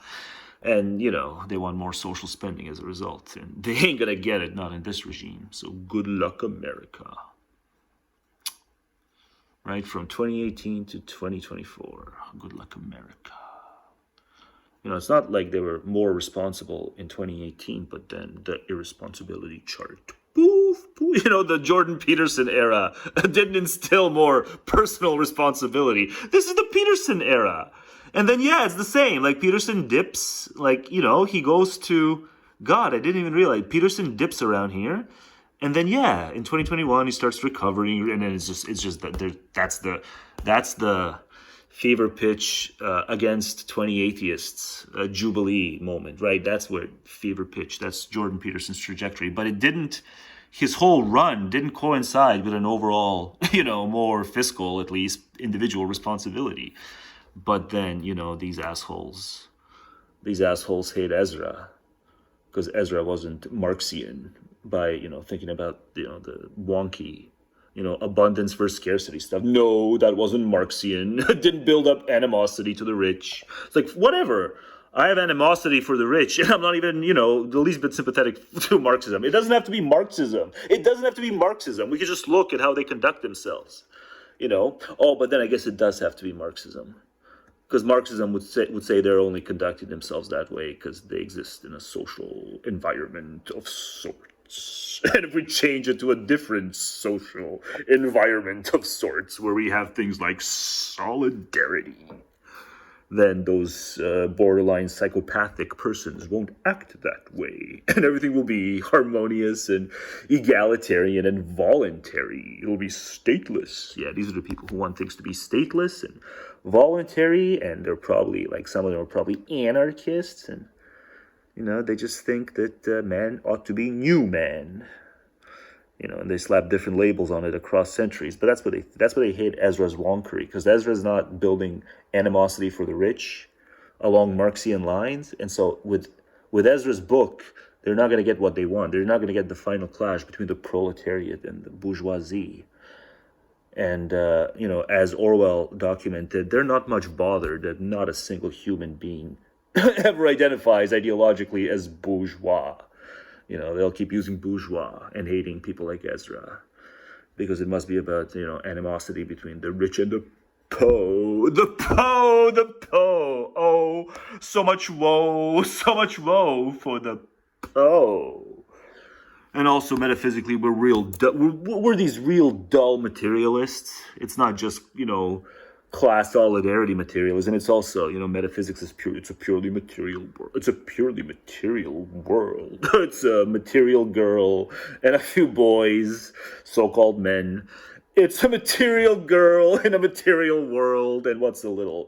and, they want more social spending as a result, and they ain't gonna get it, not in this regime. So good luck, America. Right, from 2018 to 2024, good luck, America. It's not like they were more responsible in 2018, but then the irresponsibility chart. Poof, poof. The Jordan Peterson era didn't instill more personal responsibility. This is the Peterson era. And then, yeah, it's the same. Like, Peterson dips, he goes to, God, I didn't even realize, Peterson dips around here. And then, yeah, in 2021, he starts recovering, and then it's just that that's the fever pitch against 20 atheists, Jubilee moment, right? That's where fever pitch, that's Jordan Peterson's trajectory. But his whole run didn't coincide with an overall, more fiscal, at least, individual responsibility. But then, these assholes hate Ezra because Ezra wasn't Marxian by, thinking about, the wonky, abundance versus scarcity stuff. No, that wasn't Marxian. It didn't build up animosity to the rich. It's like, whatever. I have animosity for the rich, and I'm not even, the least bit sympathetic to Marxism. It doesn't have to be Marxism. It doesn't have to be Marxism. We can just look at how they conduct themselves, Oh, but then I guess it does have to be Marxism. Because Marxism would say they're only conducting themselves that way because they exist in a social environment of sorts. And if we change it to a different social environment of sorts, where we have things like solidarity then those borderline psychopathic persons won't act that way. And everything will be harmonious and egalitarian and voluntary. It'll be stateless. Yeah, these are the people who want things to be stateless and voluntary, and they're probably, like, some of them are probably anarchists, and, you know, they just think that man ought to be new man. You know, and they slap different labels on it across centuries. But that's what they hate Ezra's wonkery, because Ezra's not building animosity for the rich along Marxian lines. And so with Ezra's book, they're not going to get what they want. They're not going to get the final clash between the proletariat and the bourgeoisie. And, you know, as Orwell documented, they're not much bothered that not a single human being ever identifies ideologically as bourgeois. You know, they'll keep using bourgeois and hating people like Ezra, because it must be about, you know, animosity between the rich and the poor. The poor. Oh, so much woe for the poor. And also, metaphysically, we're these real dull materialists. It's not just, you know, class solidarity materialism. It's also, you know, metaphysics is pure. It's a purely material world. It's a material girl and a few boys, so-called men. It's a material girl in a material world, and what's a little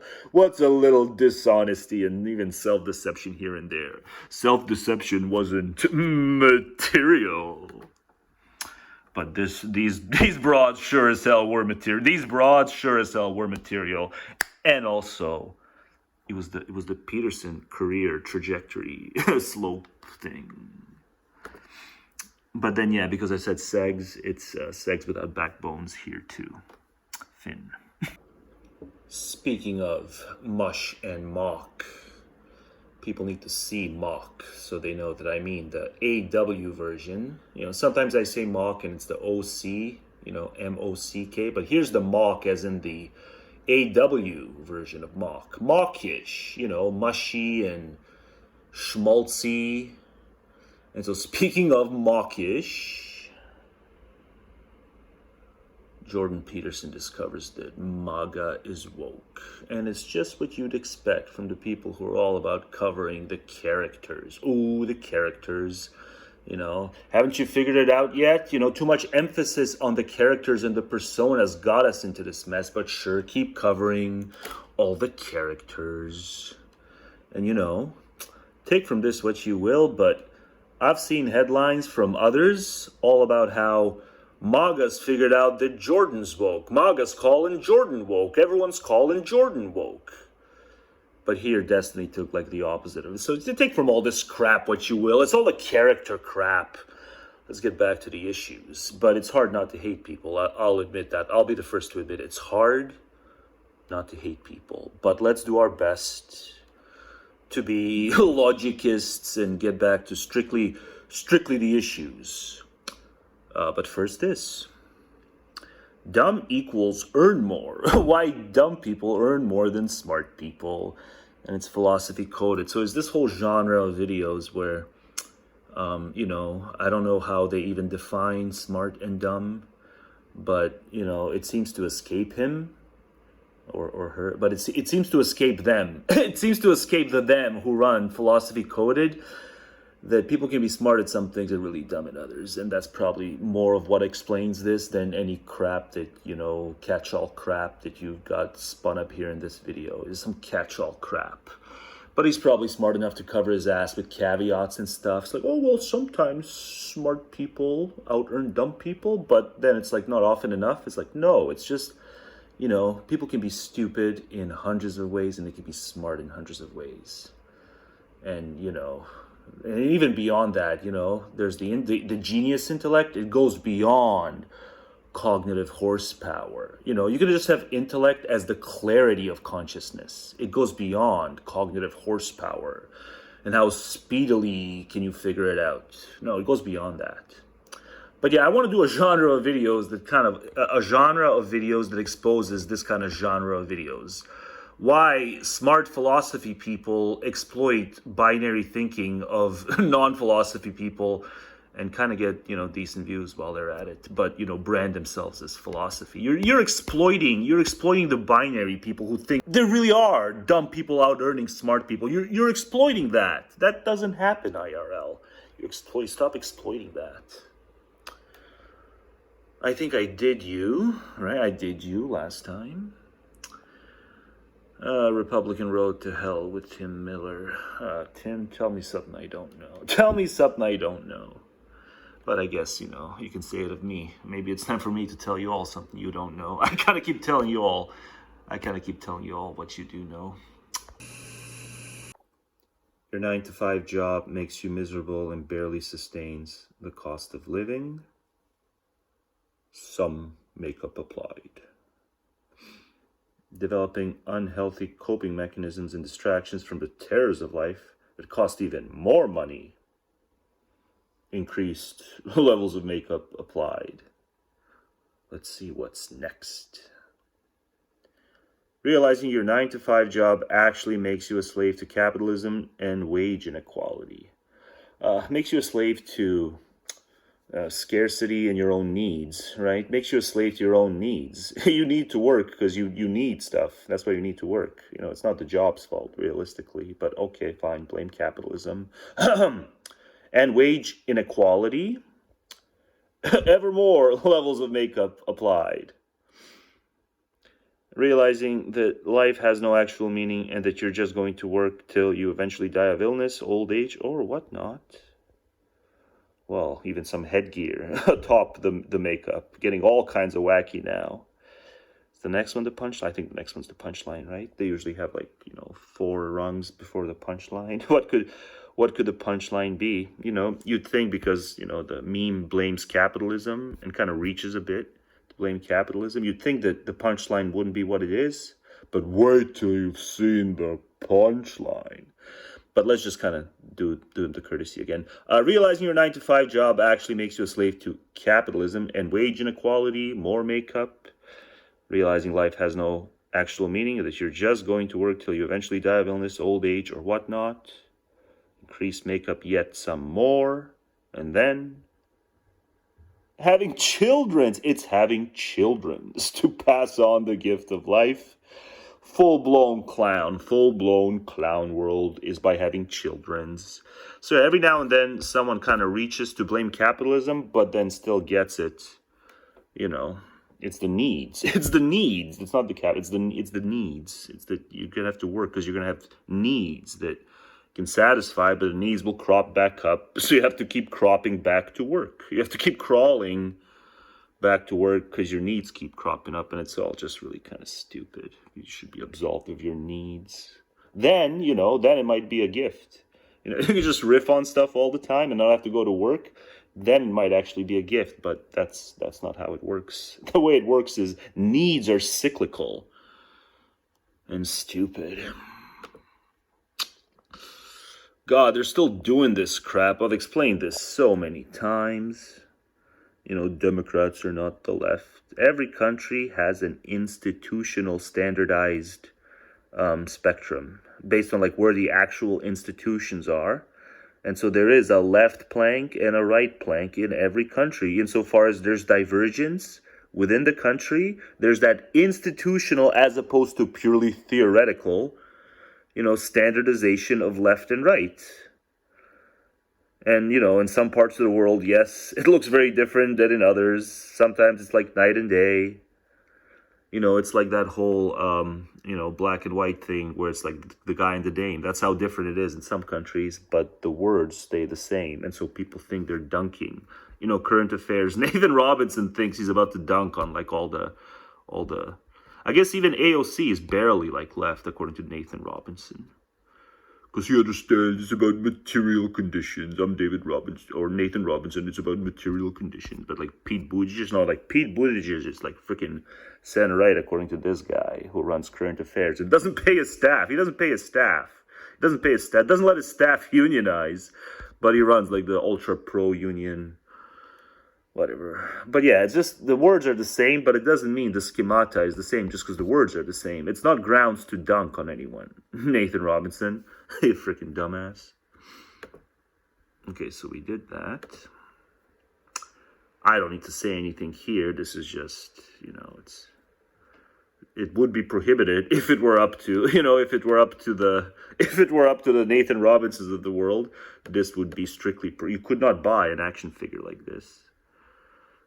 dishonesty and even self-deception here and there. Self-deception wasn't material. But these broads sure as hell were material. These broads sure as hell were material, and also, it was the Peterson career trajectory slope thing. But then, yeah, because I said segs, it's segs without backbones here too. Finn. Speaking of mush and mock, people need to see mock so they know that I mean the AW version. You know, sometimes I say mock and it's the OC, you know, M-O-C-K, but here's the mock as in the AW version of mock. Mockish, you know, mushy and schmaltzy. And so speaking of mockish, Jordan Peterson discovers that MAGA is woke. And it's just what you'd expect from the people who are all about covering the characters. Ooh, the characters. You know, haven't you figured it out yet? You know, too much emphasis on the characters and the personas got us into this mess. But sure, keep covering all the characters. And, you know, take from this what you will, but I've seen headlines from others all about how MAGA's figured out that Jordan's woke. MAGA's calling Jordan woke. Everyone's calling Jordan woke. But here, Destiny took like the opposite of it. So take from all this crap what you will. It's all the character crap. Let's get back to the issues. But it's hard not to hate people. I'll admit that. I'll be the first to admit it. It's hard not to hate people. But let's do our best to be logicists and get back to strictly the issues. But first this. Dumb equals earn more. Why dumb people earn more than smart people. And it's philosophy coded. So it's this whole genre of videos where, you know, I don't know how they even define smart and dumb. But, you know, it seems to escape him or her. But it seems to escape them. It seems to escape the them who run philosophy coded. That people can be smart at some things and really dumb at others. And that's probably more of what explains this than any crap that, you know, catch-all crap that you've got spun up here in this video. It's some catch-all crap. But he's probably smart enough to cover his ass with caveats and stuff. It's like, oh, well, sometimes smart people out-earn dumb people. But then it's like not often enough. It's like, no, it's just, you know, people can be stupid in hundreds of ways and they can be smart in hundreds of ways. And, you know, and even beyond that, you know, there's the genius intellect. It goes beyond cognitive horsepower. You know, you can just have intellect as the clarity of consciousness. It goes beyond cognitive horsepower. And how speedily can you figure it out? No, it goes beyond that. But yeah, I want to do a genre of videos that exposes this kind of genre of videos. Why smart philosophy people exploit binary thinking of non-philosophy people and kind of get, decent views while they're at it, but, brand themselves as philosophy. You're exploiting the binary people who think there really are dumb people out earning smart people. You're exploiting that. That doesn't happen, IRL. Stop exploiting that. I think I did you, right? I did you last time. Republican Road to Hell with Tim Miller. Tim, tell me something I don't know. Tell me something I don't know. But I guess, you can say it of me. Maybe it's time for me to tell you all something you don't know. I kind of keep telling you all what you do know. Your 9-to-5 job makes you miserable and barely sustains the cost of living. Some makeup applied. Developing unhealthy coping mechanisms and distractions from the terrors of life that cost even more money. Increased levels of makeup applied. Let's see what's next. Realizing your 9-to-5 job actually makes you a slave to capitalism and wage inequality. Makes you a slave to scarcity and your own needs, right? Makes you a slave to your own needs. You need to work because you need stuff. That's why you need to work. It's not the job's fault, realistically. But okay, fine, blame capitalism. And wage inequality. Ever more levels of makeup applied. Realizing that life has no actual meaning and that you're just going to work till you eventually die of illness, old age, or whatnot. Well, even some headgear atop the makeup, getting all kinds of wacky now. Is the next one the punchline? I think the next one's the punchline, right? They usually have 4 rungs before the punchline. What could the punchline be? You'd think because, the meme blames capitalism and kind of reaches a bit to blame capitalism. You'd think that the punchline wouldn't be what it is, but wait till you've seen the punchline. But let's just kind of do the courtesy again. Realizing your 9-to-5 job actually makes you a slave to capitalism and wage inequality, more makeup. Realizing life has no actual meaning, that you're just going to work till you eventually die of illness, old age, or whatnot. Increase makeup yet some more. And then having children. It's having children to pass on the gift of life. Full-blown clown world is by having children's. So every now and then someone kind of reaches to blame capitalism, but then still gets it. It's the needs. It's the needs. It's not the cap. It's the needs. It's that you're gonna have to work because you're gonna have needs that can satisfy, but the needs will crop back up. So you have to keep cropping back to work. You have to keep crawling back to work because your needs keep cropping up, and it's all just really kind of stupid. You should be absolved of your needs. Then, then it might be a gift. You can just riff on stuff all the time and not have to go to work. Then it might actually be a gift, but that's not how it works. The way it works is needs are cyclical and stupid. God, they're still doing this crap. I've explained this so many times. Democrats are not the left. Every country has an institutional standardized spectrum based on where the actual institutions are. And so there is a left plank and a right plank in every country. Insofar as there's divergence within the country, there's that institutional as opposed to purely theoretical, standardization of left and right. And, in some parts of the world, yes, it looks very different than in others. Sometimes it's like night and day. It's like that whole, black and white thing where it's like the guy and the dame. That's how different it is in some countries, but the words stay the same. And so people think they're dunking. Current affairs. Nathan Robinson thinks he's about to dunk on all the, I guess even AOC is barely left, according to Nathan Robinson. Because he understands it's about material conditions. I'm David Robinson, or Nathan Robinson, it's about material conditions. But Pete Buttigieg is not Pete Buttigieg is freaking center right, according to this guy who runs current affairs. It doesn't pay his staff. He doesn't pay his staff. Doesn't let his staff unionize. But he runs the ultra pro union, whatever. But yeah, it's just the words are the same, but it doesn't mean the schemata is the same just because the words are the same. It's not grounds to dunk on anyone. Nathan Robinson, you freaking dumbass. Okay, so we did that. I don't need to say anything here. This is just, it would be prohibited if it were up to, if it were up to the Nathan Robinsons of the world. This would be strictly, you could not buy an action figure like this,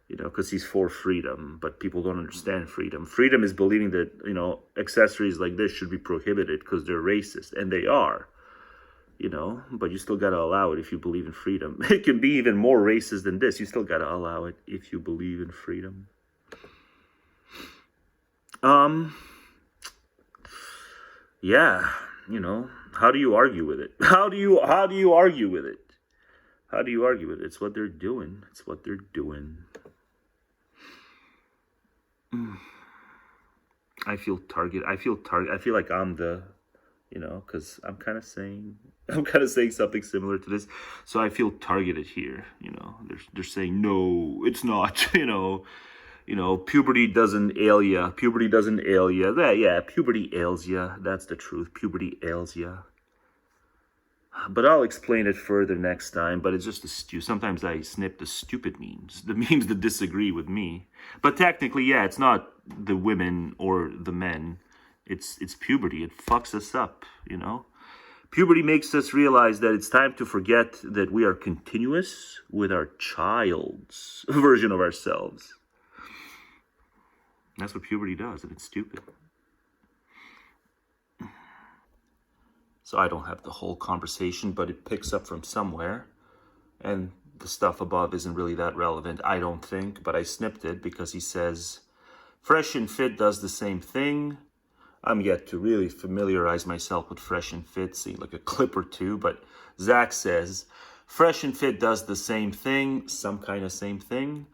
because he's for freedom, but people don't understand freedom. Freedom is believing that, accessories like this should be prohibited because they're racist, and they are, but you still got to allow it if you believe in freedom. It can be even more racist than this. You still got to allow it if you believe in freedom. Yeah, how do you argue with it? How do you argue with it? How do you argue with it? It's what they're doing. It's what they're doing. I feel targeted. I feel like I'm the, because I'm kind of saying something similar to this. So I feel targeted here. They're saying, no, it's not, puberty doesn't ail ya. Puberty doesn't ail ya. Yeah, puberty ails ya. That's the truth. Puberty ails ya. But I'll explain it further next time. But it's just sometimes I snip the stupid memes, the memes that disagree with me. But technically, yeah, it's not the women or the men. It's puberty. It fucks us up, Puberty makes us realize that it's time to forget that we are continuous with our child's version of ourselves. That's what puberty does, and it's stupid. So I don't have the whole conversation, but it picks up from somewhere. And the stuff above isn't really that relevant, I don't think. But I snipped it because he says, Fresh and Fit does the same thing. I'm yet to really familiarize myself with Fresh and Fit, see like a clip or two. But Zach says, Fresh and Fit does the same thing, some kind of same thing.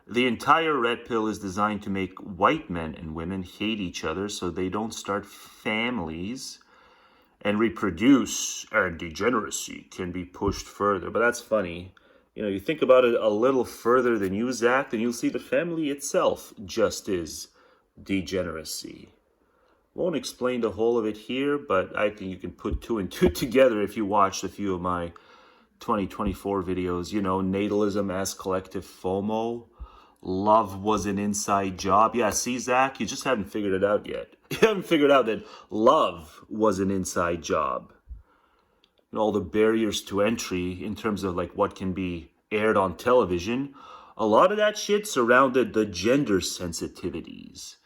The entire red pill is designed to make white men and women hate each other so they don't start families and reproduce, and degeneracy can be pushed further. But that's funny. You think about it a little further than you, Zach, and you'll see the family itself just is degeneracy. Won't explain the whole of it here, but I think you can put two and two together if you watched a few of my 2024 videos. Natalism as collective FOMO. Love was an inside job. Yeah, see, Zach, you just haven't figured it out yet. You haven't figured out that love was an inside job. All the barriers to entry in terms of like what can be aired on television, a lot of that shit surrounded the gender sensitivities.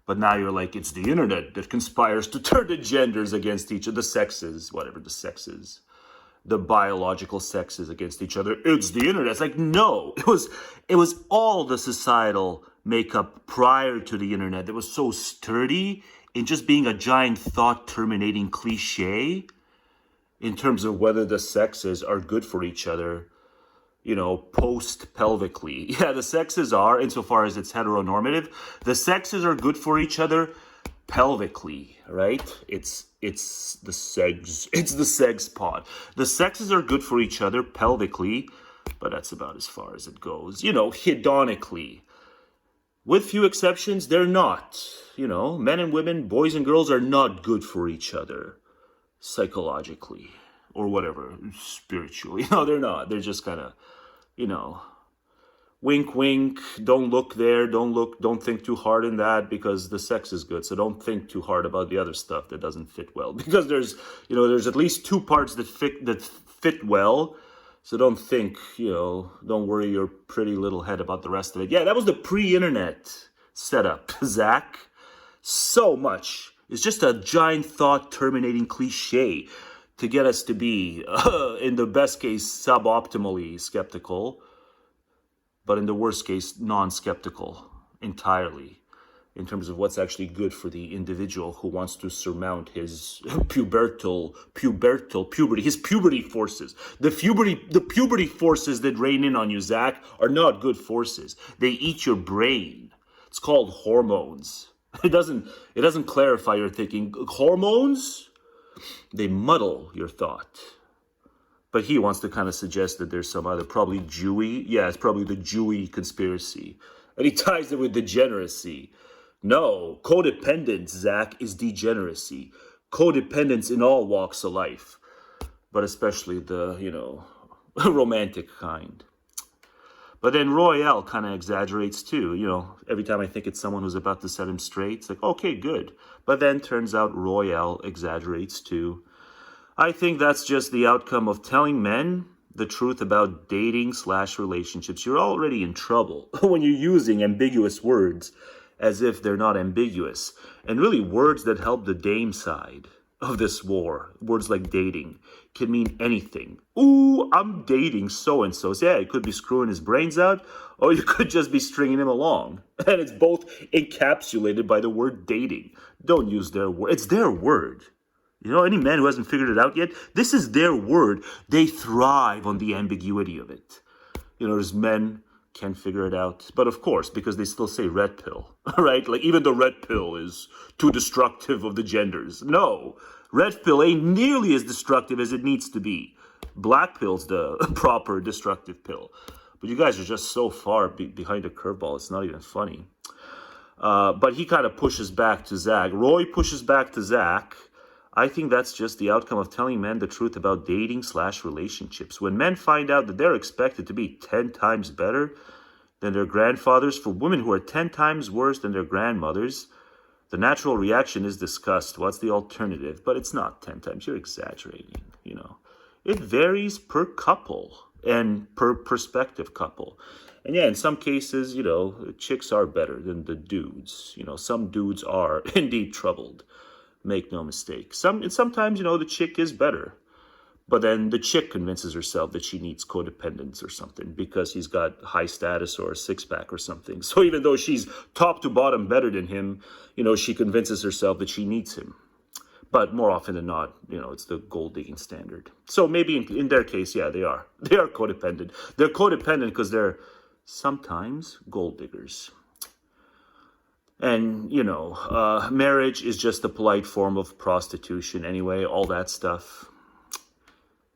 But now you're like, it's the internet that conspires to turn the genders against each of the sexes, whatever the sexes. The biological sexes against each other. It's the internet. It's like, no, it was all the societal makeup prior to the internet that was so sturdy in just being a giant thought-terminating cliche in terms of whether the sexes are good for each other, post-pelvically. Yeah, the sexes are, insofar as it's heteronormative, the sexes are good for each other pelvically, right? It's the sex pod. The sexes are good for each other pelvically, but that's about as far as it goes. Hedonically. With few exceptions, they're not. Men and women, boys and girls are not good for each other psychologically or whatever, spiritually. They're not. They're just kind of, wink, wink, don't look there, don't think too hard in that because the sex is good. So don't think too hard about the other stuff that doesn't fit well. Because there's at least two parts that fit well. So don't think, don't worry your pretty little head about the rest of it. Yeah, that was the pre-internet setup, Zach. So much. It's just a giant thought-terminating cliche to get us to be, in the best case, suboptimally skeptical, but in the worst case, non-skeptical entirely in terms of what's actually good for the individual who wants to surmount his puberty, his puberty forces. The puberty forces that rain in on you, Zach, are not good forces. They eat your brain. It's called hormones. It doesn't clarify your thinking. Hormones, they muddle your thought. But he wants to kind of suggest that there's some other, probably Jewy. Yeah, it's probably the Jewy conspiracy. And he ties it with degeneracy. No, codependence, Zach, is degeneracy. Codependence in all walks of life. But especially the, romantic kind. But then Royale kind of exaggerates too. You know, every time I think it's someone who's about to set him straight, it's like, okay, good. But then turns out Royale exaggerates too. I think that's just the outcome of telling men the truth about dating/relationships. You're already in trouble when you're using ambiguous words as if they're not ambiguous. And really words that help the dame side of this war, words like dating, can mean anything. Ooh, I'm dating so-and-so. So yeah, it could be screwing his brains out, or you could just be stringing him along. And it's both encapsulated by the word dating. Don't use their word. It's their word. You know, any man who hasn't figured it out yet, this is their word. They thrive on the ambiguity of it. You know, there's men can figure it out. But of course, because they still say red pill, right? Like even the red pill is too destructive of the genders. No, red pill ain't nearly as destructive as it needs to be. Black pill's the proper destructive pill. But you guys are just so far behind a curveball, it's not even funny. But he kind of pushes back to Zach. Roy pushes back to Zach. I think that's just the outcome of telling men the truth about dating/relationships. When men find out that they're expected to be 10 times better than their grandfathers for women who are 10 times worse than their grandmothers, the natural reaction is disgust. What's the alternative? But it's not 10 times. You're exaggerating, you know. It varies per couple and per prospective couple. And yeah, in some cases, you know, chicks are better than the dudes. You know, some dudes are indeed troubled. Make no mistake. Sometimes, you know, the chick is better. But then the chick convinces herself that she needs codependence or something because he's got high status or a six-pack or something. So even though she's top to bottom better than him, you know, she convinces herself that she needs him. But more often than not, you know, it's the gold digging standard. So maybe in their case, yeah, they are. They are codependent. They're codependent because they're sometimes gold diggers. And, you know, marriage is just a polite form of prostitution anyway, all that stuff.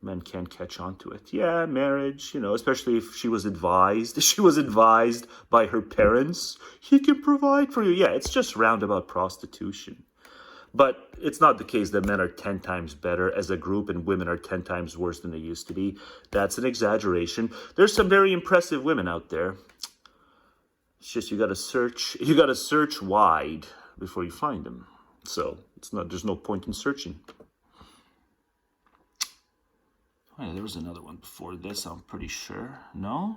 Men can't catch on to it. Yeah, marriage, you know, especially if she was advised. She was advised by her parents. He can provide for you. Yeah, it's just roundabout prostitution. But it's not the case that men are 10 times better as a group and women are 10 times worse than they used to be. That's an exaggeration. There's some very impressive women out there. It's just you gotta search wide before you find them. So there's no point in searching. Oh, yeah, there was another one before this, I'm pretty sure. No?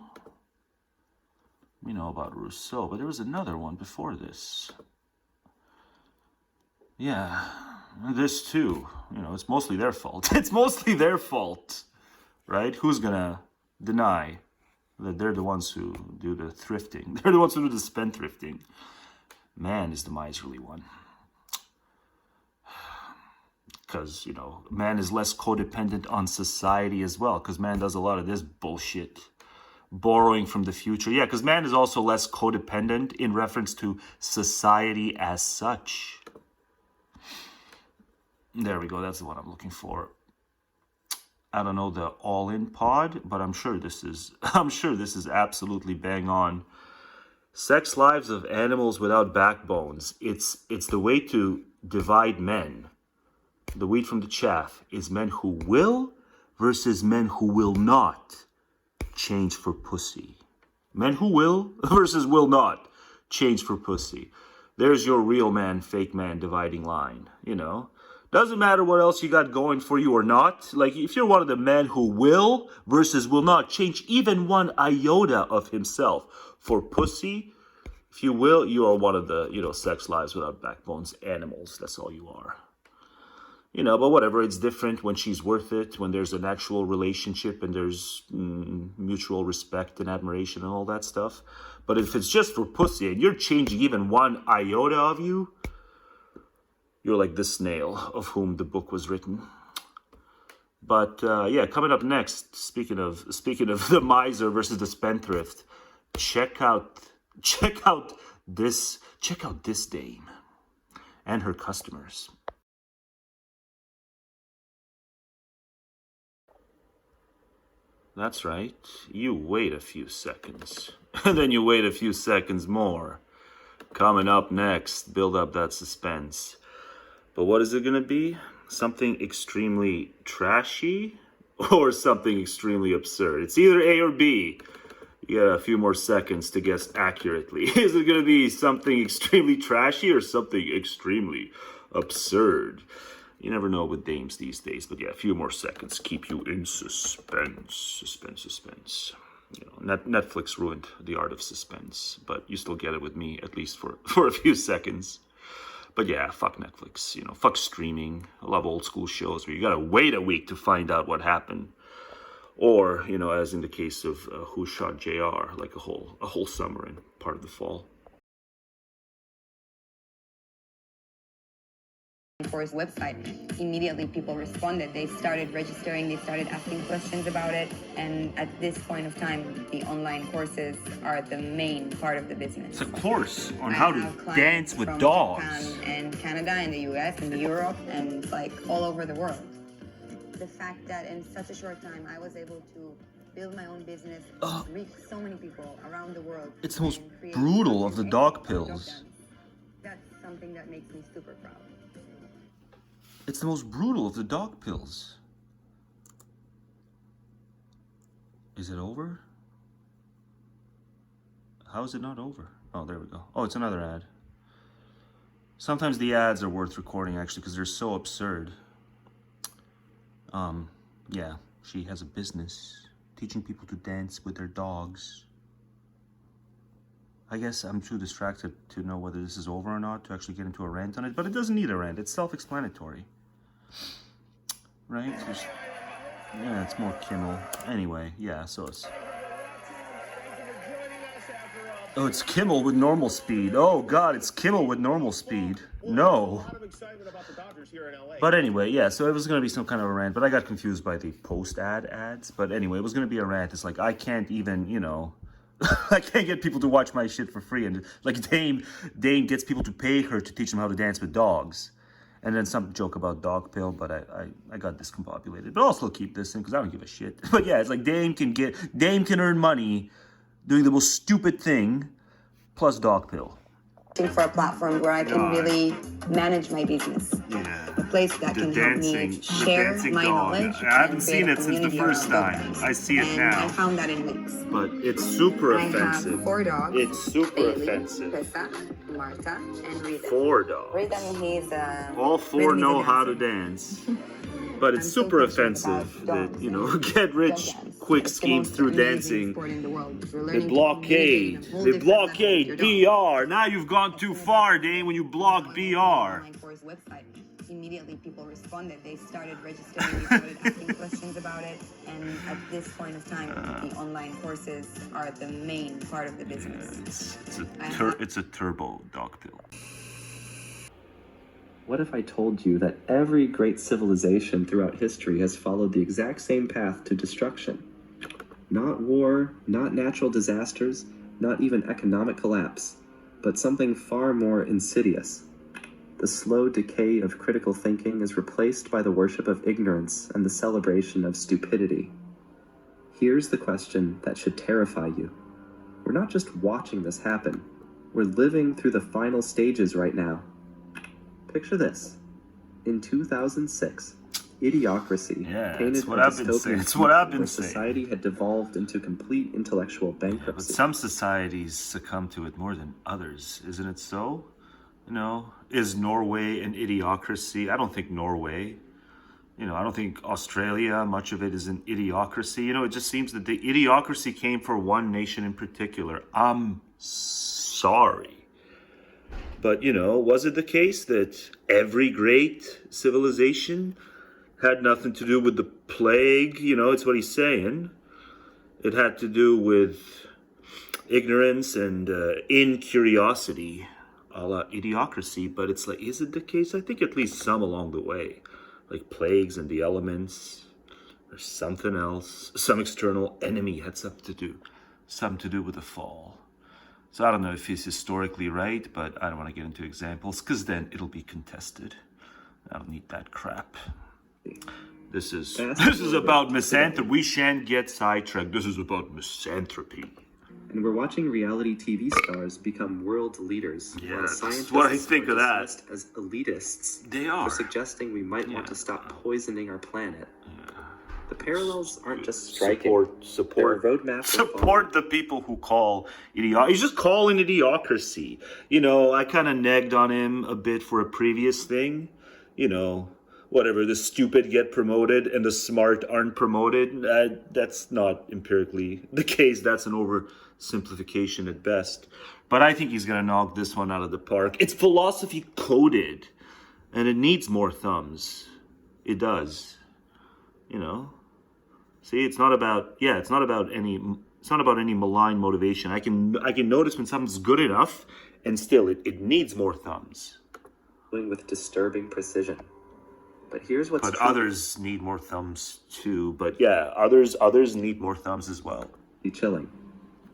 We know about Rousseau, but there was another one before this. Yeah, this too. You know, it's mostly their fault. It's mostly their fault, right? Who's gonna deny that they're the ones who do the thrifting? They're the ones who do the spendthrifting. Man is the miserly one. Because, you know, man is less codependent on society as well. Because man does a lot of this bullshit. Borrowing from the future. Yeah, because man is also less codependent in reference to society as such. There we go. That's the one I'm looking for. I don't know the all-in pod, but I'm sure this is absolutely bang on. Sex lives of animals without backbones. It's the way to divide men. The wheat from the chaff is men who will versus men who will not change for pussy. Men who will versus will not change for pussy. There's your real man, fake man dividing line, you know. Doesn't matter what else you got going for you or not. Like, if you're one of the men who will versus will not change even one iota of himself for pussy, if you will, you are one of the, you know, sex lives without backbones animals. That's all you are. You know, but whatever, it's different when she's worth it, when there's an actual relationship and there's mutual respect and admiration and all that stuff. But if it's just for pussy and you're changing even one iota of you, you're like the snail of whom the book was written. But yeah, coming up next, speaking of the miser versus the spendthrift, check out this dame and her customers. That's right. You wait a few seconds, and then you wait a few seconds more. Coming up next, build up that suspense. But what is it going to be? Something extremely trashy or something extremely absurd? It's either A or B. You got a few more seconds to guess accurately. Is it going to be something extremely trashy or something extremely absurd? You never know with dames these days, but yeah, a few more seconds keep you in suspense. Suspense. You know, Netflix ruined the art of suspense, but you still get it with me, at least for a few seconds. But yeah, fuck Netflix, you know, fuck streaming. I love old school shows where you gotta wait a week to find out what happened. Or, you know, as in the case of Who Shot JR, like a whole summer and part of the fall. For his website, immediately people responded. They started registering, they started asking questions about it, and at this point of time, the online courses are the main part of the business. It's a course on how to dance with dogs. Japan and Canada and the US and Europe and like all over the world. The fact that in such a short time I was able to build my own business, reach so many people around the world. It's the most brutal of the dog pills. That's something that makes me super proud. It's the most brutal of the dog pills. Is it over? How is it not over? Oh, there we go. Oh, it's another ad. Sometimes the ads are worth recording, actually, because they're so absurd. Yeah, she has a business teaching people to dance with their dogs. I guess I'm too distracted to know whether this is over or not to actually get into a rant on it, but it doesn't need a rant. It's self-explanatory. Right? Yeah, it's more Kimmel. Anyway, yeah, so it's... Oh, it's Kimmel with normal speed. Oh, God, it's Kimmel with normal speed. No. But anyway, yeah, so it was going to be some kind of a rant, but I got confused by the post-ad ads. But anyway, it was going to be a rant. It's like, I can't even, you know... I can't get people to watch my shit for free. And like Dame gets people to pay her to teach them how to dance with dogs. And then some joke about dog pill, but I got discombobulated. But I'll still keep this in because I don't give a shit. But yeah, it's like Dame can earn money doing the most stupid thing plus dog pill. For a platform where I can really manage my business. Yeah. A place that can help me share my knowledge. I haven't seen it since the first time. I see it now. I found that in weeks. But it's super I offensive. have 4 dogs. It's super Bailey, offensive. Pessa, Marta, and Rhythm. 4 dogs. Rhythm, he's all 4 know how to dance. But it's super offensive that, you know, get rich quick schemes through dancing. They blockade BR. Now you've gone too far, Dane, when you block BR. Immediately people responded. They started registering, they started asking questions about it, and at this point of time, the online courses are the main part of the business. It's a turbo dog pill. What if I told you that every great civilization throughout history has followed the exact same path to destruction? Not war, not natural disasters, not even economic collapse, but something far more insidious. The slow decay of critical thinking is replaced by the worship of ignorance and the celebration of stupidity. Here's the question that should terrify you. We're not just watching this happen. We're living through the final stages right now. Picture this. In 2006, idiocracy painted a dystopian It's what I've been where saying. society had devolved into complete intellectual bankruptcy. But some societies succumb to it more than others, isn't it so? You know, is Norway an idiocracy? I don't think Norway. You know, I don't think Australia, much of it is an idiocracy. You know, it just seems that the idiocracy came for one nation in particular. I'm sorry. But, you know, was it the case that every great civilization had nothing to do with the plague? You know, it's what he's saying. It had to do with ignorance and incuriosity, a la idiocracy. But it's like, is it the case? I think at least some along the way, like plagues and the elements, or something else. Some external enemy had something to do with the fall. So I don't know if he's historically right, but I don't want to get into examples because then it'll be contested. I don't need that crap. This is about misanthropy. We shan't get sidetracked. This is about misanthropy. And we're watching reality TV stars become world leaders. Yeah, that's what I think of that. As elitists, they are for suggesting we might want to stop poisoning our planet. The parallels aren't just striking. Support. They're a roadmap. Support the people who call idiocracy. He's just calling idiocracy. You know, I kind of negged on him a bit for a previous thing. You know, whatever, the stupid get promoted and the smart aren't promoted. That's not empirically the case. That's an oversimplification at best. But I think he's going to knock this one out of the park. It's philosophy coded, and it needs more thumbs. It does. You know? See, it's not about any malign motivation. I can notice when something's good enough, and still it needs more thumbs. With disturbing precision. But here's what's But true. others need more thumbs too. But yeah, others need more thumbs as well. Be chilling.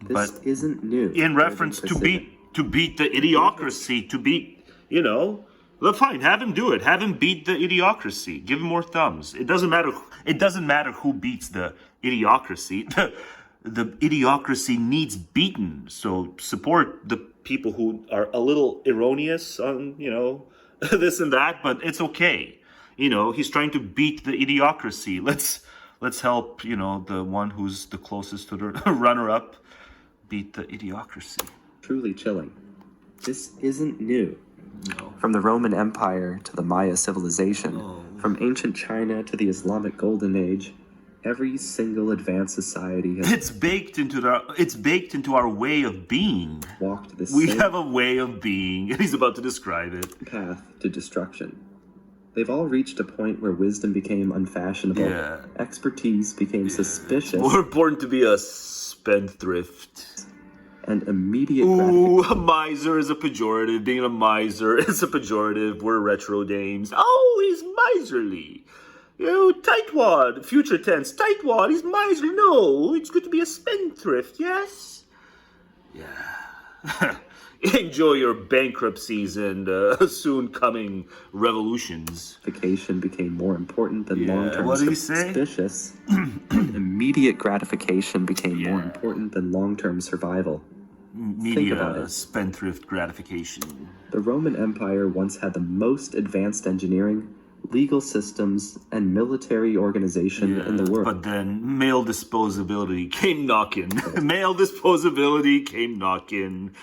This isn't new. In reference to beat the idiocracy, you know, fine, have him do it. Have him beat the idiocracy. Give him more thumbs. It doesn't matter who beats the idiocracy. The idiocracy needs beaten. So support the people who are a little erroneous on, you know, this and that, but it's okay. You know, he's trying to beat the idiocracy. Let's help, you know, the one who's the closest to the runner-up beat the idiocracy. Truly chilling. This isn't new. No. From the Roman Empire to the Maya civilization, from ancient China to the Islamic Golden Age, every single advanced society has It's baked into our way of being. walked this We same have a way of being, and he's about to describe it. path to destruction. They've all reached a point where wisdom became unfashionable, expertise became suspicious, More important to be a spendthrift. and immediate Ooh, a miser is a pejorative. Being a miser is a pejorative. We're retro dames. Oh, he's miserly. You know, tightwad, future tense. Tightwad, he's miserly. No, it's good to be a spendthrift, yes? Yeah. Enjoy your bankruptcies and soon coming revolutions. gratification became more important than long-term What did he say? suspicious. Immediate gratification became more important than long-term survival. Think about Media it. spendthrift gratification. The Roman Empire once had the most advanced engineering, legal systems, and military organization in the world. But then male disposability came knocking. Male disposability came knocking.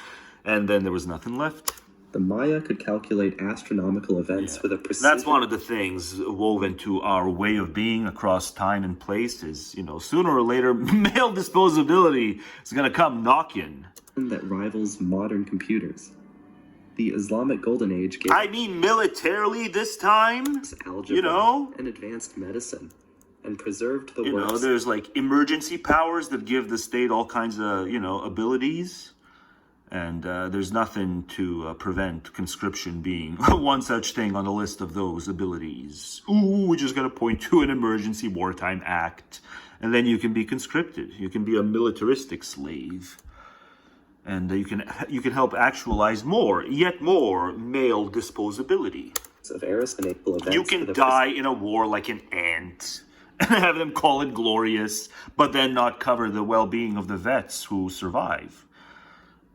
And then there was nothing left. The Maya could calculate astronomical events with a precision. That's one of the things woven to our way of being across time and place is, you know, sooner or later, male disposability is going to come knocking. That rivals modern computers. The Islamic Golden Age gave I mean, militarily this time, algebra you know, and advanced medicine, and preserved the you works. know, there's like emergency powers that give the state all kinds of, you know, abilities. And there's nothing to prevent conscription being one such thing on the list of those abilities. Ooh, we're just going to point to an emergency wartime act. And then you can be conscripted. You can be a militaristic slave. And you can help actualize yet more male disposability. Of aristocratical events. You can die in a war like an ant. And have them call it glorious, but then not cover the well-being of the vets who survive.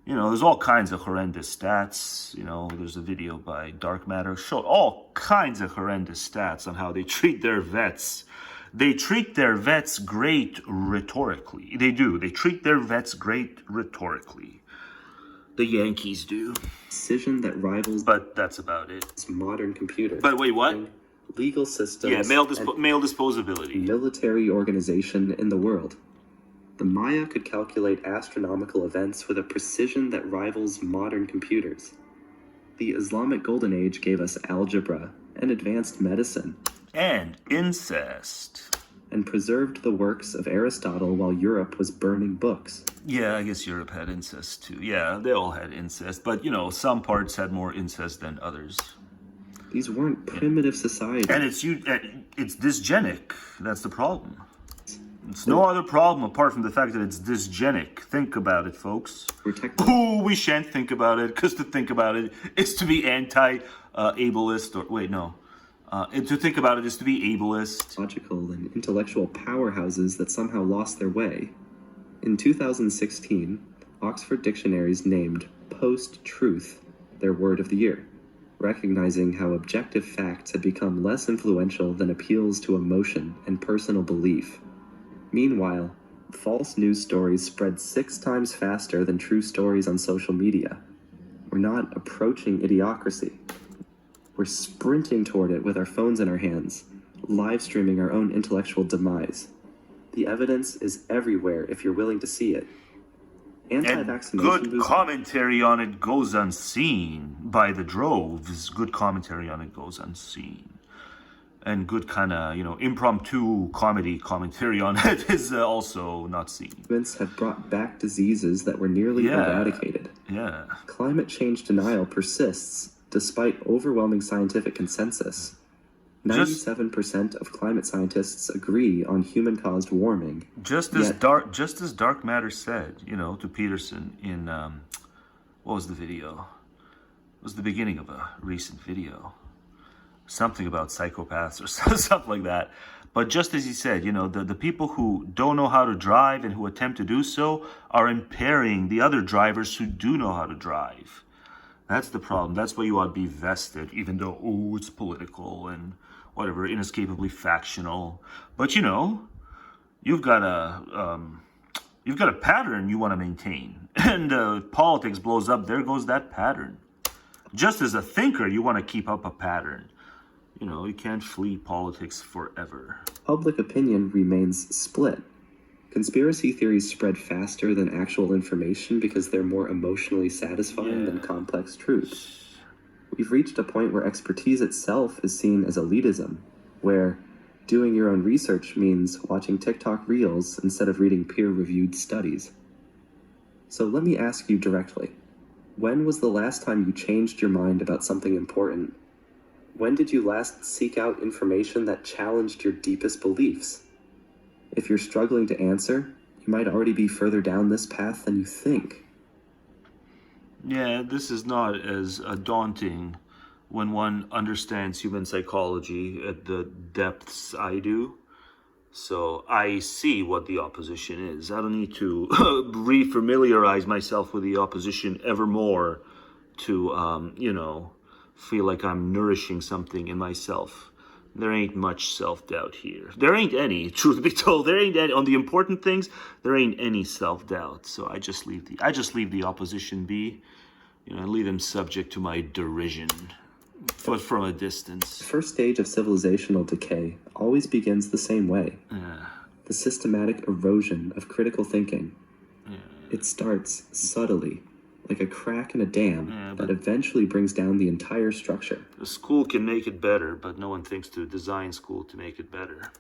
You know, there's all kinds of horrendous stats. You know, there's a video by Dark Matter showed all kinds of horrendous stats on how they treat their vets. They treat their vets great rhetorically. They do. They treat their vets great rhetorically. The Yankees do. Precision that rivals. But that's about it. It's modern computers. But wait, what? Legal systems. Yeah, male disposability. Military organization in the world. The Maya could calculate astronomical events with a precision that rivals modern computers. The Islamic Golden Age gave us algebra and advanced medicine. And incest. And preserved the works of Aristotle while Europe was burning books. Yeah, I guess Europe had incest too. Yeah, they all had incest. But, you know, some parts had more incest than others. These weren't primitive societies. And it's dysgenic. That's the problem. It's no other problem apart from the fact that it's dysgenic. Think about it, folks. Ooh, we shan't think about it, because to think about it is to be anti-ableist, or wait, no. To think about it is to be ableist. Logical and intellectual powerhouses that somehow lost their way. In 2016, Oxford Dictionaries named post-truth their word of the year, recognizing how objective facts had become less influential than appeals to emotion and personal belief. Meanwhile, false news stories spread 6 times faster than true stories on social media. We're not approaching idiocracy. We're sprinting toward it with our phones in our hands, live streaming our own intellectual demise. The evidence is everywhere if you're willing to see it. Anti-vaccination Good commentary on it goes unseen by the droves. Good commentary on it goes unseen. And good kind of, impromptu commentary on it is also not seen. Movements have brought back diseases that were nearly eradicated. Yeah. Climate change denial persists despite overwhelming scientific consensus. 97% of climate scientists agree on human-caused warming. Just as Dark Matter said, to Peterson in what was the video? It was the beginning of a recent video. Something about psychopaths or something like that. But just as he said, the people who don't know how to drive and who attempt to do so are impairing the other drivers who do know how to drive. That's the problem. That's why you ought to be vested, even though, it's political and whatever, inescapably factional. But you've got a pattern you want to maintain. And politics blows up, there goes that pattern. Just as a thinker, you want to keep up a pattern. You can't flee politics forever. Public opinion remains split. Conspiracy theories spread faster than actual information because they're more emotionally satisfying than complex truths. We've reached a point where expertise itself is seen as elitism, where doing your own research means watching TikTok reels instead of reading peer-reviewed studies. So let me ask you directly, when was the last time you changed your mind about something important? When did you last seek out information that challenged your deepest beliefs? If you're struggling to answer, you might already be further down this path than you think. Yeah, this is not as daunting when one understands human psychology at the depths I do. So I see what the opposition is. I don't need to refamiliarize myself with the opposition ever more to, feel like I'm nourishing something in myself. There ain't much self-doubt here. There ain't any, truth be told. There ain't any on the important things. There ain't any self-doubt. So I just leave the opposition be, and leave them subject to my derision, but from a distance. The first stage of civilizational decay always begins the same way. The systematic erosion of critical thinking. It starts subtly, like a crack in a dam that eventually brings down the entire structure. The school can make it better, but no one thinks to design school to make it better.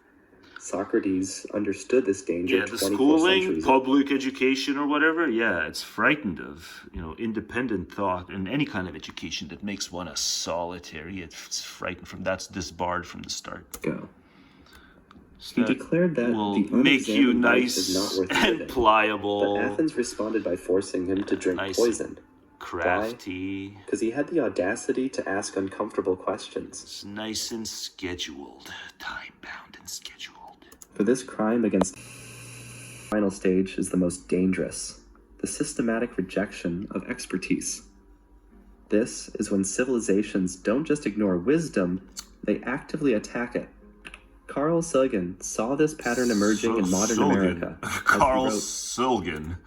Socrates understood this danger. The schooling, public education or whatever, it's frightened of, independent thought and any kind of education that makes one a solitary. It's frightened from, that's disbarred from the start. Go. He declared that will the make you nice is not worth and living. pliable. But Athens responded by forcing him to drink poison. Crafty. Because he had the audacity to ask uncomfortable questions. It's nice and scheduled. Time-bound and scheduled. For this crime against the final stage is the most dangerous. The systematic rejection of expertise. This is when civilizations don't just ignore wisdom, they actively attack it. Carl Sagan saw this pattern emerging in modern America. Carl Sagan.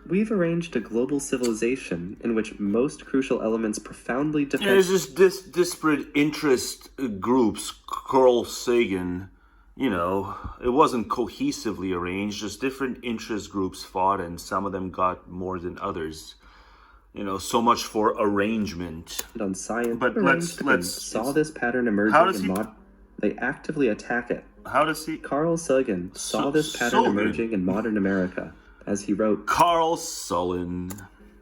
We've arranged a global civilization in which most crucial elements profoundly depend... There's just disparate interest groups. Carl Sagan, it wasn't cohesively arranged. Just different interest groups fought, and some of them got more than others. So much for arrangement. On science, but let's saw this pattern emerging in modern... They actively attack it. How does he... Carl Sagan saw this pattern emerging in modern America, as he wrote... Carl Sullen.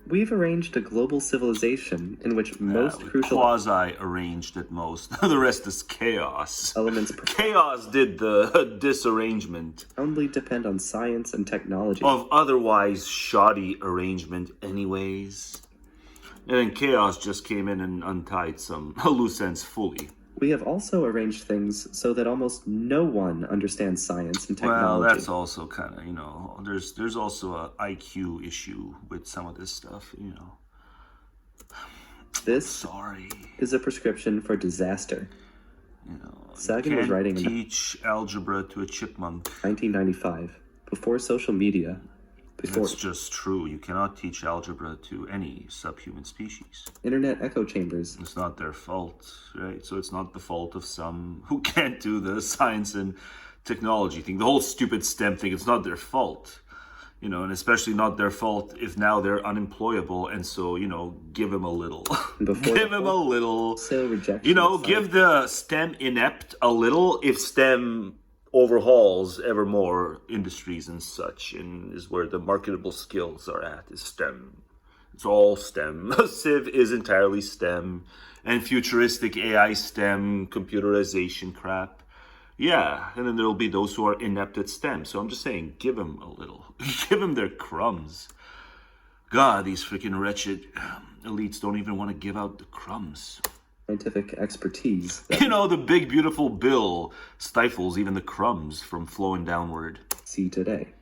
We've arranged a global civilization in which most crucial... Quasi-arranged at most. The rest is chaos. Elements... Chaos did the disarrangement. Only depend on science and technology. Of otherwise shoddy arrangement anyways. And then chaos just came in and untied some loose ends fully. We have also arranged things so that almost no one understands science and technology. Well, that's also kind of, there's also a IQ issue with some of this stuff, This is a prescription for disaster. You know, Sagan was writing teach algebra to a chipmunk. 1995. Before social media, That's just true. You cannot teach algebra to any subhuman species. Internet echo chambers. It's not their fault, right? So it's not the fault of some who can't do the science and technology thing. The whole stupid STEM thing, it's not their fault. You know, and especially not their fault if now they're unemployable, and so, you know, give them a little. Give them a little. So rejection. You know, give the STEM inept a little if STEM overhauls ever more industries and such, and is where the marketable skills are at, is STEM. It's all STEM. Civ is entirely STEM, and futuristic AI STEM, computerization crap. Yeah, and then there'll be those who are inept at STEM. So I'm just saying, give them a little. Give them their crumbs. God, these freaking wretched elites don't even want to give out the crumbs. Scientific expertise. You know, the big, beautiful bill stifles even the crumbs from flowing downward. See today.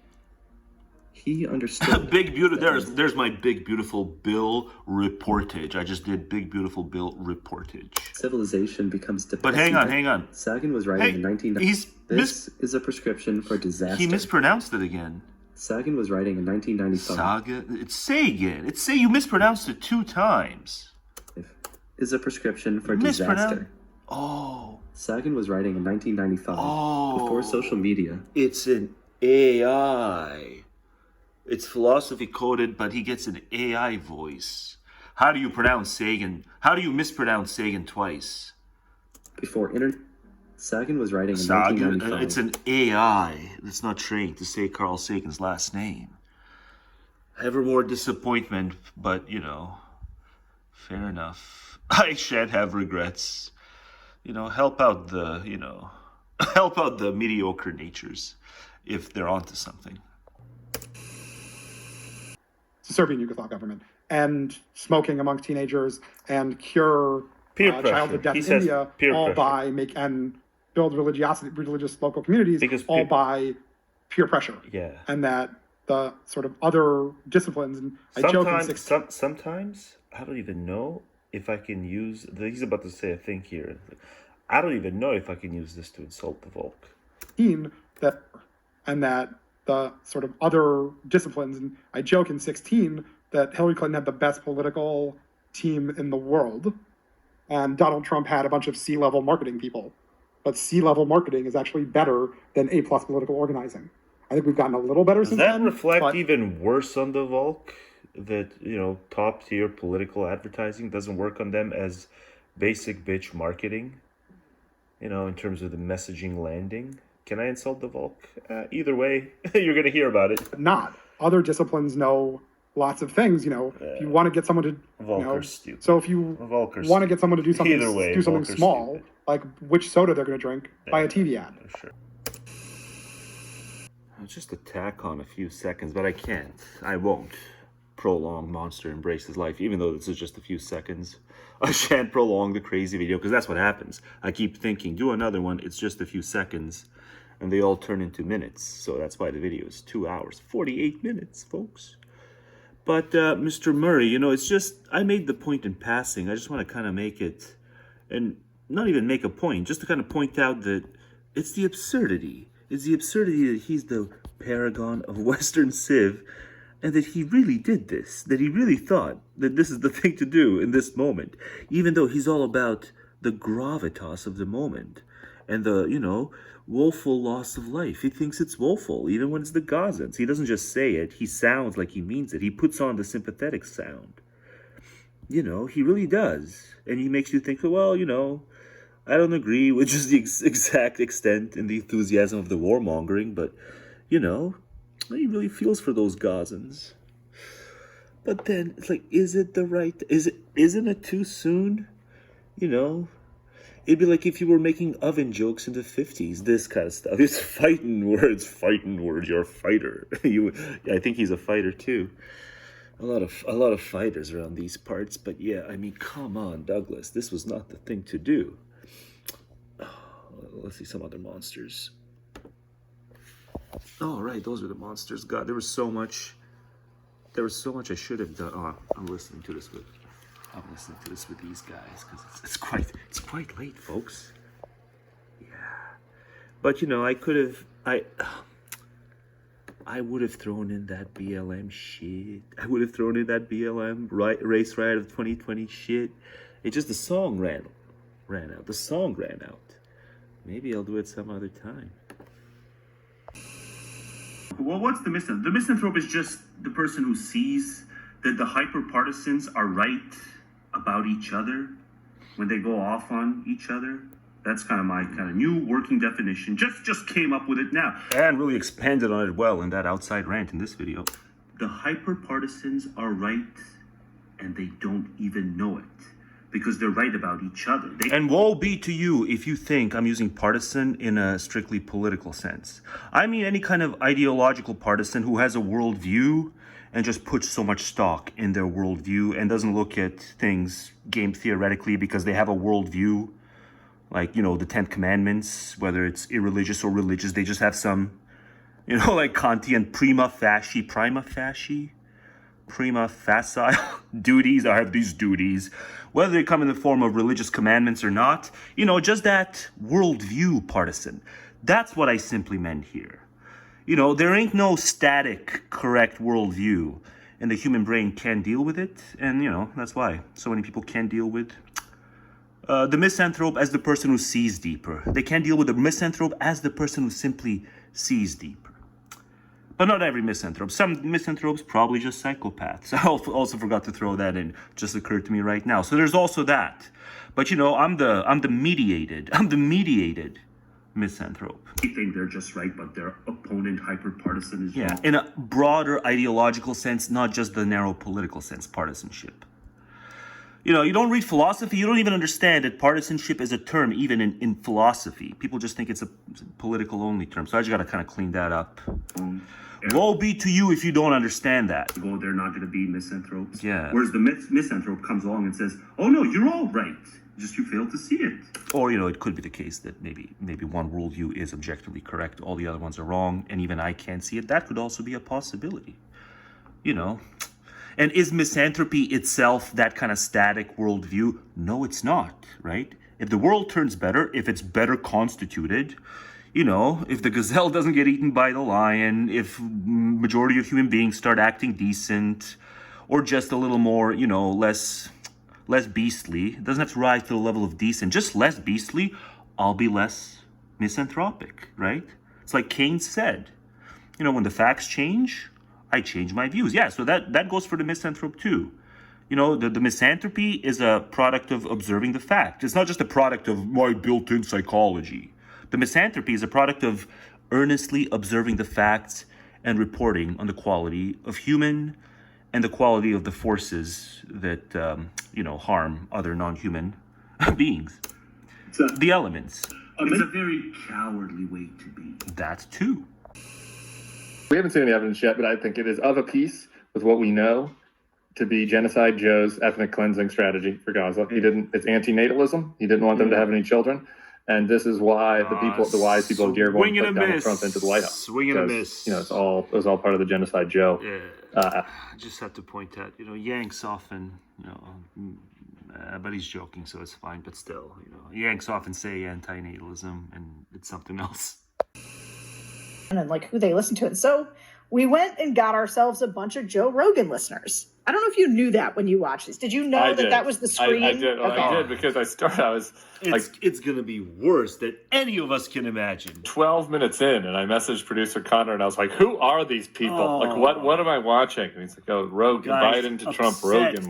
He understood. Big, beautiful. There's my big, beautiful bill reportage. I just did big, beautiful bill reportage. Civilization becomes depressing. But hang on. Sagan was writing in 1990. This is a prescription for disaster. He mispronounced it again. Sagan was writing in 1995. It's Sagan. You mispronounced it 2 times. Is a prescription for disaster. Oh. Sagan was writing in 1995. Before social media. It's an AI. It's philosophy coded, but he gets an AI voice. How do you pronounce Sagan? How do you mispronounce Sagan twice? Sagan was writing in 1995. It's an AI that's not trained to say Carl Sagan's last name. Ever more disappointment, but, you know, fair enough. I shan't have regrets. You know, help out the mediocre natures if they're onto something. Serbian Yugoslav government, and smoking amongst teenagers, and cure childhood death in India, all by and build religious local communities, all by peer pressure. Yeah. And that the sort of other disciplines, and sometimes I don't even know if I can use. He's about to say a thing here. I don't even know if I can use this to insult the Volk. That the sort of other disciplines, and I joke in 2016 that Hillary Clinton had the best political team in the world, and Donald Trump had a bunch of C-level marketing people. But C-level marketing is actually better than A-plus political organizing. I think we've gotten a little better since then. Does that reflect even worse on the Volk? That, you know, top-tier political advertising doesn't work on them as basic bitch marketing? You know, in terms of the messaging landing? Can I insult the Volk? Either way, you're going to hear about it. Not. Other disciplines know lots of things, you know. If you want to get someone to, so if you want to get someone to do something small, like which soda they're going to drink, buy a TV ad. Sure. Just a tack on a few seconds, but I won't prolong Monster Embraces Life, even though this is just a few seconds. I shan't prolong the crazy video, because that's what happens. I keep thinking, do another one, it's just a few seconds. And they all turn into minutes. So that's why the video is 2 hours, 48 minutes, folks. But Mr. Murray, you know, it's just, I made the point in passing. I just want to kind of make it, and not even make a point, just to kind of point out that it's the absurdity. It's the absurdity that he's the paragon of Western Civ, and that he really did this, that he really thought that this is the thing to do in this moment, even though he's all about the gravitas of the moment and the, you know, woeful loss of life. He thinks it's woeful, even when it's the Gazans. He doesn't just say it. He sounds like he means it. He puts on the sympathetic sound. You know, he really does. And he makes you think, well, you know, I don't agree with just the exact extent and the enthusiasm of the warmongering, but, you know, he really feels for those Gazans. But then, it's like, isn't it too soon? You know? It'd be like if you were making oven jokes in the 50s, this kind of stuff. It's fighting words, you're a fighter. I think he's a fighter too. A lot of fighters around these parts, but yeah, I mean, come on, Douglas, this was not the thing to do. Let's see some other monsters. Oh, right, those were the monsters. God, there was so much I should have done. Oh, I'm listening to this with these guys, because it's quite late, folks. Yeah. But, you know, I I would have thrown in that BLM shit. I would have thrown in that BLM race riot of 2020 shit. It's just the song ran out. The song ran out. Maybe I'll do it some other time. Well, what's the misanthrope? The misanthrope is just the person who sees that the hyper-partisans are right about each other when they go off on each other. That's kind of my new working definition. Just came up with it now. And really expanded on it well in that outside rant in this video. The hyper-partisans are right and they don't even know it because they're right about each other. And woe be to you if you think I'm using partisan in a strictly political sense. I mean any kind of ideological partisan who has a worldview and just puts so much stock in their worldview and doesn't look at things game theoretically because they have a worldview. Like, you know, the 10 Commandments, whether it's irreligious or religious, they just have some, you know, like Kantian prima facie duties. I have these duties. Whether they come in the form of religious commandments or not, you know, just that worldview partisan. That's what I simply meant here. You know, there ain't no static, correct worldview, and the human brain can deal with it. And, you know, that's why so many people can't deal with the misanthrope as the person who sees deeper. They can't deal with the misanthrope as the person who simply sees deeper. But not every misanthrope. Some misanthropes probably just psychopaths. I also forgot to throw that in. Just occurred to me right now. So there's also that. But you know, I'm the mediated misanthrope. They think they're just right, but their opponent hyper-partisan is wrong. In a broader ideological sense, not just the narrow political sense, partisanship. You know, you don't read philosophy, you don't even understand that partisanship is a term even in philosophy. People just think it's a political only term. So I just got to kind of clean that up. Woe be to you if you don't understand that. Well, they're not going to be misanthropes. Yeah. Whereas the misanthrope comes along and says, oh no, you're all right. Just you fail to see it. Or, you know, it could be the case that maybe one worldview is objectively correct, all the other ones are wrong, and even I can't see it. That could also be a possibility. You know. And is misanthropy itself that kind of static worldview? No, it's not, right? If the world turns better, if it's better constituted, you know, if the gazelle doesn't get eaten by the lion, if majority of human beings start acting decent, or just a little more, you know, less beastly, it doesn't have to rise to the level of decent, just less beastly, I'll be less misanthropic, right? It's like Keynes said, you know, when the facts change, I change my views. Yeah, so that goes for the misanthrope too. You know, the misanthropy is a product of observing the fact. It's not just a product of my built-in psychology. The misanthropy is a product of earnestly observing the facts and reporting on the quality of human and the quality of the forces that, you know, harm other non-human beings. The elements. It's a very cowardly way to be. That too. We haven't seen any evidence yet, but I think it is of a piece with what we know to be Genocide Joe's ethnic cleansing strategy for Gaza. It's anti-natalism. He didn't want them to have any children. And this is why the wise people of Dearborn put Donald Trump into the White House. Swing and a miss. You know, it was all part of the Genocide Joe. Yeah. I just have to point out, you know, yanks often, you know, but he's joking, so it's fine. But still, you know, yanks often say anti-natalism, and it's something else. And like who they listen to. And so we went and got ourselves a bunch of Joe Rogan listeners. I don't know if you knew that when you watched this. Did you know that was the screen? I did. Okay. I did because I was like, it's going to be worse than any of us can imagine. 12 minutes in, and I messaged producer Connor, and I was like, "Who are these people? Like, what am I watching?" And he's like, "Oh, Rogan, Biden to Trump, Rogan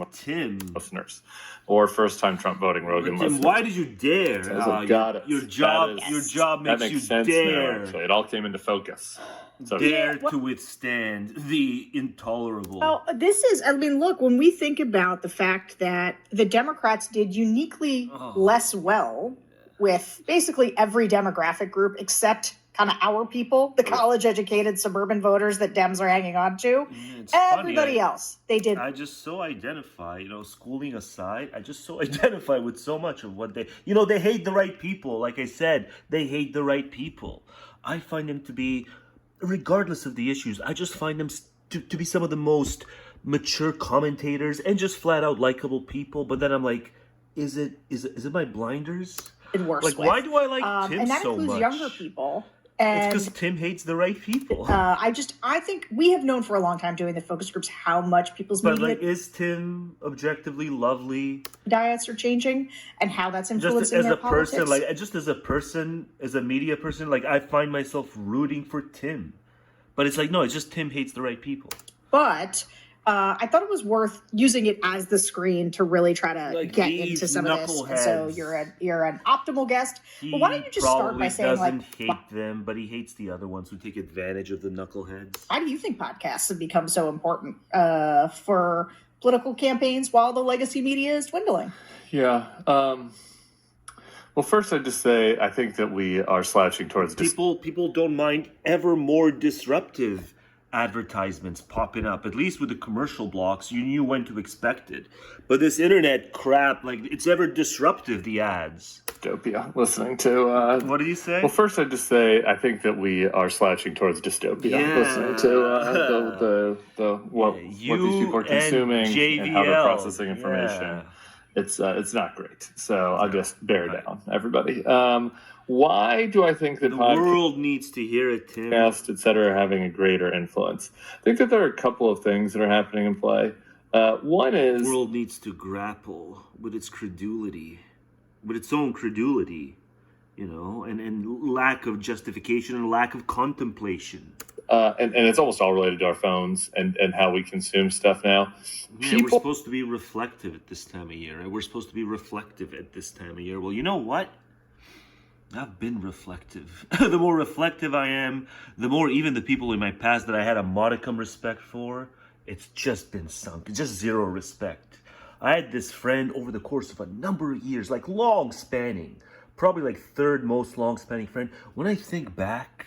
listeners, or first-time Trump voting Rogan listeners." Why did you dare? Got it. Your job makes you sense dare. Now, actually. It all came into focus. So, dare to withstand the intolerable. Well, this is, I mean, look, when we think about the fact that the Democrats did uniquely less well with basically every demographic group except kind of our people, the college-educated suburban voters that Dems are hanging on to. Everybody else, they did. I just so identify, you know, schooling aside, I just so identify with so much of what they, you know, they hate the right people. Like I said, they hate the right people. I find them to be, regardless of the issues, I just find them to be some of the most mature commentators and just flat out likable people. But then I'm like, is it my blinders? It works. Like, why do I like Tim so much? And that includes younger people. And it's because Tim hates the right people. I think we have known for a long time doing the focus groups how much people's media is Tim objectively lovely? Diets are changing and how that's influencing their politics. As a media person, like I find myself rooting for Tim. But it's like, no, it's just Tim hates the right people. But I thought it was worth using it as the screen to really try to get into some of this. And so you're an optimal guest. But why don't you just start by saying, like, he doesn't hate them, but he hates the other ones who take advantage of the knuckleheads. Why do you think podcasts have become so important for political campaigns while the legacy media is dwindling? Yeah. Well, first, I'd just say I think that we are slouching towards people don't mind ever more disruptive advertisements popping up. At least with the commercial blocks, you knew when to expect it. But this internet crap, like it's ever disruptive. The ads. Dystopia. Listening to what did you say? Well, first, I'd just say I think that we are slouching towards dystopia. Yeah. Listening to what these people are consuming JVL. And how they're processing information. Yeah. It's not great. So I'll just bear down, everybody. Why do I think that the world needs to hear it, Tim? Podcasts, et cetera, are having a greater influence? I think that there are a couple of things that are happening in play. One is the world needs to grapple with its credulity, with its own credulity, and lack of justification and lack of contemplation. And it's almost all related to our phones and how we consume stuff now. Yeah, we're supposed to be reflective at this time of year. Right? We're supposed to be reflective at this time of year. Well, you know what? I've been reflective. The more reflective I am, the more even the people in my past that I had a modicum respect for, it's just been sunk. It's just zero respect. I had this friend over the course of a number of years, like long spanning, probably like third most long spanning friend. When I think back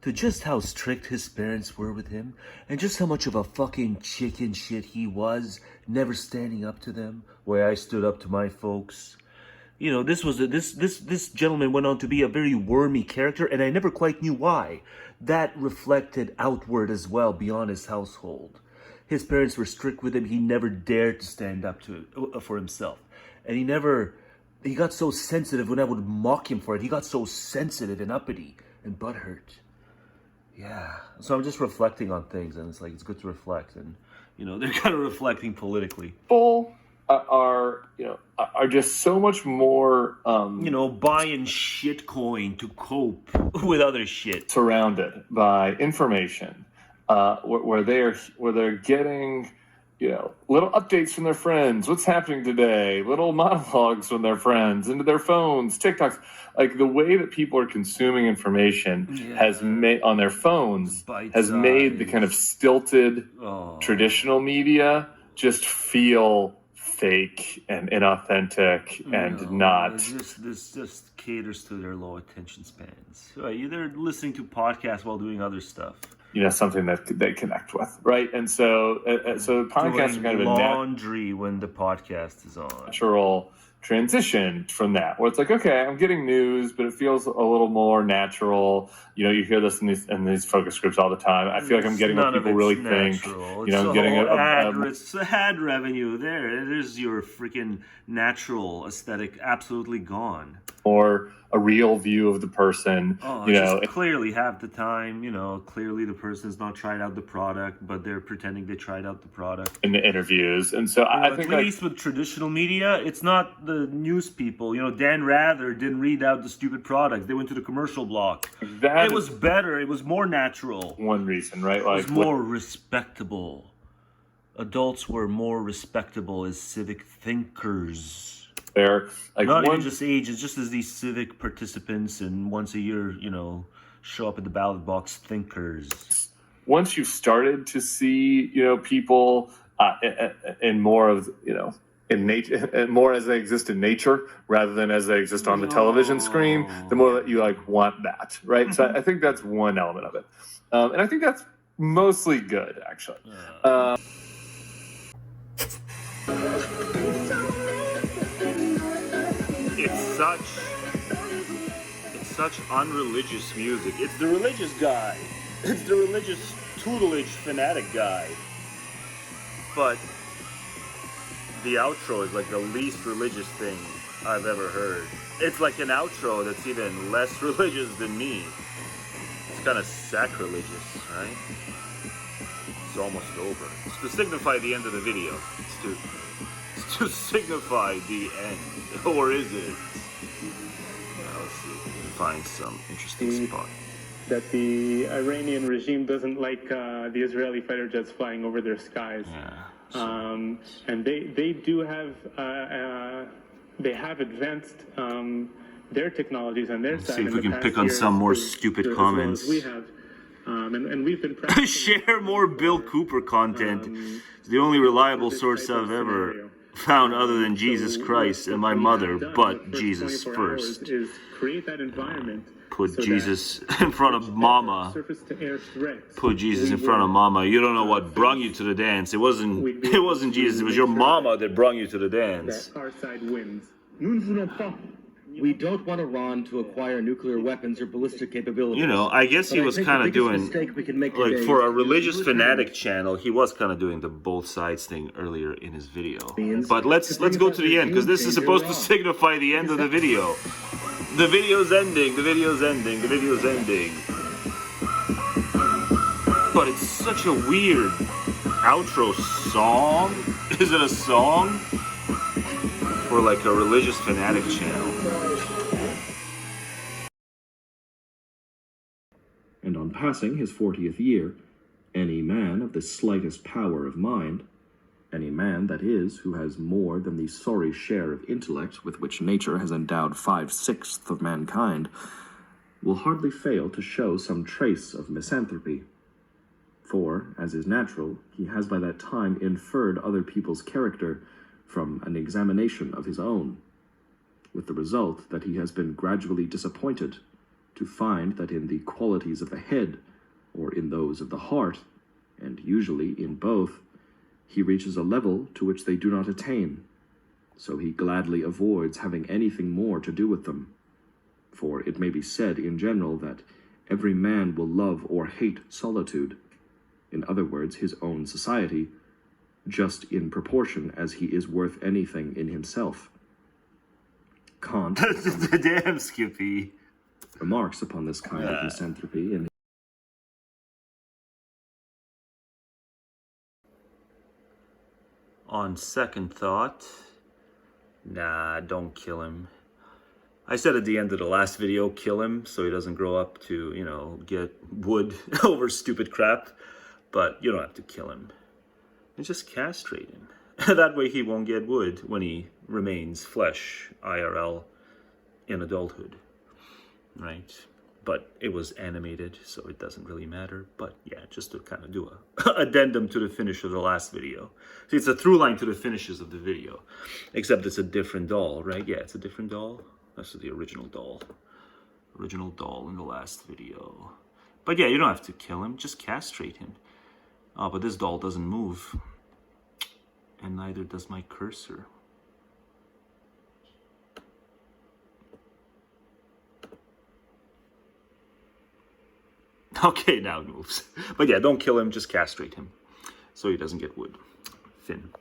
to just how strict his parents were with him and just how much of a fucking chicken shit he was, never standing up to them, where I stood up to my folks. This gentleman went on to be a very wormy character, and I never quite knew why. That reflected outward as well beyond his household. His parents were strict with him. He never dared to stand up for himself. And he got so sensitive when I would mock him for it. He got so sensitive and uppity and butthurt. Yeah. So I'm just reflecting on things, and it's like, it's good to reflect. And, they're kind of reflecting politically. People are just so much more buying shitcoin to cope with other shit, surrounded by information where they're getting little updates from their friends, what's happening today, little monologues from their friends into their phones, TikToks. Like the way that people are consuming information has made on their phones has made the kind of stilted traditional media just feel fake and inauthentic and not. This just caters to their low attention spans. They're listening to podcasts while doing other stuff. Something that they connect with, right? And so podcasts are kind of a laundry when the podcast is on. Natural transition from that, where it's like, okay, I'm getting news, but it feels a little more natural. You hear this in these focus groups all the time. I feel like I'm getting what people really think. I'm getting it's ad revenue. There's your freaking natural aesthetic absolutely gone. Or a real view of the person. Clearly have the time. Clearly the person's not tried out the product, but they're pretending they tried out the product in the interviews. And so I think, at least with traditional media, it's not the news people. Dan Rather didn't read out the stupid products. They went to the commercial block. It was better. It was more natural. One reason, right? It was more respectable. Adults were more respectable as civic thinkers. They're like not even just age, it's just as these civic participants and once a year, show up at the ballot box thinkers. Once you've started to see, people in more of, in nature, more as they exist in nature rather than as they exist on the television screen, the more that you want that, right? So I think that's one element of it. And I think that's mostly good, actually. It's such unreligious music. It's the religious guy. It's the religious tutelage fanatic guy. But the outro is like the least religious thing I've ever heard. It's like an outro that's even less religious than me. kind of sacrilegious, right? It's almost over. It's to signify the end of the video. It's to signify the end. Or is it? Yeah, let's see if we can find some interesting spot. That the Iranian regime doesn't like the Israeli fighter jets flying over their skies. And they do have they have advanced their technologies on their Let's side. see if we can pick on some more stupid comments. We have, and we've been share more Bill Cooper content. It's the only reliable source I've ever found other than Jesus Christ and my mother, but Jesus first. Is create that environment. Put Jesus in front of Mama. Put Jesus in front of Mama. You don't know what brung you to the dance. It wasn't Jesus. It was your mama that brung you to the dance. Our side wins. We don't want Iran to acquire nuclear weapons or ballistic capabilities. You know, I guess he was kind of doing, like, for a religious fanatic channel, he was kind of doing the both sides thing earlier in his video. But let's go to the end, because this is supposed to signify the end of the video. The video's ending, the video's ending, the video's ending. But it's such a weird outro song. Is it a song? For like a religious fanatic channel. And on passing his 40th year, any man of the slightest power of mind, any man, that is, who has more than the sorry share of intellect with which nature has endowed 5/6 of mankind, will hardly fail to show some trace of misanthropy. For, as is natural, he has by that time inferred other people's character from an examination of his own, with the result that he has been gradually disappointed to find that in the qualities of the head, or in those of the heart, and usually in both, he reaches a level to which they do not attain, so he gladly avoids having anything more to do with them. For it may be said in general that every man will love or hate solitude, in other words, his own society, just in proportion as he is worth anything in himself. Kant, damn Skippy, remarks upon this kind of misanthropy in On second thought, nah, don't kill him. I said at the end of the last video, kill him so he doesn't grow up to, you know, get wood over stupid crap. But you don't have to kill him. And just castrate him. That way he won't get wood when he remains flesh, IRL, in adulthood. Right? But it was animated, so it doesn't really matter. But yeah, just to kind of do a addendum to the finish of the last video. See, it's a through line to the finishes of the video. Except it's a different doll, right? Yeah, it's a different doll. That's the original doll. Original doll in the last video. But yeah, you don't have to kill him. Just castrate him. Oh, but this doll doesn't move. And neither does my cursor. Okay, now it moves. But yeah, don't kill him, just castrate him. So he doesn't get wood. Finn.